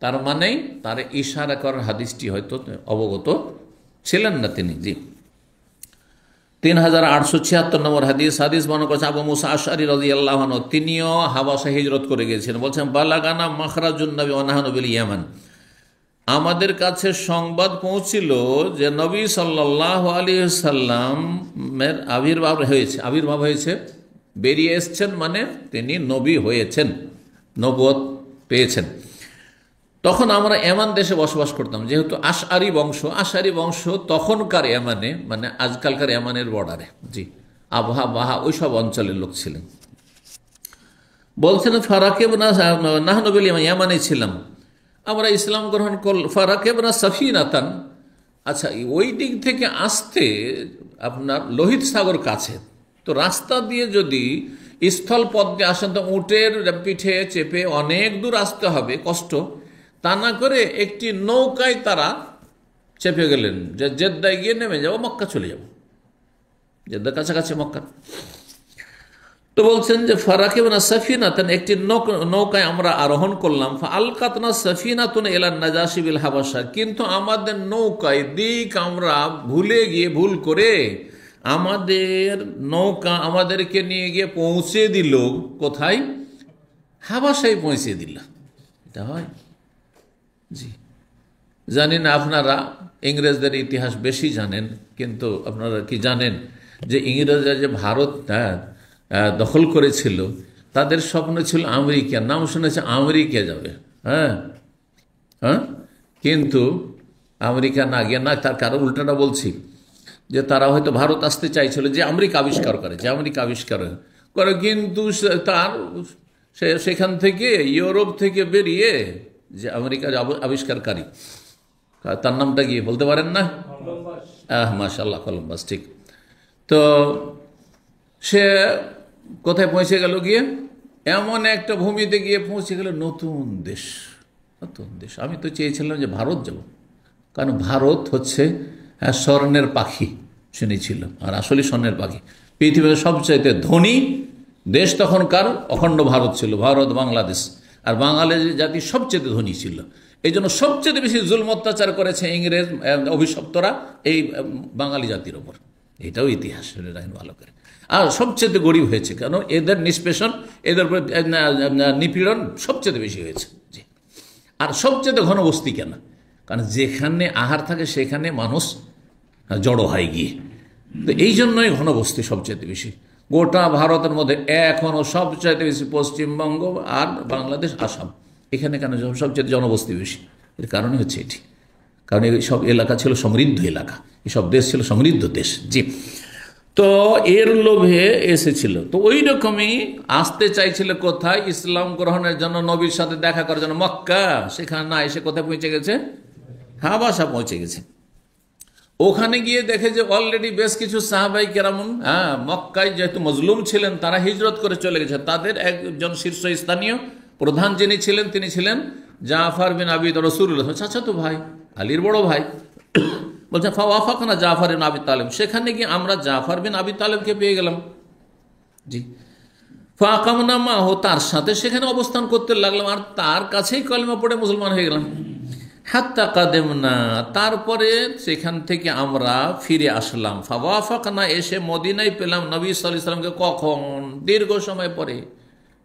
তার মানে তার ইশারা করার হাদিসটি হয়তো অবগত ছিলেন না তিনি। জি, 3876 নম্বর হাদিস বর্ণনা করেছেন আবু মুসা আশআরী রাদিয়াল্লাহু আনহু, তিনিও হাবাসা হিজরত করে গিয়েছিলেন। বলছেন বালাগানা মাখরাজুন নবী ওয়া নাহনু বিল ইয়ামান, আমাদের কাছে সংবাদ পৌঁছিল যে নবী সাল্লাল্লাহু আলাইহি ওয়াসাল্লামের আবির্ভাব হয়েছে, বেরিয়ে এসছেন, মানে তিনি নবী হয়েছেন, নবুয়ত পেয়েছেন। তখন আমরা এমান দেশে বসবাস করতাম, যেহেতু আশআরী বংশ তখনকার এমানে, মানে আজকালকার এমানের বর্ডারে, জি, আবহা বাহা ওইসব অঞ্চলের লোক ছিলেন। বলছেন ফারাকেবনা নাহনু বিল ইয়ামানে ছিলাম, আমরা ইসলাম গ্রহণ করল। ফারাকেবনা সাফিনাতান, আচ্ছা ওই দিক থেকে আসতে আপনার লোহিত সাগর কাছে, তো রাস্তা দিয়ে যদি স্থল পথ দিয়ে আসেন তো উটের পিঠে চেপে অনেক দূর আসতে হবে, কষ্ট, তা না করে একটি নৌকায় তারা চেপে গেলেন যে জেদ্দায় গিয়ে নেমে যাবো, মক্কা চলে যাব, জেদ্দার কাছাকাছি মক্কা। তো বলছেন যে ফারাকিবনা সাফিনাতান, একটি নৌকায় আমরা আরোহণ করলাম। আলকাতনা সাফিনাতুন ইলা নাজাশি বিল হাবাসা, কিন্তু আমাদের নৌকায় দিক আমরা ভুল করে আমাদের নৌকা আমাদেরকে নিয়ে গিয়ে পৌঁছে দিল কোথায়? হাবাসায় পৌঁছে দিল। এটা হয়? জি, জানি না আপনারা ইংরেজদের ইতিহাস বেশি জানেন, কিন্তু আপনারা কি জানেন যে ইংরেজরা যে ভারতটা দখল করেছিল, তাদের স্বপ্ন ছিল আমেরিকা, নাম শুনেছে আমেরিকা যাবে, হ্যাঁ, কিন্তু আমেরিকা না গিয়ে, না তার কারো উল্টাটা বলছি, যে তারা হয়তো ভারত আসতে চাইছিল, যে আমেরিকা আবিষ্কার করে, কিন্তু তার সেখান থেকে ইউরোপ থেকে বেরিয়ে যে আমেরিকার আবিষ্কারকারী, তার নামটা গিয়ে বলতে পারেন না? মাশাআল্লাহ, কলম্বাস, ঠিক। তো সে কোথায় পৌঁছে গেল? গিয়ে এমন একটা ভূমিতে গিয়ে পৌঁছে গেল, নতুন দেশ। আমি তো চেয়েছিলাম যে ভারত যাব, কারণ ভারত হচ্ছে স্বর্ণের পাখি শুনেছিল, আর আসলে স্বর্ণের পাখি, পৃথিবীর সবচাইতে ধনী দেশ তখনকার অখণ্ড ভারত ছিল, ভারত বাংলাদেশ, আর বাঙালি জাতি সবচেয়ে ধনী ছিল। এই জন্য সবচেয়ে বেশি জুলম অত্যাচার করেছে ইংরেজ অভিশপ্তরা এই বাঙালি জাতির ওপর, এটাও ইতিহাস ভালো করে। আর সবচেয়ে গরিব হয়েছে, কারণ এদের নিষ্পেষণ, এদের নিপীড়ন সবচেয়ে বেশি হয়েছে। জি, আর সবচেয়ে ঘনবস্তি কেন? কারণ যেখানে আহার থাকে সেখানে মানুষ জড়ো হয় গিয়ে, তো এই জন্যই ঘনবস্তি সবচেয়ে বেশি। গোটা ভারতের মধ্যে এখনও সবচাইতে বেশি পশ্চিমবঙ্গ আর বাংলাদেশ, আসাম, এখানে কেন সবচেয়ে জনবসতি বেশি? এর কারণে হচ্ছে এটি, কারণ এইসব এলাকা ছিল সমৃদ্ধ এলাকা, এসব দেশ ছিল সমৃদ্ধ দেশ। জি, তো এর লোভে এসেছিল। তো ওই রকমই আসতে চাইছিল কোথায়? ইসলাম গ্রহণের জন্য, নবীর সাথে দেখা করার জন্য মক্কা। সেখানে না এসে কোথায় পৌঁছে গেছে? হাবাসা পৌঁছে গেছে। ওখানে গিয়ে দেখে যে অলরেডি বেশ কিছু সাহাবাই কেরামুন মক্কায় যেহেতু মজলুম ছিলেন, তারা হিজরত করে চলে গেছে। তাদের একজন শীর্ষস্থানীয় প্রধান যিনি ছিলেন, তিনি ছিলেন জাফর বিন আবি রাসূলুল্লাহ, চাচাতো ভাই, আলীর বড় ভাই। বলছেন ফাওয়াফাকনা জাফর বিন আবি তালেব। সেখানে গিয়ে আমরা জাফর বিন আবি তালেবকে পেয়ে গেলাম। জি, ফাকামনা মাহু, তার সাথে সেখানে অবস্থান করতে লাগলাম, আর তার কাছেই কলেমা পড়ে মুসলমান হয়ে গেলাম। হাত্তা কাদেমনা, তারপরে সেখান থেকে আমরা ফিরে আসলাম। ফাওয়াফাকনা, এসে মদিনায় পেলাম নবী সাল্লাল্লাহু আলাইহি ওয়াসাল্লামকে। কখন? দীর্ঘ সময় পরে,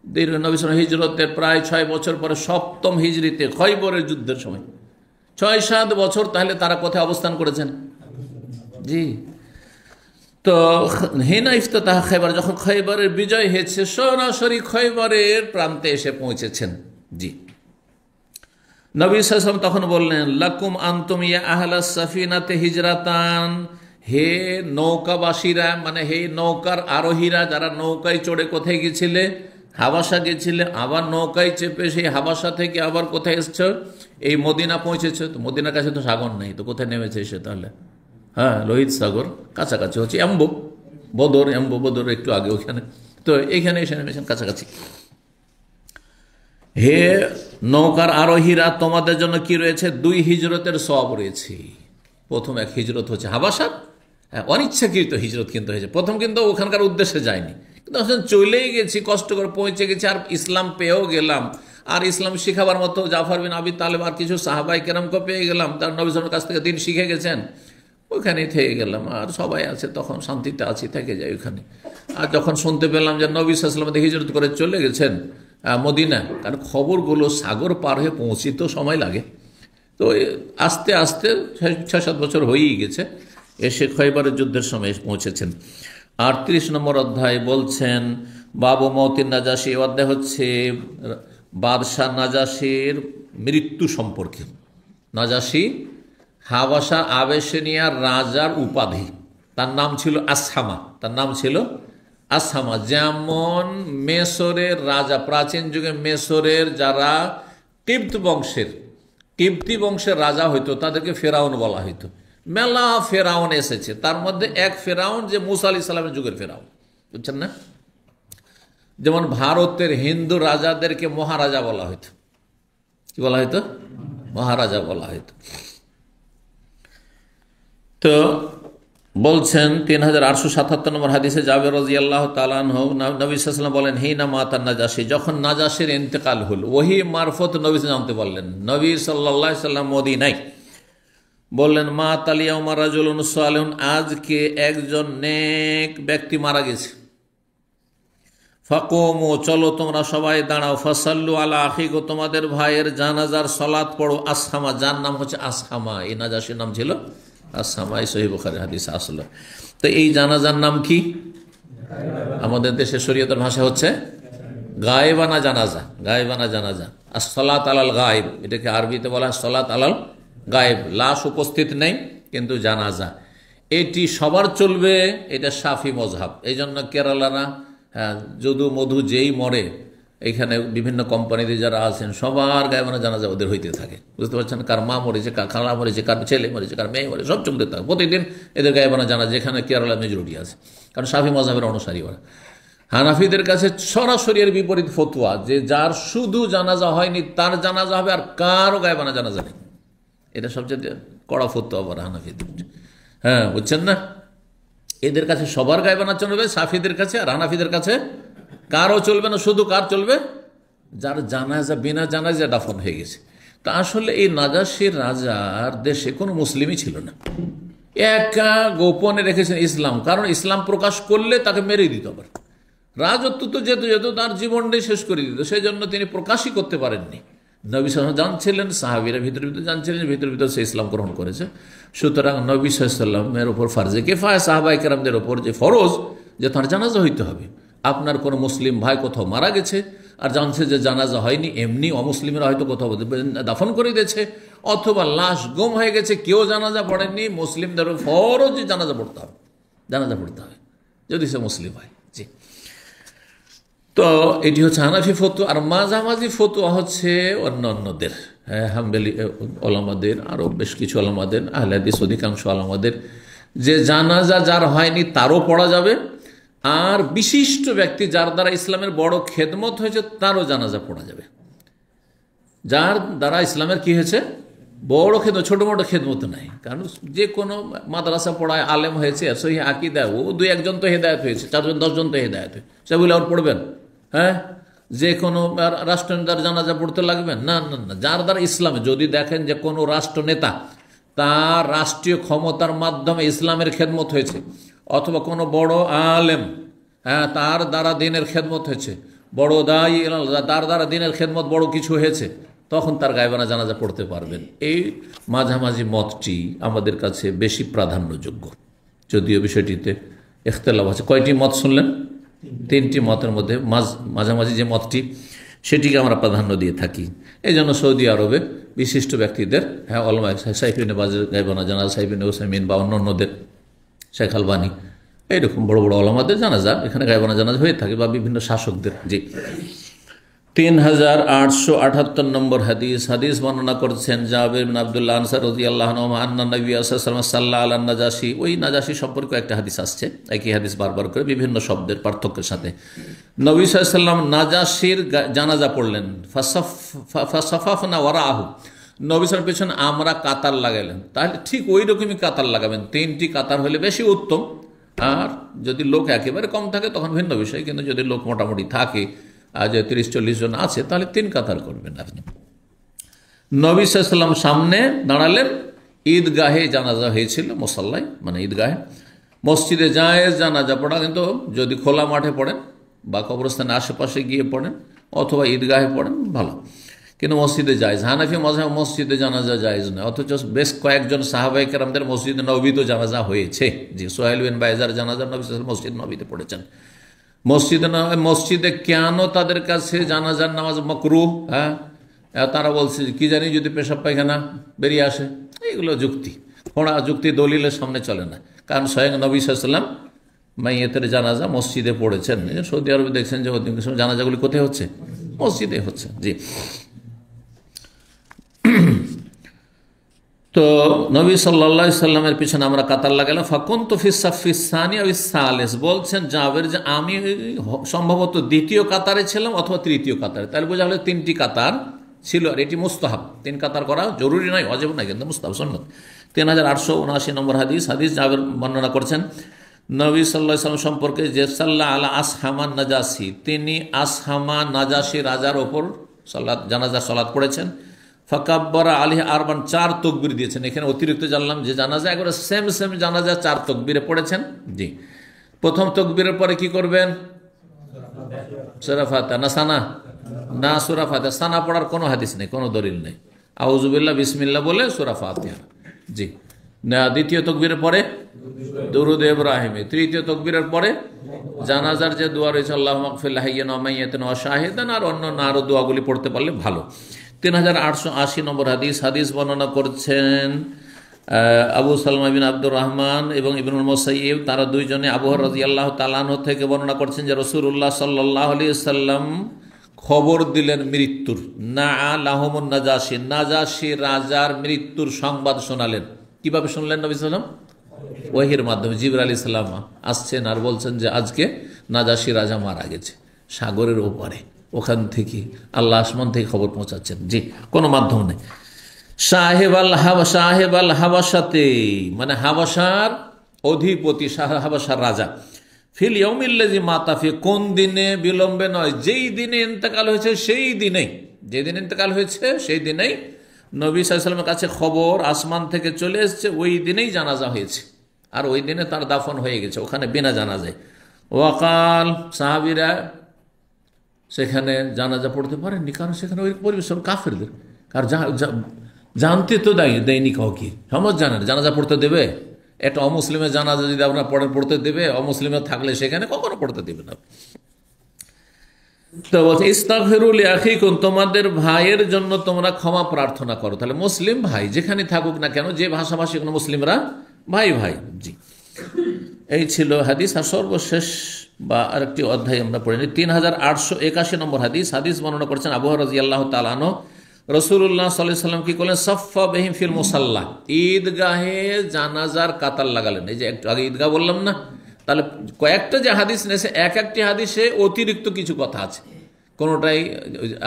দীর্ঘ নবী সাল্লাল্লাহু আলাইহি ওয়াসাল্লাম হিজরতের প্রায় 6 বছর পরে, সপ্তম হিজরিতে, খয়বরের যুদ্ধের সময়। 6-7 বছর তাহলে তারা কোথায় অবস্থান করেছেন? জি, তো হিনা ইফতাহ খয়বার, যখন খয়বরের বিজয় হয়েছে, সরাসরি খয়বরের প্রান্তে এসে পৌঁছেছেন। জি, নবী সাল্লাল্লাহু আলাইহি ওয়াসাল্লাম তখন বললেন লাকুম আনতুম ইয়া আহলাস সাফিনাতে হিজরাতান, হে নৌকাবাসীরা, মানে হে নৌকার আরোহীরা, যারা নৌকায় চড়ে কোথায় গেছিলে? হাবাসা গেছিলে। আবার নৌকায় চেপে সেই হাবাসা থেকে আবার কোথায় এসছো? এই মদিনা পৌঁছেছো। তো মদিনার কাছে তো সাগর নেই, তো কোথায় নেমেছে এসে তাহলে? হ্যাঁ, লোহিত সাগর কাছাকাছি হচ্ছে, এম্বো বদর একটু আগে ওখানে, তো এখানে এসে নেমেছেন কাছাকাছি। হে নৌকার আরোহীরা, তোমাদের জন্য কি রয়েছে? 2 হিজরতের সওয়াব রয়েছে। প্রথম এক হিজরত হচ্ছে হাবাসার, অনিচ্ছাকৃত হিজরত কিন্তু হয়েছে। প্রথম কিন্তু ওখানকার উদ্দেশ্যে যায়নি, কিন্তু চলেই গেছি, কষ্ট করে পৌঁছে গেছি, আর ইসলাম পেয়েও গেলাম, আর ইসলাম শিখাবার মতো জাফর বিন আবি তালেব আর কিছু সাহাবাই কেরামকে পেয়ে গেলাম, তার নবী সাল্লাল্লাহু আলাইহি ওয়াসাল্লামের কাছ থেকে দিন শিখে গেছেন। ওইখানেই থেকে গেলাম, আর সবাই আছে, তখন শান্তিতে আছি, থেকে যাই ওখানে। আর যখন শুনতে পেলাম যে নবী সাল্লাল্লাহু আলাইহি ওয়াসাল্লাম হিজরত করে চলে গেছেন মদিনা, কারণ খবরগুলো সাগর পার হয়ে পৌঁছিতেও সময় লাগে, তো আস্তে আস্তে 6-7 বছর হয়েই গেছে, এসে খয়বরের যুদ্ধের সময় পৌঁছেছেন। 38 নম্বর অধ্যায় বলছেন বাবু মওতিন নাজাশি। অধ্যায় হচ্ছে বাদশাহ নাজাশির মৃত্যু সম্পর্কে। নাজাশি হাবাসা আবেশিনিয়ার রাজার উপাধি, তার নাম ছিল আসহামা, তার নাম ছিল আসহামা। যেমন মেসরের রাজা, প্রাচীন যুগে মেসরের যারা কিপ্তি বংশের রাজা হইতো, তাদেরকে ফেরাউন বলা হইতো। মেলা ফেরাউন এসেছে, তার মধ্যে এক ফেরাউন যে মুসা আলাইহিস সালামের যুগের ফেরাউন, বুঝছেন না? যেমন ভারতের হিন্দু রাজাদেরকে মহারাজা বলা হইতো। কি বলা হইতো? মহারাজা বলা হইতো। তো বলছেন 3877 নম্বর হাদিসে জাবের রাদিয়াল্লাহু তাআলা আনহু, নবী সাল্লাল্লাহু আলাইহি ওয়াসাল্লাম বলেন হিনা মাতান নাজাশি, যখন নাজাশির ইন্তেকাল হলো, ওহী মারফত নবী জানতে পারলেন, নবী সাল্লাল্লাহু আলাইহি ওয়াসাল্লাম মদিনায়, বললেন মা তালিয়া উমার রাজুলুন সালিহুন, আজকে একজন নেক ব্যক্তি মারা গেছে। ফাকুমু, চলো তোমরা সবাই দাঁড়াও। ফাসাল্লু আলা আখিকু, তোমাদের ভাইয়ের জানাজার সালাত পড়ো। আসহামা, যার নাম হচ্ছে আসহামা, এই নাজাশির নাম ছিল আসহামা, এই সহিহ বুখারী হাদিস আসলে। তো এই জানাজার নাম কি? আমাদের দেশের শরীয়তের ভাষা হচ্ছে গায়েবানা জানাজা, গায়েবানা জানাজা। আর সলাত আলাল গায়েব, এটাকে আরবিতে বলা হয় সলাত আলাল গায়েব। লাশ উপস্থিত নেই কিন্তু জানাজা, এটি সবার চলবে, এটা শাফি মজহাব। এই জন্য কেরালারা যদু মধু যেই মরে, এইখানে বিভিন্ন কোম্পানিতে যারা আছেন সবার গায়েবানা জানাজা ওদের হইতে থাকে, বুঝতে পারছেন? কার মা মরেছে, কার খালা মরেছে, কার ছেলে মরেছে, কার মেয়ে মরেছে, সব চলতে থাকে প্রতিদিন এদের গায়েবানা জানাজা, যেখানে কেরালা মেজরিটি আছে, কারণ শাফি মজহাবের অনুসারী ওরা। হানাফিদের কাছে সরাসরি এর বিপরীত ফতোয়া, যে যার শুধু জানাজা হয়নি তার জানাজা হবে, আর কারও গায়েবানা জানাজা নেই। এটা সবচেয়ে কড়া ফতোয়া আবার হানাফিদের। হ্যাঁ, বুঝছেন না? এদের কাছে সবার গায়েবানা চলবে, সাফিদের কাছে আর হানাফিদের কাছে কারও চলবে না। শুধু কার চলবে? যার জানাজা বিনা জানাজা দাফন হয়ে গেছে। তা আসলে এই নাজাশির রাজার দেশে কোনো মুসলিমই ছিল না, একা গোপনে রেখেছেন ইসলাম, কারণ ইসলাম প্রকাশ করলে তাকে মেরে দিত। আবার রাজত্ব তো যেত তার জীবনটাই শেষ করে দিত, সেই জন্য তিনি প্রকাশই করতে পারেননি। নবী সাল্লাল্লাহু আলাইহি ওয়াসাল্লাম জানছিলেন, সাহাবীরা ভিতরে জানছিলেন, ভিতরে সে ইসলাম গ্রহণ করেছে। সুতরাং নবী সাল্লাল্লাহু আলাইহি ওয়াসাল্লামের উপর ফারজে কিফায়া, সাহাবায়ে কেরামদের উপর যে ফরজ, যে তার জানাজা হইতে হবে। আপনার কোনো মুসলিম ভাই কোথাও মারা গেছে আর জানছে যে জানাজা হয়নি, এমনি অমুসলিমরা হয়তো কোথাও দাফন করে দিয়েছে, অথবা লাশ গুম হয়ে গেছে, কেউ জানাজা পড়েননি, মুসলিমদের ফরজ জানাজা পড়তে হবে, জানাজা পড়তে হবে যদি সে মুসলিম হয়। জি, তো এটি হচ্ছে হানাফি ফতোয়া। আর মাঝামাঝি ফতোয়া হচ্ছে অন্যান্যদের, হাম্বলি ওলামাদের, আরও বেশ কিছু ওলামাদের, আহলে হাদিস অধিকাংশ ওলামাদের, যে জানাজা যার হয়নি তারও পড়া যাবে, আর বিশিষ্ট ব্যক্তি যার দ্বারা ইসলামের বড় খেদমত হয়েছে তারও জানাজা পড়া যাবে। যার দ্বারা ইসলামের কি হয়েছে বড় খেদমত, ছোটো মোটো খেদমত নাই। কারণ যে কোনো মাদ্রাসা পড়ায় আলেম হয়েছে, সহি আকীদা, ও দুই একজন তো হেদায়েত হয়েছে, 4জন 10জন তো হেদায়েত হয়েছে, সেগুলো আর পড়বেন? হ্যাঁ, যে কোনো রাষ্ট্রনেতার জানাজা পড়তে লাগবেন? না না না, যার দ্বারা ইসলামে, যদি দেখেন যে কোনো রাষ্ট্রনেতা তার রাষ্ট্রীয় ক্ষমতার মাধ্যমে ইসলামের খেদমত হয়েছে, অথবা কোনো বড় আলেম, হ্যাঁ, তার দ্বারা দিনের খেদমত হয়েছে, বড় দায়ী, তার দ্বারা দিনের খেদমত বড় কিছু হয়েছে, তখন তার গায়বানা জানাজা পড়তে পারবেন। এই মাঝামাঝি মতটি আমাদের কাছে বেশি প্রাধান্যযোগ্য, যদিও বিষয়টিতে ইখতিলাফ আছে। কয়টি মত শুনলেন? 3টি মতের মধ্যে মাঝামাঝি যে মতটি, সেটিকে আমরা প্রাধান্য দিয়ে থাকি। এই জন্য সৌদি আরবে বিশিষ্ট ব্যক্তিদের, হ্যাঁ, ওলামা সাইফিনে বাজের গায়বানা জানাজা, সাইফিনে ওসাইমিন বা অন্যান্যদের, শেখ আলবানী, এইরকম বড় বড় ওলামাদের জানাজা এখানে গায়বানা জানাজা হয়ে থাকে, বা বিভিন্ন শাসকদের। জি, 3878 নম্বর হাদিস বর্ণনা করছেন জাবের বিন আব্দুল্লাহ আনসারী রাদিয়াল্লাহু আনহু আন্না নবী সাল্লাল্লাহু আলাইহি ওয়াসাল্লাম সাল্লাল্লাহু আলা নাজাশী। ওই নাজাশী সম্পর্কে একটা হাদিস আসছে, একই হাদিস বারবার করে বিভিন্ন শব্দের পার্থক্যের সাথে। নবী সাল্লাল্লাহু আলাইহি ওয়াসাল্লাম নাজাশীর জানাজা পড়লেন, ফাসাফাফনা ওয়ারাহু, নবী সাল্লাল্লাহু পেছনে আমরা কাতার লাগাইলেন। তাহলে ঠিক ওই রকমই কাতার লাগাবেন, 3টি কাতার হলে বেশি উত্তম। আর যদি লোক একেবারে কম থাকে তখন ভিন্ন বিষয়, কিন্তু যদি লোক মোটামুটি থাকে, আর যে 30-40 জন আছে, তাহলে 3 কাতার করবেন আপনি। নবী সাল্লাল্লাহু আলাইহি ওয়াসাল্লাম সামনে দাঁড়ালেন, ঈদগাহে জানাজা হয়েছিল, মুসাল্লায় মানে ঈদগাহে। মসজিদে জায়েজ জানাজা পড়া, কিন্তু যদি খোলা মাঠে পড়েন বা কবরস্থানের আশেপাশে গিয়ে পড়েন অথবা ঈদগাহে পড়েন ভালো, কিন্তু মসজিদে জায়েজ। হানাফি মাযহাব মসজিদে জানাজা জায়েজ নয়, অথচ বেশ কয়েকজন সাহাবায়ে কেরামদের মসজিদে নববীতে জানাজা হয়েছে। যে সোহেল বিন বাইজার জানাজা নবী সাল্লাল্লাহু আলাইহি ওয়াসাল্লাম মসজিদ নববীতে পড়েছেন। মসজিদে কেন তাদের কাছে জানাজার নামাজ মাকরুহ? হ্যাঁ, তারা বলছে কি জানি যদি পেশাব পায়খানা বেরিয়ে আসে, এইগুলো যুক্তি, খোঁড়া যুক্তি, দলিলের সামনে চলে না। কারণ স্বয়ং নবী সাল্লাল্লাহু আলাইহি ওয়াসাল্লাম মাইয়েতের জানাজা মসজিদে পড়েছেন। সৌদি আরবে দেখছেন যে জানাজাগুলি কোথায় হচ্ছে? মসজিদে হচ্ছে। জি, তো নবী সাল্লাল্লাহু আলাইহি সাল্লামের পিছনে আমরা কাতার লাগালাম। ফাকুনতু ফিস সাফিস সানি আও সালিস, বলছেন জাবের যে আমি সম্ভবত 2য় কাতারে ছিলাম অথবা 3য় কাতারে। তাহলে বোঝা হলো 3টি কাতার ছিল, আর এটি মুস্তাহাব। 3 কাতার করা জরুরি নয়, ওয়াজিব নয়, কিন্তু মুস্তাহাব, সুন্নাত। 3879 নম্বর হাদিস জাবের বর্ণনা করছেন নবী সাল্লাল্লাহু আলাইহি সাল্লাম সম্পর্কে, যে সাল্লা আলা আসহামান নাজাসি, তিনি আসহামা নাজাসি রাজার ওপর জানাজা সালাত পড়েছেন। ফাকাব্বারা আলাইহি আরবান, 4 তাকবীর দিয়েছেন। এখানে অতিরিক্ত জানলাম যে জানাজা একবারে সেম জানাজা 4 তাকবীরে পড়েছেন। জি, প্রথম তাকবীরের পরে কি করবেন? সূরা ফাতিহা না সানা? না, সূরা ফাতিহা। সানা পড়ার কোনো হাদিস নেই, কোনো দলিল নেই। আউযু বিল্লাহ বিসমিল্লাহ বলে সূরা ফাতিহা। জি, না, 2য় তাকবীরের পরে দুরূদ ইব্রাহিমী। 3য় তাকবীরের পরে জানাজার যে দোয়া রয়েছে, আল্লাহুম্মা গফির লিহাইয়িনা ওয়া মাইয়িতিনা ওয়া শাহিদানা, আর অন্য আরো দোয়াগুলি পড়তে পারলে ভালো। 3880 নম্বর হাদিস বর্ণনা করছেন আবু সালমা বিন আব্দুর রহমান এবং ইবনুল মুসাইয়িব, তারা দুইজনে আবু হুরায়রা রাদিয়াল্লাহু তাআলা আনহু থেকে বর্ণনা করছেন যে রাসূলুল্লাহ সাল্লাল্লাহু আলাইহি ওয়াসাল্লাম খবর দিলেন মৃত্যুর। না লাহুমুন নাজাশি, নাজাশি রাজার মৃত্যুর সংবাদ শোনালেন। কিভাবে শুনলেন নবী সাল্লাল্লাহু আলাইহি ওয়াসাল্লাম? ওহীর মাধ্যমে। জিবরাইল আলাইহিস সালাম আসছেন আর বলছেন যে আজকে নাজাশি রাজা মারা গেছে, সাগরের ওপারে। ওখান থেকে আল্লাহ আসমান থেকে খবর পৌঁছাচ্ছেন। জি, কোনো মাধ্যম নেই। সাহেব আল হাবাসাতে, মানে হাবাসার অধিপতি, হাবাসার রাজা। ফিল ইয়াউমিল্লাযী মাতা ফি, কোন দিনে? বিলম্বে নয়, যেই দিনে ইন্তেকাল হয়েছে সেই দিনেই, যেদিন ইন্তেকাল হয়েছে সেই দিনেই নবী সাল্লাল্লাহু আলাইহি ওয়াসাল্লামের কাছে খবর আসমান থেকে চলে এসেছে, ওই দিনেই জানাজা হয়েছে, আর ওই দিনে তার দাফন হয়ে গেছে ওখানে বিনা জানাজায়। ওয়াকাল, সাহাবীরা সেখানে জানাজা পড়তে পারেননি, কারণ সেখানে ওই পরিবেশ কাফেরদের। আর জানতে তো দেয়নি কাউকে, সমাজ জানে জানাজা পড়তে দেবে, একটা অমুসলিমের জানাজা যদি আপনার পড়তে দেবে, অমুসলিমের থাকলে সেখানে কখনো পড়তে দেবে না। তো বলছে ইস্তাগফিরু লিআখিকুম, তোমাদের ভাইয়ের জন্য তোমরা ক্ষমা প্রার্থনা করো। তাহলে মুসলিম ভাই যেখানে থাকুক না কেন, যে ভাষাভাষী কোনো মুসলিমরা ভাই ভাই। জি, এই ছিল হাদিস। আর সর্বশেষ বা আরেকটি অধ্যায় আমরা পড়ে নিই, 3881 নম্বর হাদিস। হাদিস বর্ণনা করছেন আবু হুরায়রা রাদিয়াল্লাহু তাআলা আনহু, রাসূলুল্লাহ সাল্লাল্লাহু আলাইহি ওয়াসাল্লাম কি করলেন, সাফফা বিহিম ফিল মুসাল্লা, ঈদগাহে জানাজার কাতার লাগালেন। এই যে একটু আগে ঈদগাহ বললাম না, তাহলে কয়েকটা যে হাদিস নিয়েছে, এক একটি হাদিসে অতিরিক্ত কিছু কথা আছে। কোনোটাই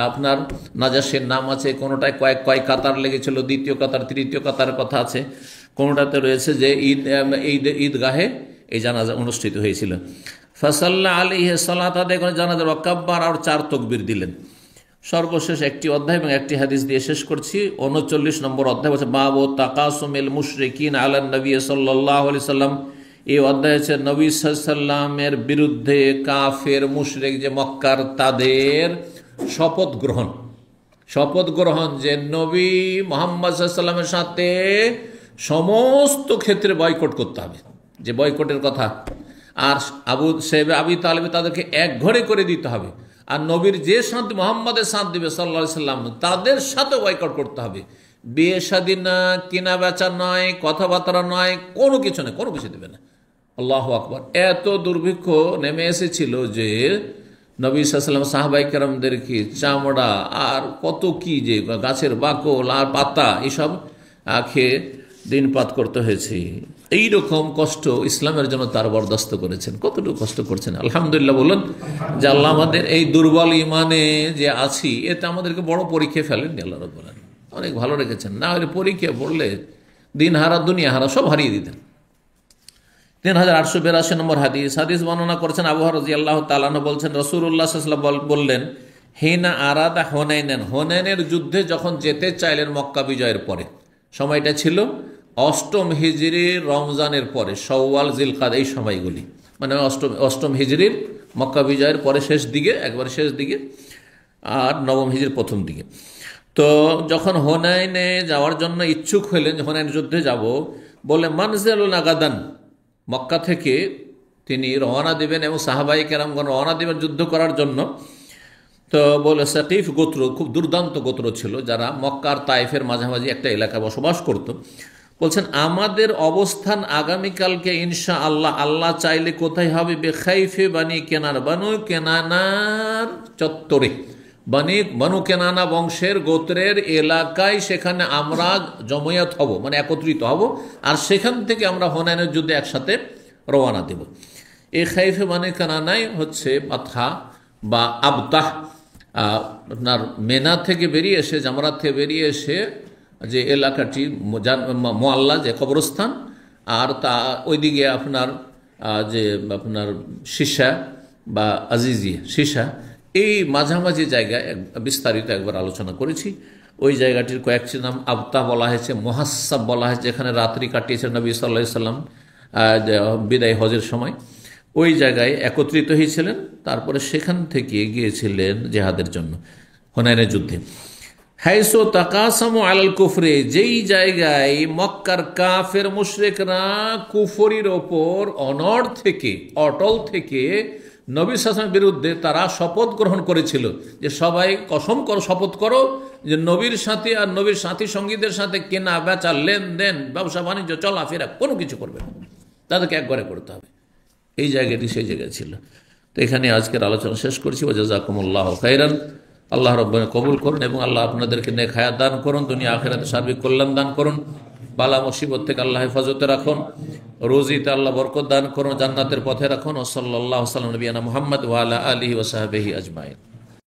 আপনার নাজাশের নাম আছে, কোনোটায় কয়েক কাতার লেগেছিল, দ্বিতীয় কাতার তৃতীয় কাতারের কথা আছে, কোনোটাতে রয়েছে যে ঈদগাহে এই জানাজা অনুষ্ঠিত হয়েছিল। ফাসাল্লা আলাইহি সালাত আদায় করে জানাজার ওয়াকাব্বার, আর 4 তাকবীর দিলেন। সর্বশেষ একটি অধ্যায় এবং একটি হাদিস দিয়ে শেষ করছি। 39 নম্বর অধ্যায় বলছে বাবু তাকাসুমিল মুশরিকিন আলা নবী সাল্লাল্লাহু আলাইহি সাল্লাম। এই অধ্যায় হচ্ছে নবী সাল্লাল্লাহু আলাইহি সাল্লামের বিরুদ্ধে কাফের মুশরিক যে মক্কার, তাদের শপথ গ্রহণ যে নবী মুহাম্মদ সাল্লাল্লাহু আলাইহি সাল্লামের সাথে সমস্ত ক্ষেত্রে বয়কট করতে হবে, যে বয়কটের কথা। আর আবু তালেব তাদেরকে এক ঘরে করে দিতে হবে। আর নবীর যে সাথে মুহাম্মাদের সাথ দিবে সাল্লাল্লাহু আলাইহি সাল্লাম, তাদের সাথে বয়কট করতে হবে। বিয়ে শাদী না, কেনা বেচা নয়, কথাবার্তা নয়, কোনো কিছু নয়, কোনো কিছু দেবে না। আল্লাহু আকবার। এত দুর্ভিক্ষ নেমে এসেছিল যে নবী সাল্লাল্লাহু আলাইহি ওয়াসাল্লাম সাহাবায়ে কেরামদেরকে চামড়া আর কত কি, যে গাছের বাকল আর পাতা, এসব খেয়ে দিনপাত করতে হয়েছে। এইরকম কষ্ট ইসলামের জন্য তার বরদাস্ত করেছেন। কতটুকু কষ্ট করছেন, আলহামদুলিল্লাহ বলুন যে আল্লাহ আমাদের এই দুর্বল ইমানে যে আছি, এতে আমাদেরকে বড় পরীক্ষা ফেলেননি আল্লাহ রাব্বুল আলামিন, অনেক ভালো রেখেছেন। না হলে পরীক্ষা পড়লে দিন হারা দুনিয়া হারা সব হারিয়ে দিতেন। 3882 নম্বর হাদিস বর্ণনা করেছেন আবু হুরায়রা রাদিয়াল্লাহু তাআলা আনহু, বলছেন রাসূলুল্লাহ সাল্লাল্লাহু আলাইহি ওয়াসাল্লাম বললেন, হিনা আরাদা হুনাইনের যুদ্ধে যখন যেতে চাইলেন মক্কা বিজয়ের পরে, সময়টা ছিল 8ম হিজরির রমজানের পরে, শাওয়াল জিলকাদ, এই সময়গুলি, মানে 8ম হিজরির মক্কা বিজয়ের পরে শেষ দিকে, একবারে শেষ দিকে, আর 9ম হিজরির প্রথম দিকে। তো যখন হুনাইনে যাওয়ার জন্য ইচ্ছুক হলেন, হুনাইন যুদ্ধে যাব বলে, মানজিলুন আগাদান, মক্কা থেকে তিনি রওনা দেবেন এবং সাহাবায়ে কেরামগণ রওনা দেবেন যুদ্ধ করার জন্য। তো বলে সাকিফ গোত্র, খুব দুর্দান্ত গোত্র ছিল, যারা মক্কার তাইফের মাঝামাঝি একটা এলাকায় বসবাস করত। বলছেন আমাদের অবস্থান আগামীকালকে ইনশাআল্লাহ, আল্লাহ চাইলে কোথায় হবে, বেখাইফে বানি কেনান, বানু কেনানার চত্বরে, বানু কেনানা বংশের গোত্রের এলাকায়, সেখানে আমরা জমায়েত হব, মানে একত্রিত হব, আর সেখান থেকে আমরা হুনাইনের যুদ্ধে একসাথে রওনা দেব। এই খাইফে বানি কেনানাই হচ্ছে পাথা বা আবতাহ, আপনার মেনা থেকে বেরিয়ে এসে, জামরাত থেকে বেরিয়ে এসে যে এলাকাটি মোয়াল্লা, যে কবরস্থান, আর তা ওইদিকে আপনার যে আপনার শিশা বা আজিজিয়া শিশা, এই মাঝামাঝি জায়গায় বিস্তারিত একবার আলোচনা করেছি। ওই জায়গাটির কয়েকটি নাম আবতা বলা হয়েছে, মুহাসসাব বলা হয়েছে, যেখানে রাত্রি কাটিয়েছেন নবী সাল্লাল্লাহু আলাইহি সাল্লাম বিদায় হজের সময়। ওই জায়গায় একত্রিত হয়েছিলেন, তারপরে সেখান থেকে গিয়েছিলেন জেহাদের জন্য হুনাইনের যুদ্ধে। হাইসো তাকাসামু আলাল কুফরে, যেই জায়গায় মক্কার কাফের মুশরিকরা কুফরির ওপর অটল থেকে নবী সাল্লাল্লাহু আলাইহি ওয়াসাল্লামের বিরুদ্ধে তারা শপথ গ্রহণ করেছিল, যে সবাই কসম করো, শপথ করো যে নবীর সাথে আর নবীর সাথী সঙ্গীদের সাথে কেনা বেচা, লেনদেন, ব্যবসা বাণিজ্য, চলাফেরা কোনো কিছু করবে না, তাদেরকে একবারে করতে হবে। এই জায়গাটি সেই জায়গায় ছিল। তো এখানে আজকের আলোচনা শেষ করছি। ওয়া জাযাকুমুল্লাহু খাইরান। আল্লাহ রাব্বুনা কবুল করুন এবং আল্লাহ আপনাদেরকে নেক হায়াত দান করুন, দুনিয়া আখিরাতে সার্বিক কল্যাণ দান করুন, বালা মুসিবত থেকে আল্লাহ হেফাজতে রাখুন, রোজিতে আল্লাহ বরকত দান করুন, জান্নাতের পথে রাখুন। ও সাল্লাল্লাহু আলা নবিয়ানা মুহাম্মদ ওয়া আলা আলিহি ওয়া সাহবিহি আজমাইন।